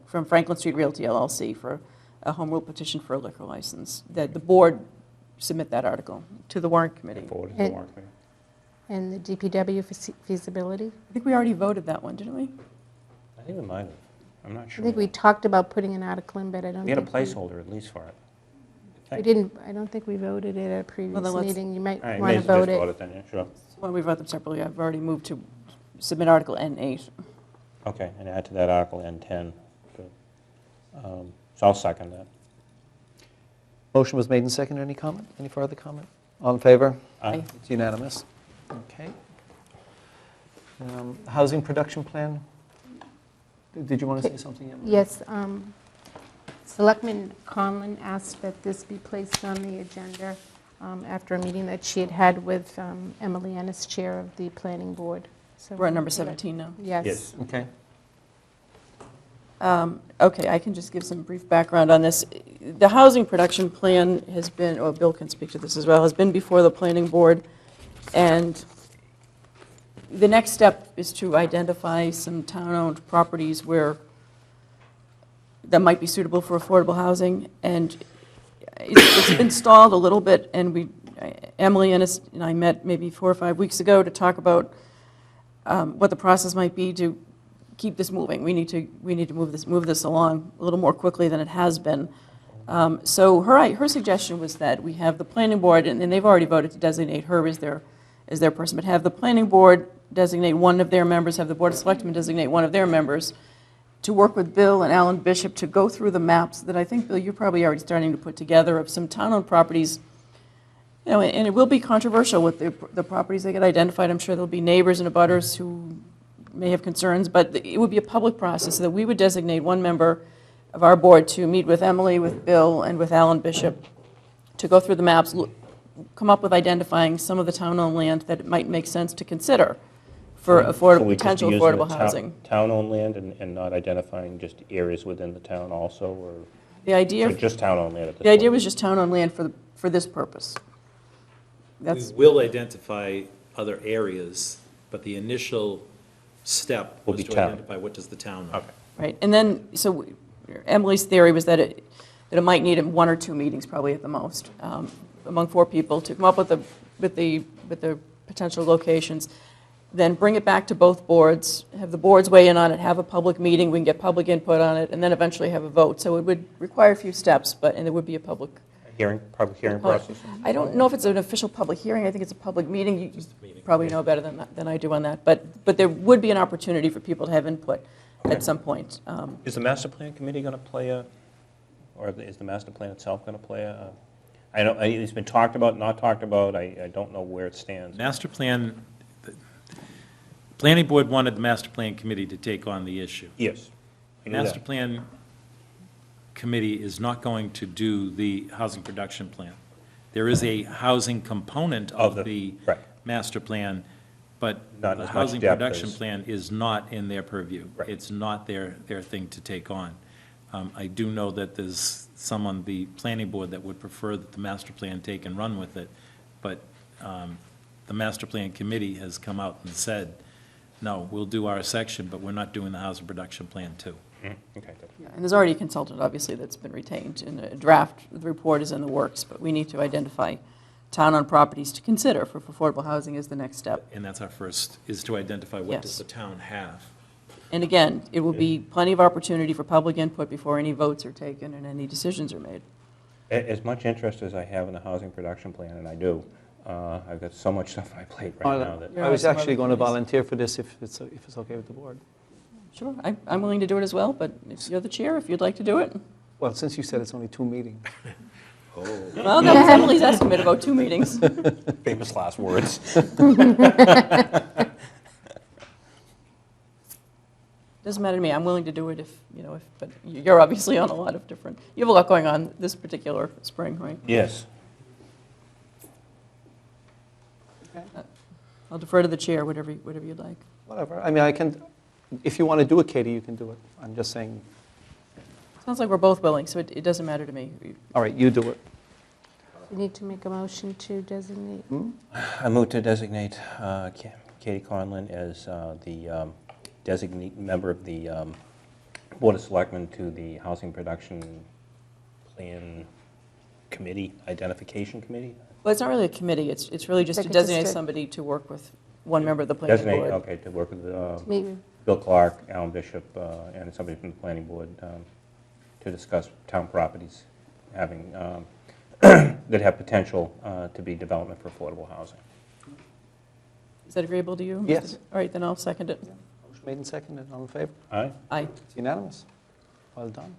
from Franklin Street Realty LLC for a home rule petition for a liquor license, that the board submit that article to the warrant committee. Forward to the warrant committee. And the DPW feasibility? I think we already voted that one, didn't we? I think we might have. I'm not I sure. think we talked about putting an article in, but I don't We had a think placeholder at least for it. we didn't, I don't think we voted it at a previous then let's- meeting. You might All right, want to maybe just vote vote it. it then, yeah, sure. Why don't we vote them separately? I've already moved to submit Article N8. Okay, and add to that Article N10. Good. So I'll second that. Motion was made and seconded. Any comment? Any further comment? All in favor? Aye. It's unanimous. Okay. Housing production plan. Did you want to say something, Emily? Yes. Selectman Conlon asked that this be placed on the agenda after a meeting that she had had with Emily Ennis, chair of the planning board. So We're at number 17 now. Yes. Okay. Okay, I can just give some brief background on this. The housing production plan has been, or Bill can speak to this as well, has been before the planning board, and the next step is to identify some town-owned properties that might be suitable for affordable housing, and it's been stalled a little bit, and Emily and I met maybe 4 or 5 weeks ago to talk about what the process might be to keep this moving. We need to move this along a little more quickly than it has been. So her suggestion was that we have the planning board, and they've already voted to designate her as their person, but have the planning board designate one of their members, have the board of selectmen designate one of their members, to work with Bill and Alan Bishop to go through the maps that I think, Bill, you're probably already starting to put together of some town-owned properties. You know, and it will be controversial with the properties that get identified. I'm sure there'll be neighbors and abutters who may have concerns, but it would be a public process so that we would designate one member of our board to meet with Emily, with Bill, and with Alan Bishop to go through the maps, come up with identifying some of the town-owned land that it might make sense to consider for potential affordable housing. Town-owned land and not identifying just areas within the town also, or The idea, just town-owned land at this the idea point? was just town-owned land for this purpose. We will identify other areas, but the initial step Will was be to town. identify what does the town know. Okay. Right, and then, so Emily's theory was that it might need 1 or 2 meetings, probably at the most, among 4 people, to come up with the potential locations, then bring it back to both boards, have the boards weigh in on it, have a public meeting, we can get public input on it, and then eventually have a vote. So it would require a few steps, and there would be a public... Public hearing process? I don't know if it's an official public hearing. I think it's a public meeting. You probably know better than I do on that. But there would be an opportunity for people to have input at some point. Is the master plan committee going to play or is the master plan itself going to play I know it's been talked about, not talked about. I don't know where it stands. Master plan, the planning board wanted the master plan committee to take on the issue. Yes. I knew Master that. Plan Committee is not going to do the housing production plan. There is a housing component Of of the- the right. master plan, but Not the as much housing depth production as- plan is not in their purview. Right. It's not their thing to take on. I do know that there's some on the planning board that would prefer that the master plan take and run with it, but the master plan committee has come out and said, no, we'll do our section, but we're not doing the housing production plan too. Okay, good. Yeah, and there's already a consultant, obviously, that's been retained, and a draft of the report is in the works, but we need to identify town-owned properties to consider for affordable housing as the next step. And that's our first, is to identify what does Yes. the town have. And again, it will be plenty of opportunity for public input before any votes are taken and any decisions are made. As much interest as I have in the housing production plan, and I do, I've got so much stuff on my plate right now that. There I are was some actually other going to committees. volunteer for this if it's okay with the board. Sure, I'm willing to do it as well, but if you're the chair, if you'd like to do it. Well, since you said it's only 2 meetings. Well, that was Emily's estimate, about 2 meetings. Famous last words. Doesn't matter to me, I'm willing to do it if, but you're obviously on a lot of different, you have a lot going on this particular spring, right? Yes. I'll defer to the chair, whatever you'd like. Whatever. I mean, I can, if you want to do it, Katie, you can do it. I'm just saying, Sounds like we're both willing, so it doesn't matter to me. all right, you do it. You need to make a motion to designate. I move to designate Katie Conlon as the designate member of the Board of Selectmen to the Housing Production Plan Committee, Identification Committee? Well, it's not really a committee, it's really just Like to a designate district. somebody to work with one member of the planning Designate, board. okay, to work with Maybe. Bill Clark, Alan Bishop, and somebody from the planning board to discuss town properties having, that have potential to be development for affordable housing. Is that agreeable to you? Yes. All right, then I'll second it. Motion made and seconded. All in favor? Aye? Aye. It's unanimous. Well done.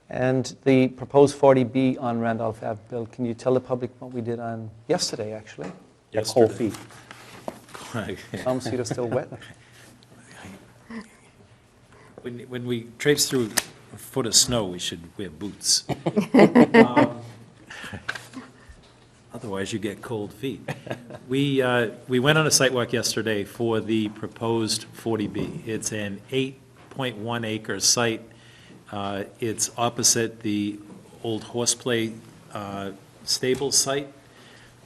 And the proposed 40B on Randolph Ave, Bill, can you tell the public what we did on yesterday, actually? Yeah, cold feet. Yesterday. Feet are still wet. When we traipse through a foot of snow, we should wear boots. Otherwise, you get cold feet. We went on a site walk yesterday for the proposed 40B. It's an 8.1 acre site. It's opposite the old horseplay stable site.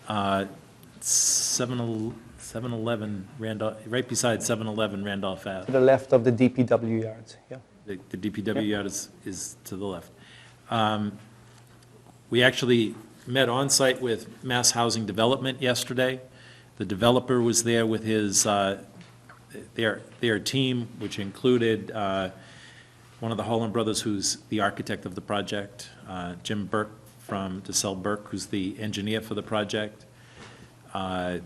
7-Eleven Randolph, right beside 7-Eleven Randolph Ave. To the left of the DPW yards, yeah. The DPW yard is to the left. We actually met on-site with Mass Housing Development yesterday. The developer was there with his, their team, which included one of the Holland brothers, who's the architect of the project, Jim Burke from DeSalle Burke, who's the engineer for the project. I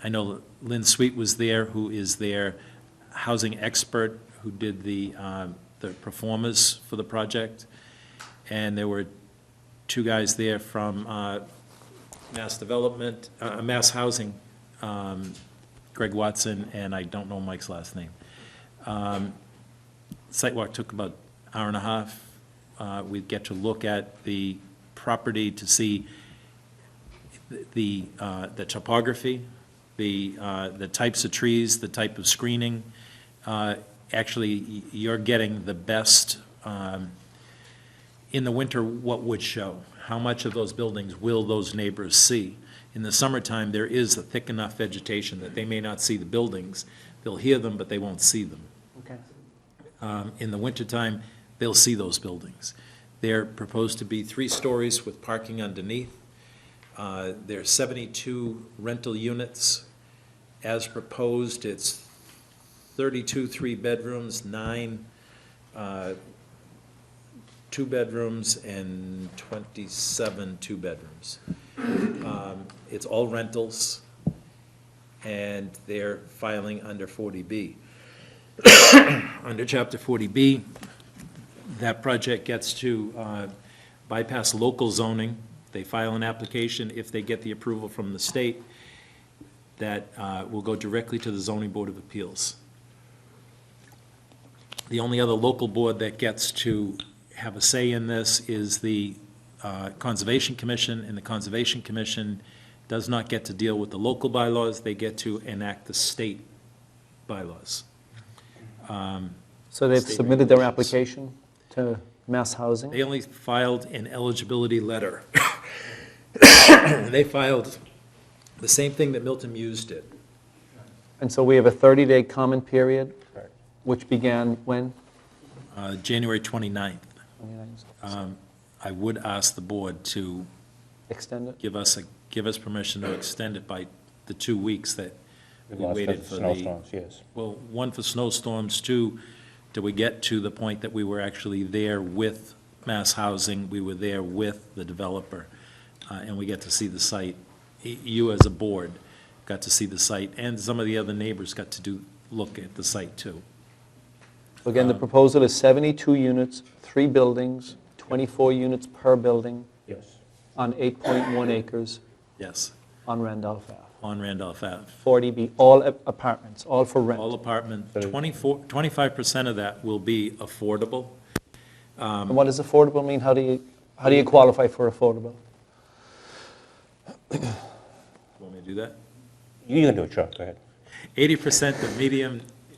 know Lynn Sweet was there, who is their housing expert, who did the performers for the project. And there were 2 guys there from Mass Development, Mass Housing, Greg Watson, and I don't know Mike's last name. Site walk took about an hour and a half. We get to look at the property to see the topography, the types of trees, the type of screening. Actually, you're getting the best, in the winter, what would show. How much of those buildings will those neighbors see? In the summertime, there is a thick enough vegetation that they may not see the buildings. They'll hear them, but they won't see them. Okay. In the wintertime, they'll see those buildings. They're proposed to be 3 stories with parking underneath. There are 72 rental units. As proposed, it's 32 3-bedrooms, 9 2-bedrooms, and 27 2-bedrooms. It's all rentals, and they're filing under 40B. Under Chapter 40B, that project gets to bypass local zoning. They file an application. If they get the approval from the state, that will go directly to the Zoning Board of Appeals. The only other local board that gets to have a say in this is the Conservation Commission, and the Conservation Commission does not get to deal with the local bylaws, they get to enact the state bylaws. So they've State submitted their regulations. application to Mass Housing? They only filed an eligibility letter. They filed the same thing that Milton Muse did. And so we have a 30-day comment period, Correct. which began when? January 29th. I would ask the board to Extend it? give us permission to extend it by the 2 weeks that we lost waited the for the... snowstorms, yes. Well, one for snowstorms, two, till we get to the point that we were actually there with Mass Housing, we were there with the developer, and we get to see the site. You as a board got to see the site, and some of the other neighbors got to look at the site too. Again, the proposal is 72 units, 3 buildings, 24 units per building Yes. on 8.1 acres Yes, on Randolph Ave. on Randolph Ave. 40B, all apartments, all for rent. All apartment, 25% of that will be affordable. And what does affordable mean? How do you qualify for affordable? Want me to do that? You can do it, Chuck, go ahead. 80% of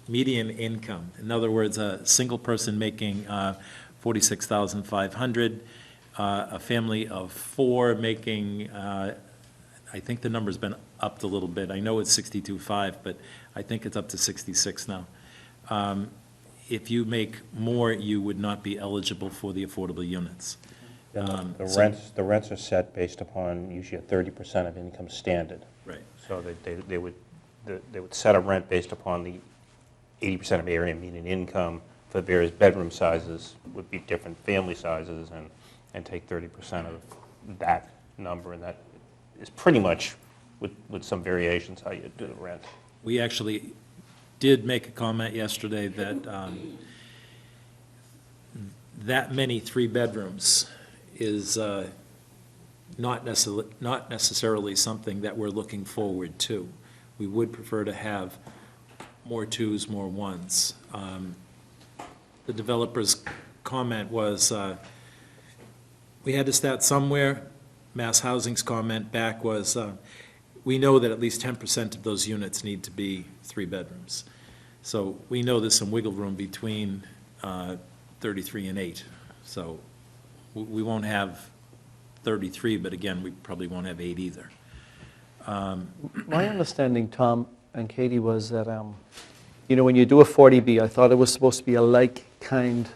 median income. In other words, a single person making $46,500, a family of 4 making, I think the number's been upped a little bit. I know it's 62.5, but I think it's up to 66 now. If you make more, you would not be eligible for the affordable units. The rents are set based upon usually a 30% of income standard. Right. So they would set a rent based upon the 80% of area median income for various bedroom sizes, would be different family sizes, and take 30% of that number, and that is pretty much, with some variations, how you do the rent. We actually did make a comment yesterday that that many 3 bedrooms is not necessarily something that we're looking forward to. We would prefer to have more 2s, more 1s. The developer's comment was, we had to start somewhere. Mass Housing's comment back was, we know that at least 10% of those units need to be 3 bedrooms. So we know there's some wiggle room between 33 and 8. So we won't have 33, but again, we probably won't have 8 either. My understanding, Tom and Katie, was that, when you do a 40B, I thought it was supposed to be a like-kind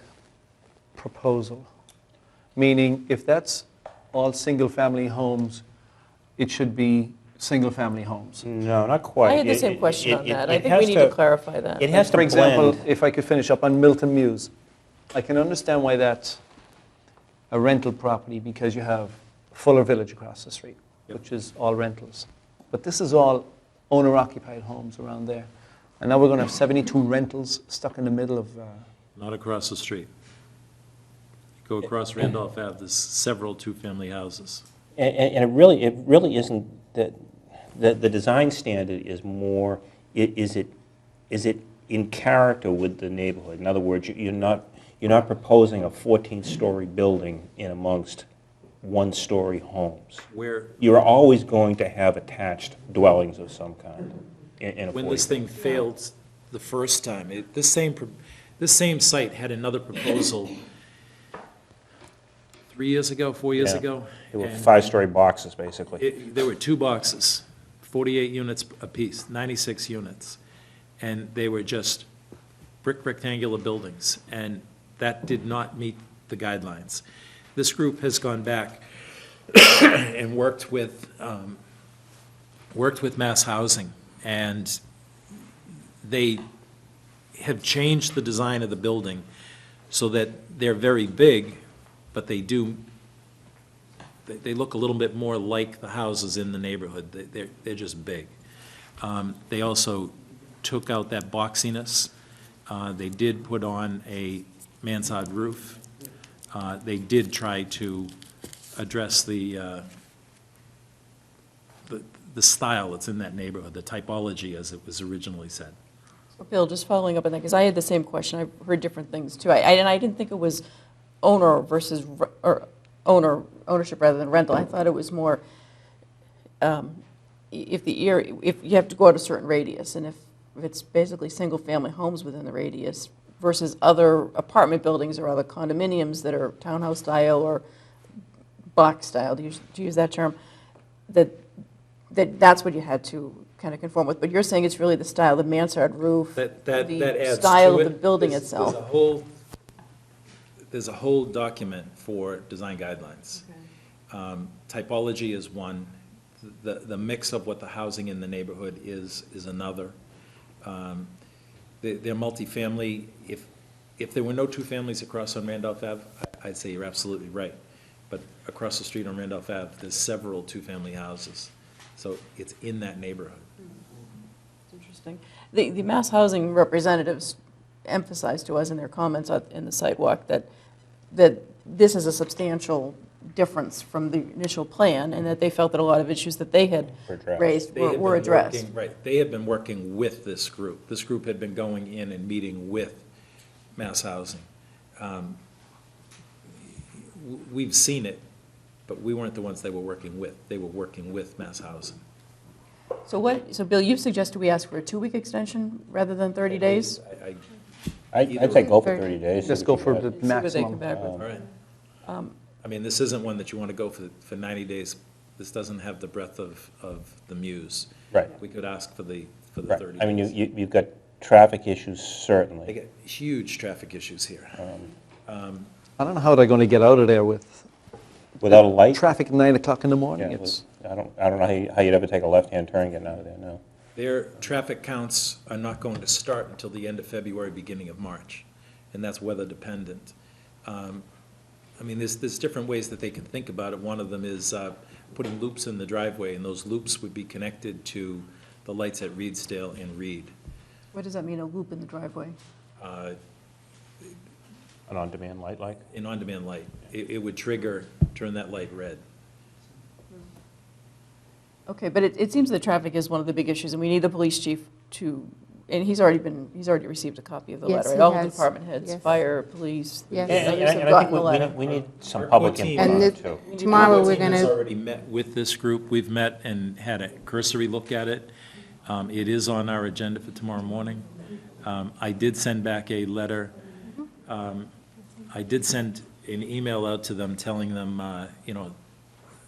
proposal. Meaning, if that's all single-family homes, it should be single-family homes. No, not quite. I had the same question on that. I think has we need to clarify that. It has to For example, blend. if I could finish up on Milton Muse, I can understand why that's a rental property, because you have Fuller Village across the street, which is all rentals. But this is all owner-occupied homes around there. And now we're going to have 72 rentals stuck in the middle of... Not across the street. You go across Randolph Ave, there's several 2-family houses. And it really isn't that. The design standard is more, is it in character with the neighborhood? In other words, you're not proposing a 14-story building in amongst 1-story homes. Where, You're always going to have attached dwellings of some kind in a when this 40. thing failed the first time, this same site had another proposal 3 years ago, 4 years Yeah. ago. They were and 5-story boxes, basically. there were 2 boxes, 48 units apiece, 96 units. And they were just rectangular buildings, and that did not meet the guidelines. This group has gone back and worked with Mass Housing, and they have changed the design of the building so that they're very big, but they look a little bit more like the houses in the neighborhood. They're just big. They also took out that boxiness. They did put on a mansard roof. They did try to address the style that's in that neighborhood, the typology as it was originally said. Bill, just following up on that, because I had the same question. I've heard different things too. And I didn't think it was owner versus, or ownership rather than rental. I thought it was more, if you have to go out a certain radius, and if it's basically single-family homes within the radius versus other apartment buildings or other condominiums that are townhouse style or box style, to use that term, that's what you had to kind of conform with. But you're saying it's really the style, the mansard roof, That the adds style to of the it. building There's itself. There's a whole document for design guidelines. Typology is one. The mix of what the housing in the neighborhood is another. They're multifamily. If there were no two families across on Randolph Ave, I'd say you're absolutely right. But across the street on Randolph Ave, there's several two-family houses. So it's in that neighborhood. It's interesting. The Mass Housing representatives emphasized to us in their comments in the sidewalk that this is a substantial difference from the initial plan, and that they felt that a lot of issues that they had raised were addressed. Right. They had been working with this group. This group had been going in and meeting with Mass Housing. We've seen it, but we weren't the ones they were working with. They were working with Mass Housing. So Bill, you've suggested we ask for a 2-week extension rather than 30 days? I'd say go for 30 days. Let's go for the See what they come maximum. back with. All right. I mean, this isn't one that you want to go for 90 days. This doesn't have the breadth of the Muse. Right. We could ask for the Right. 30 days. I mean, you've got traffic issues, They certainly. get huge traffic issues here. I don't know how they're going to get out of there with Without a light? traffic at 9 o'clock in the morning. Yeah, It's, I don't know how you'd ever take a left-hand turn getting out of there, no. Their traffic counts are not going to start until the end of February, beginning of March, and that's weather dependent. I mean, there's different ways that they can think about it. One of them is putting loops in the driveway, and those loops would be connected to the lights at Reedsdale and Reed. What does that mean, a loop in the driveway? An on-demand light like? An on-demand light. It would turn that light red. Okay, but it seems that traffic is one of the big issues, and we need the police chief to, and he's already received a copy of the Yes, letter, right? he All the has. department heads, Yes. fire, police, the Yes. others have And I gotten the think letter. we need some Our public core team- input on And it, the- too. Tomorrow, Our we're team has gonna- already met with this group. We've met and had a cursory look at it. It is on our agenda for tomorrow morning. I did send back a letter. I did send an email out to them telling them,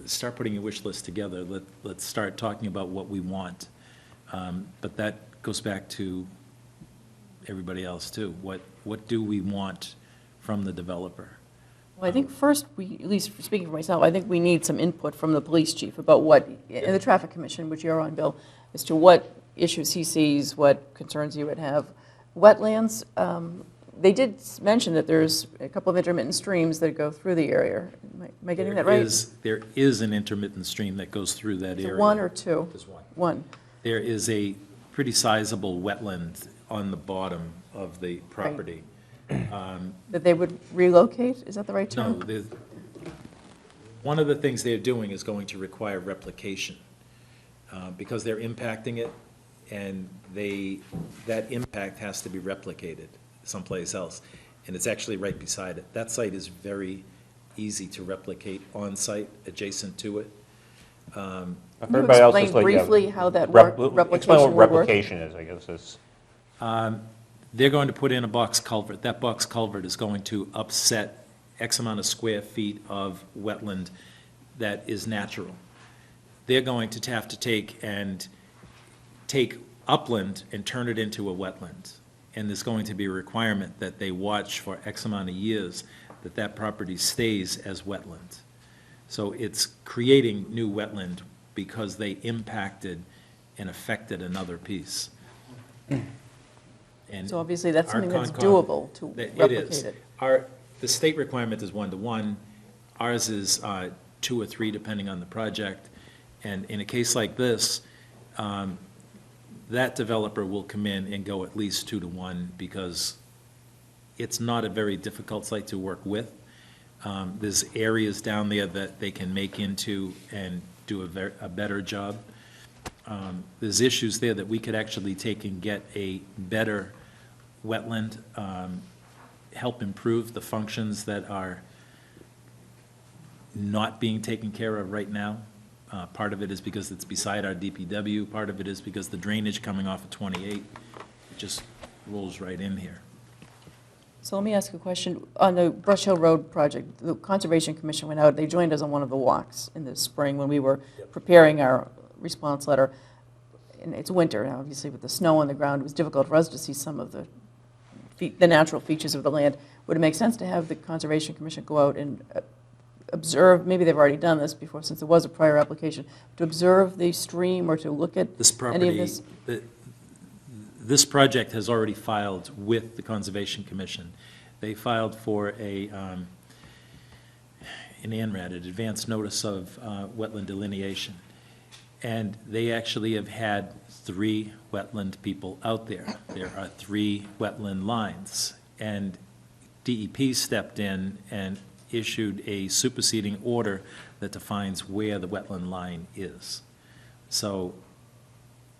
start putting your wish list together. Let's start talking about what we want. But that goes back to everybody else, too. What do we want from the developer? Well, I think first, at least speaking for myself, I think we need some input from the police chief about what, and the traffic commission, which you're on, Bill, as to what issues he sees, what concerns you would have. Wetlands, they did mention that there's a couple of intermittent streams that go through the area. Am I getting that right? There is an intermittent stream that goes through that Is it area. one or two? There's one. One. There is a pretty sizable wetland on the bottom of the property. That they would relocate? Is that the right No, term? one of the things they're doing is going to require replication, because they're impacting it, and that impact has to be replicated someplace else, and it's actually right beside it. That site is very easy to replicate on-site, adjacent to it. Can you explain briefly how that Explain replication what would work? replication is, I guess, is. They're going to put in a box culvert. That box culvert is going to upset X amount of square feet of wetland that is natural. They're going to have to take upland and turn it into a wetland. And there's going to be a requirement that they watch for X amount of years that property stays as wetland. So it's creating new wetland because they impacted and affected another piece. And So obviously, that's our something that's Concom- doable to It replicate is. it. The state requirement is 1-to-1. Ours is 2 or 3, depending on the project. And in a case like this, that developer will come in and go at least 2-to-1 because it's not a very difficult site to work with. There's areas down there that they can make into and do a better job. there's issues there that we could actually take and get a better wetland, help improve the functions that are not being taken care of right now. Part of it is because it's beside our DPW, part of it is because the drainage coming off of 28, it just rolls right in here. So let me ask a question. On the Brush Hill Road project, the Conservation Commission went out, they joined us on one of the walks in the spring when we were preparing our response letter. And it's winter, and obviously with the snow on the ground, it was difficult for us to see some of the natural features of the land. Would it make sense to have the Conservation Commission go out and observe, maybe they've already done this before since there was a prior application, to observe the stream or to look at This any of property, this? this project has already filed with the Conservation Commission. They filed for an ANRAD, an advance notice of wetland delineation. And they actually have had 3 wetland people out there. There are 3 wetland lines. And DEP stepped in and issued a superseding order that defines where the wetland line is. So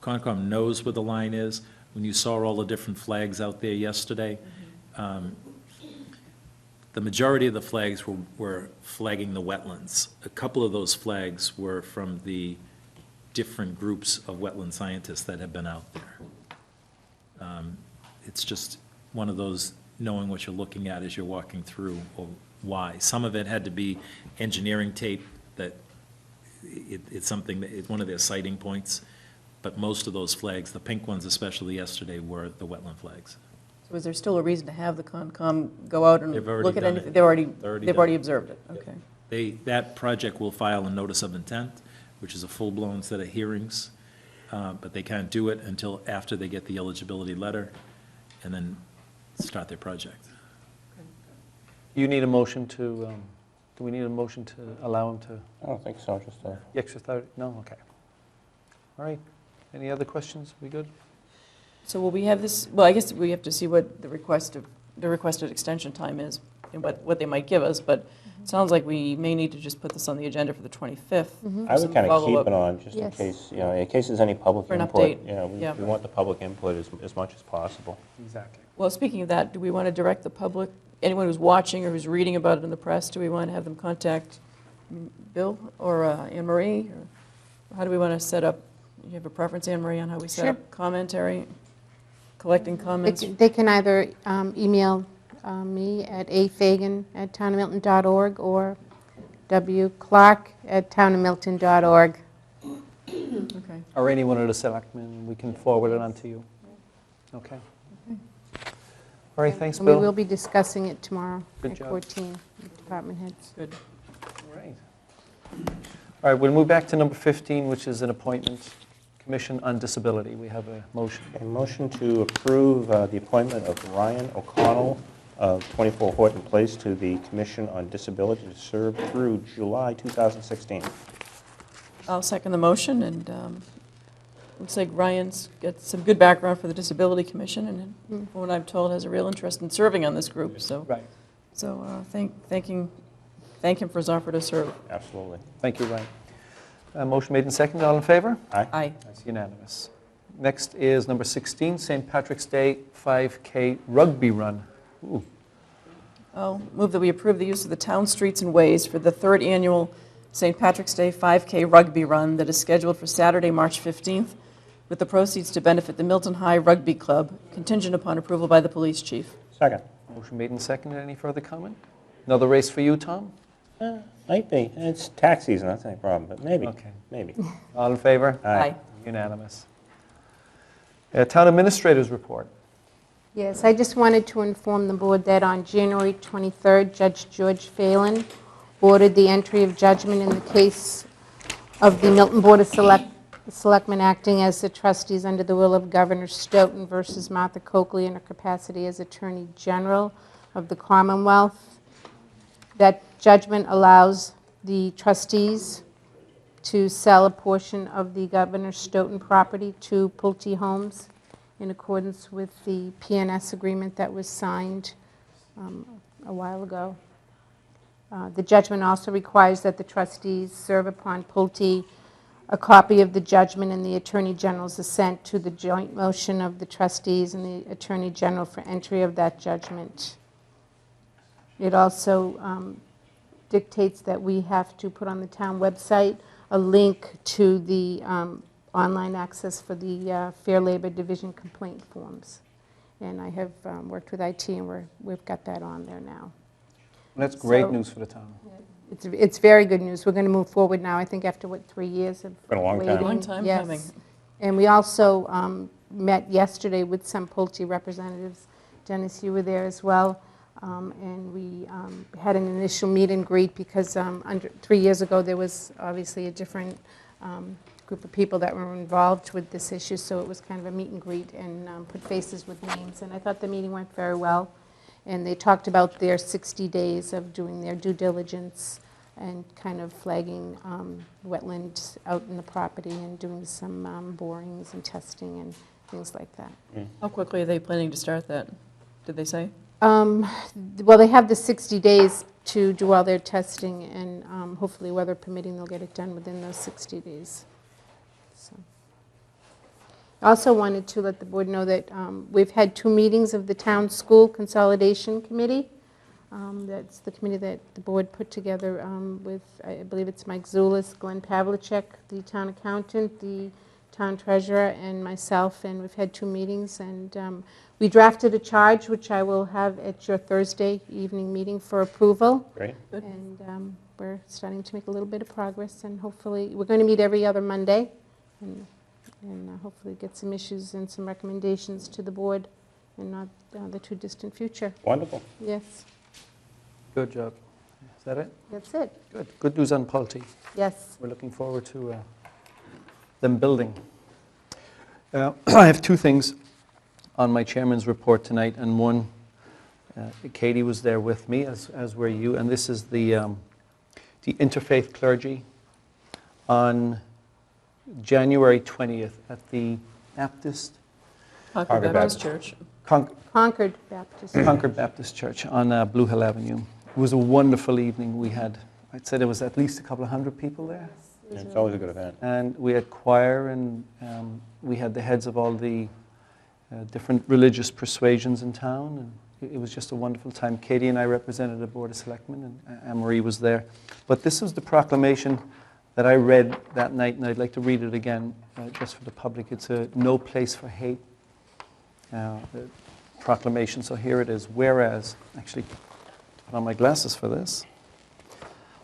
Concom knows where the line is. When you saw all the different flags out there yesterday, the majority of the flags were flagging the wetlands. A couple of those flags were from the different groups of wetland scientists that have been out there. It's just one of those knowing what you're looking at as you're walking through, or why. Some of it had to be engineering tape that it's something that it's one of their sighting points, but most of those flags, the pink ones especially yesterday, were the wetland flags. So is there still a reason to have the Concom go out and They've already look at done anything? it. They've already observed it, okay. That project will file a notice of intent, which is a full-blown set of hearings, but they can't do it until after they get the eligibility letter and then start their project. You need a motion to, do we need a motion to allow him to? I don't think so, just The extra 30, no, okay. All right, any other questions? We good? So will we have this, well, I guess we have to see what the requested extension time is and what they might give us, but it sounds like we may need to just put this on the agenda for the 25th. I would kind of keep it on, just in Yes. case, in case there's any public For an input. update. Yeah. We want the public input as much as possible. Exactly. Well, speaking of that, do we want to direct the public, anyone who's watching or who's reading about it in the press, do we want to have them contact Bill or Anne Marie? Or how do we want to set up, you have a preference, Anne Marie, on how we set up commentary, collecting comments? They can either email me at afagan@townofmilton.org or wclark@townofmilton.org. Okay. Or any one of the selectmen, we can forward it on to you. Okay. All right, thanks, And we Bill. will be discussing it tomorrow Good at job. 14, with department heads. Good. All right. All right, we'll move back to number 15, which is an appointment, Commission on Disability. We have a motion. A motion to approve the appointment of Ryan O'Connell of 24 Horton Place to the Commission on Disability to serve through July 2016. I'll second the motion, and looks like Ryan's got some good background for the Disability Commission, and from what I'm told, has a real interest in serving on this group, so. Right. So thank him for his offer to serve. Absolutely. Thank you, Ryan. Motion made and seconded. All in favor? Aye. Aye. That's unanimous. Next is number 16, St. Patrick's Day 5K Rugby Run. Ooh. I'll move that we approve the use of the town streets and ways for the 3rd annual St. Patrick's Day 5K Rugby Run that is scheduled for Saturday, March 15th, with the proceeds to benefit the Milton High Rugby Club, contingent upon approval by the police chief. Second. Motion made and seconded. Any further comment? Another race for you, Tom? Might be. It's tax season, that's any problem, but maybe. Okay. Maybe. All in favor? Aye. Unanimous. Town Administrator's Report. Yes, I just wanted to inform the board that on January 23rd, Judge George Phelan ordered the entry of judgment in the case of the Milton Board of Selectmen acting as the trustees under the will of Governor Stoughton versus Martha Coakley in her capacity as Attorney General of the Commonwealth. That judgment allows the trustees to sell a portion of the Governor Stoughton property to Pulte Homes in accordance with the PNS agreement that was signed a while ago. The judgment also requires that the trustees serve upon Pulte a copy of the judgment and the Attorney General's assent to the joint motion of the trustees and the Attorney General for entry of that judgment. It also dictates that we have to put on the town website a link to the online access for the Fair Labor Division complaint forms. And I have worked with IT, and we've got that on there now. That's great So- news for the town. It's very good news. We're going to move forward now, I think after, 3 years of Been a long time. waiting? Long time Yes. coming. And we also met yesterday with some Pulte representatives. Dennis, you were there as well. And we had an initial meet and greet because 3 years ago, there was obviously a different group of people that were involved with this issue, so it was kind of a meet and greet and put faces with names. And I thought the meeting went very well. And they talked about their 60 days of doing their due diligence and kind of flagging wetlands out in the property and doing some borings and testing and things like that. How quickly are they planning to start that? Did they say? Well, they have the 60 days to do all their testing, and hopefully, weather permitting, they'll get it done within those 60 days. So. I also wanted to let the board know that we've had 2 meetings of the Town School Consolidation Committee. That's the committee that the board put together with, I believe it's Mike Zulis, Glenn Pavlicek, the town accountant, the town treasurer, and myself, and we've had 2 meetings, and we drafted a charge, which I will have at your Thursday evening meeting for approval. Great. And we're starting to make a little bit of progress, and hopefully, we're going to meet every other Monday, and hopefully get some issues and some recommendations to the board in not the too distant future. Wonderful. Yes, Good job. Is that it? that's it. Good. Good news on Pulte. Yes. We're looking forward to them building. I have 2 things on my chairman's report tonight, and one, Katie was there with me, as were you, and this is the interfaith clergy on January 20th at the Baptist Concord Baptist Church. Concord Baptist. Concord Baptist Church on Blue Hill Avenue. It was a wonderful evening. We had, I'd say there was at least a couple of hundred people there. It's always a good event. And we had choir, and we had the heads of all the different religious persuasions in town, and it was just a wonderful time. Katie and I represented the Board of Selectmen, and Anne-Marie was there. But this was the proclamation that I read that night, and I'd like to read it again just for the public. It's a No Place for Hate proclamation, so here it is. Whereas, actually, put on my glasses for this.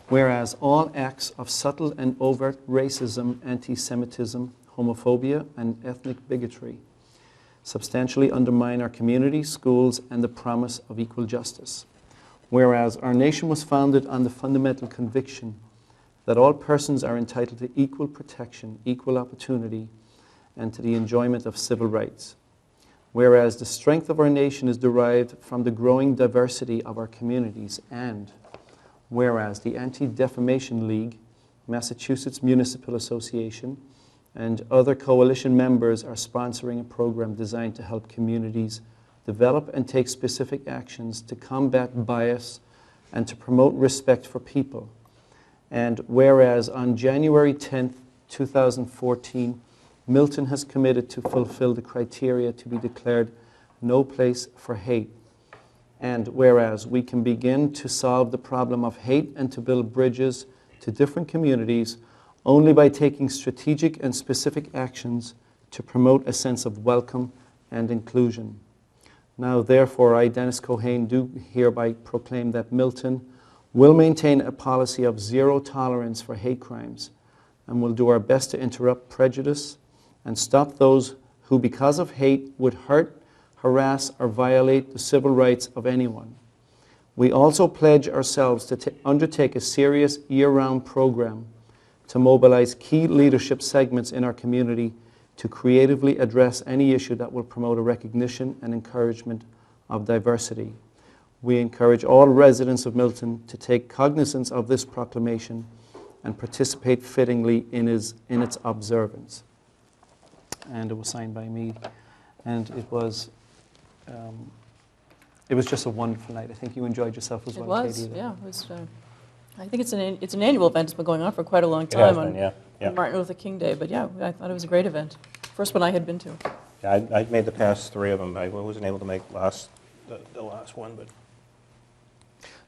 Whereas all acts of subtle and overt racism, anti-Semitism, homophobia, and ethnic bigotry substantially undermine our communities, schools, and the promise of equal justice. Whereas our nation was founded on the fundamental conviction that all persons are entitled to equal protection, equal opportunity, and to the enjoyment of civil rights. Whereas the strength of our nation is derived from the growing diversity of our communities, and whereas the Anti-Defamation League, Massachusetts Municipal Association, and other coalition members are sponsoring a program designed to help communities develop and take specific actions to combat bias and to promote respect for people. And whereas on January 10th, 2014, Milton has committed to fulfill the criteria to be declared no place for hate. And whereas we can begin to solve the problem of hate and to build bridges to different communities only by taking strategic and specific actions to promote a sense of welcome and inclusion. Now, therefore, I, Dennis Cohane, do hereby proclaim that Milton will maintain a policy of zero tolerance for hate crimes and will do our best to interrupt prejudice and stop those who, because of hate, would hurt, harass, or violate the civil rights of anyone. We also pledge ourselves to undertake a serious year-round program to mobilize key leadership segments in our community to creatively address any issue that will promote a recognition and encouragement of diversity. We encourage all residents of Milton to take cognizance of this proclamation and participate fittingly in its observance. And it was signed by me, and it was just a wonderful night. I think you enjoyed yourself as well, Katie. Yeah. It was, I think it's an annual event. It's been going on for quite a long It has time been, yeah. Yeah. Martin Luther King Day, but yeah, I thought it was a great event. First one I had been to. Yeah, I made the past 3 of them. I wasn't able to make the last one, but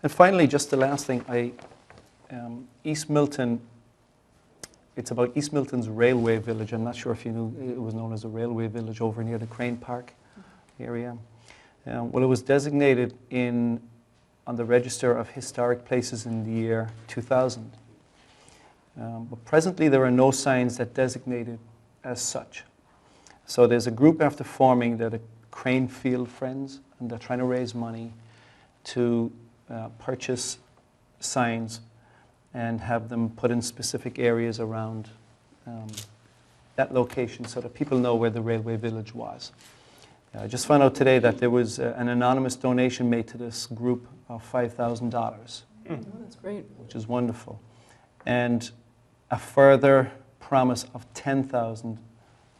And finally, just the last thing, East Milton, it's about East Milton's railway village. I'm not sure if you knew it was known as a railway village over near the Crane Park area. Well, it was designated on the Register of Historic Places in the year 2000. But presently there are no signs that designate it as such. So there's a group after forming, they're the Cranefield Friends, and they're trying to raise money to purchase signs and have them put in specific areas around that location so that people know where the railway village was. I just found out today that there was an anonymous donation made to this group of $5,000. Oh, that's great. Which is wonderful. And a further promise of $10,000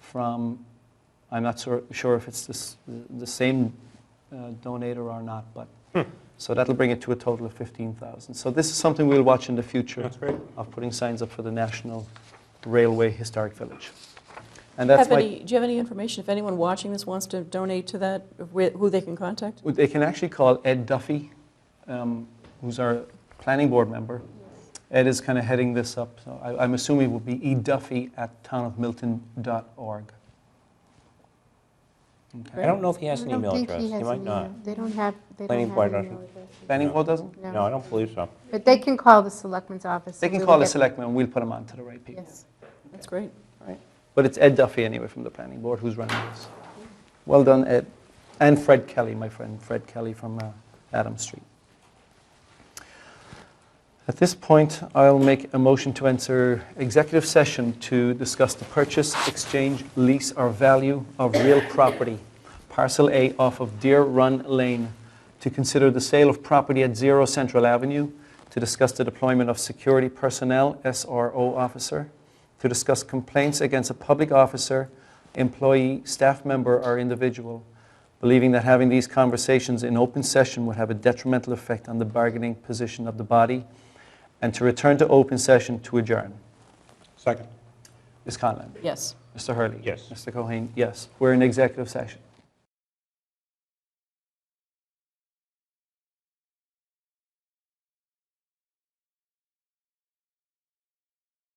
from, I'm not sure if it's the same donator or not, but so that'll bring it to a total of $15,000. So this is something we'll watch in the future. That's great. Of putting signs up for the National Railway Historic Village. And Do that's you have any information, if anyone watching this wants to donate to that, who they can contact? They can actually call Ed Duffy, who's our planning board member. Ed is kind of heading this up. So I'm assuming it will be eDuffy@townofmilton.org. I don't know if he has an I don't email think address. he has might an not. email. They don't have Planning an board email doesn't. address. Planning board doesn't? No, I don't believe so. But they can call the selectman's office. They and can we call will the get- selectmen and we'll put them on to the right people. Yes. That's great. But it's Ed Duffy anyway from the planning board who's running this. Well done, Ed. And Fred Kelly, my friend Fred Kelly from Adams Street. At this point, I'll make a motion to enter executive session to discuss the purchase, exchange, lease, or value of real property, Parcel A off of Deer Run Lane, to consider the sale of property at 0 Central Avenue, to discuss the deployment of security personnel, SRO officer, to discuss complaints against a public officer, employee, staff member, or individual, believing that having these conversations in open session would have a detrimental effect on the bargaining position of the body, and to return to open session to adjourn. Second. Ms. Conlon? Yes. Mr. Hurley? Yes. Mr. Cohen? Yes. We're in executive session.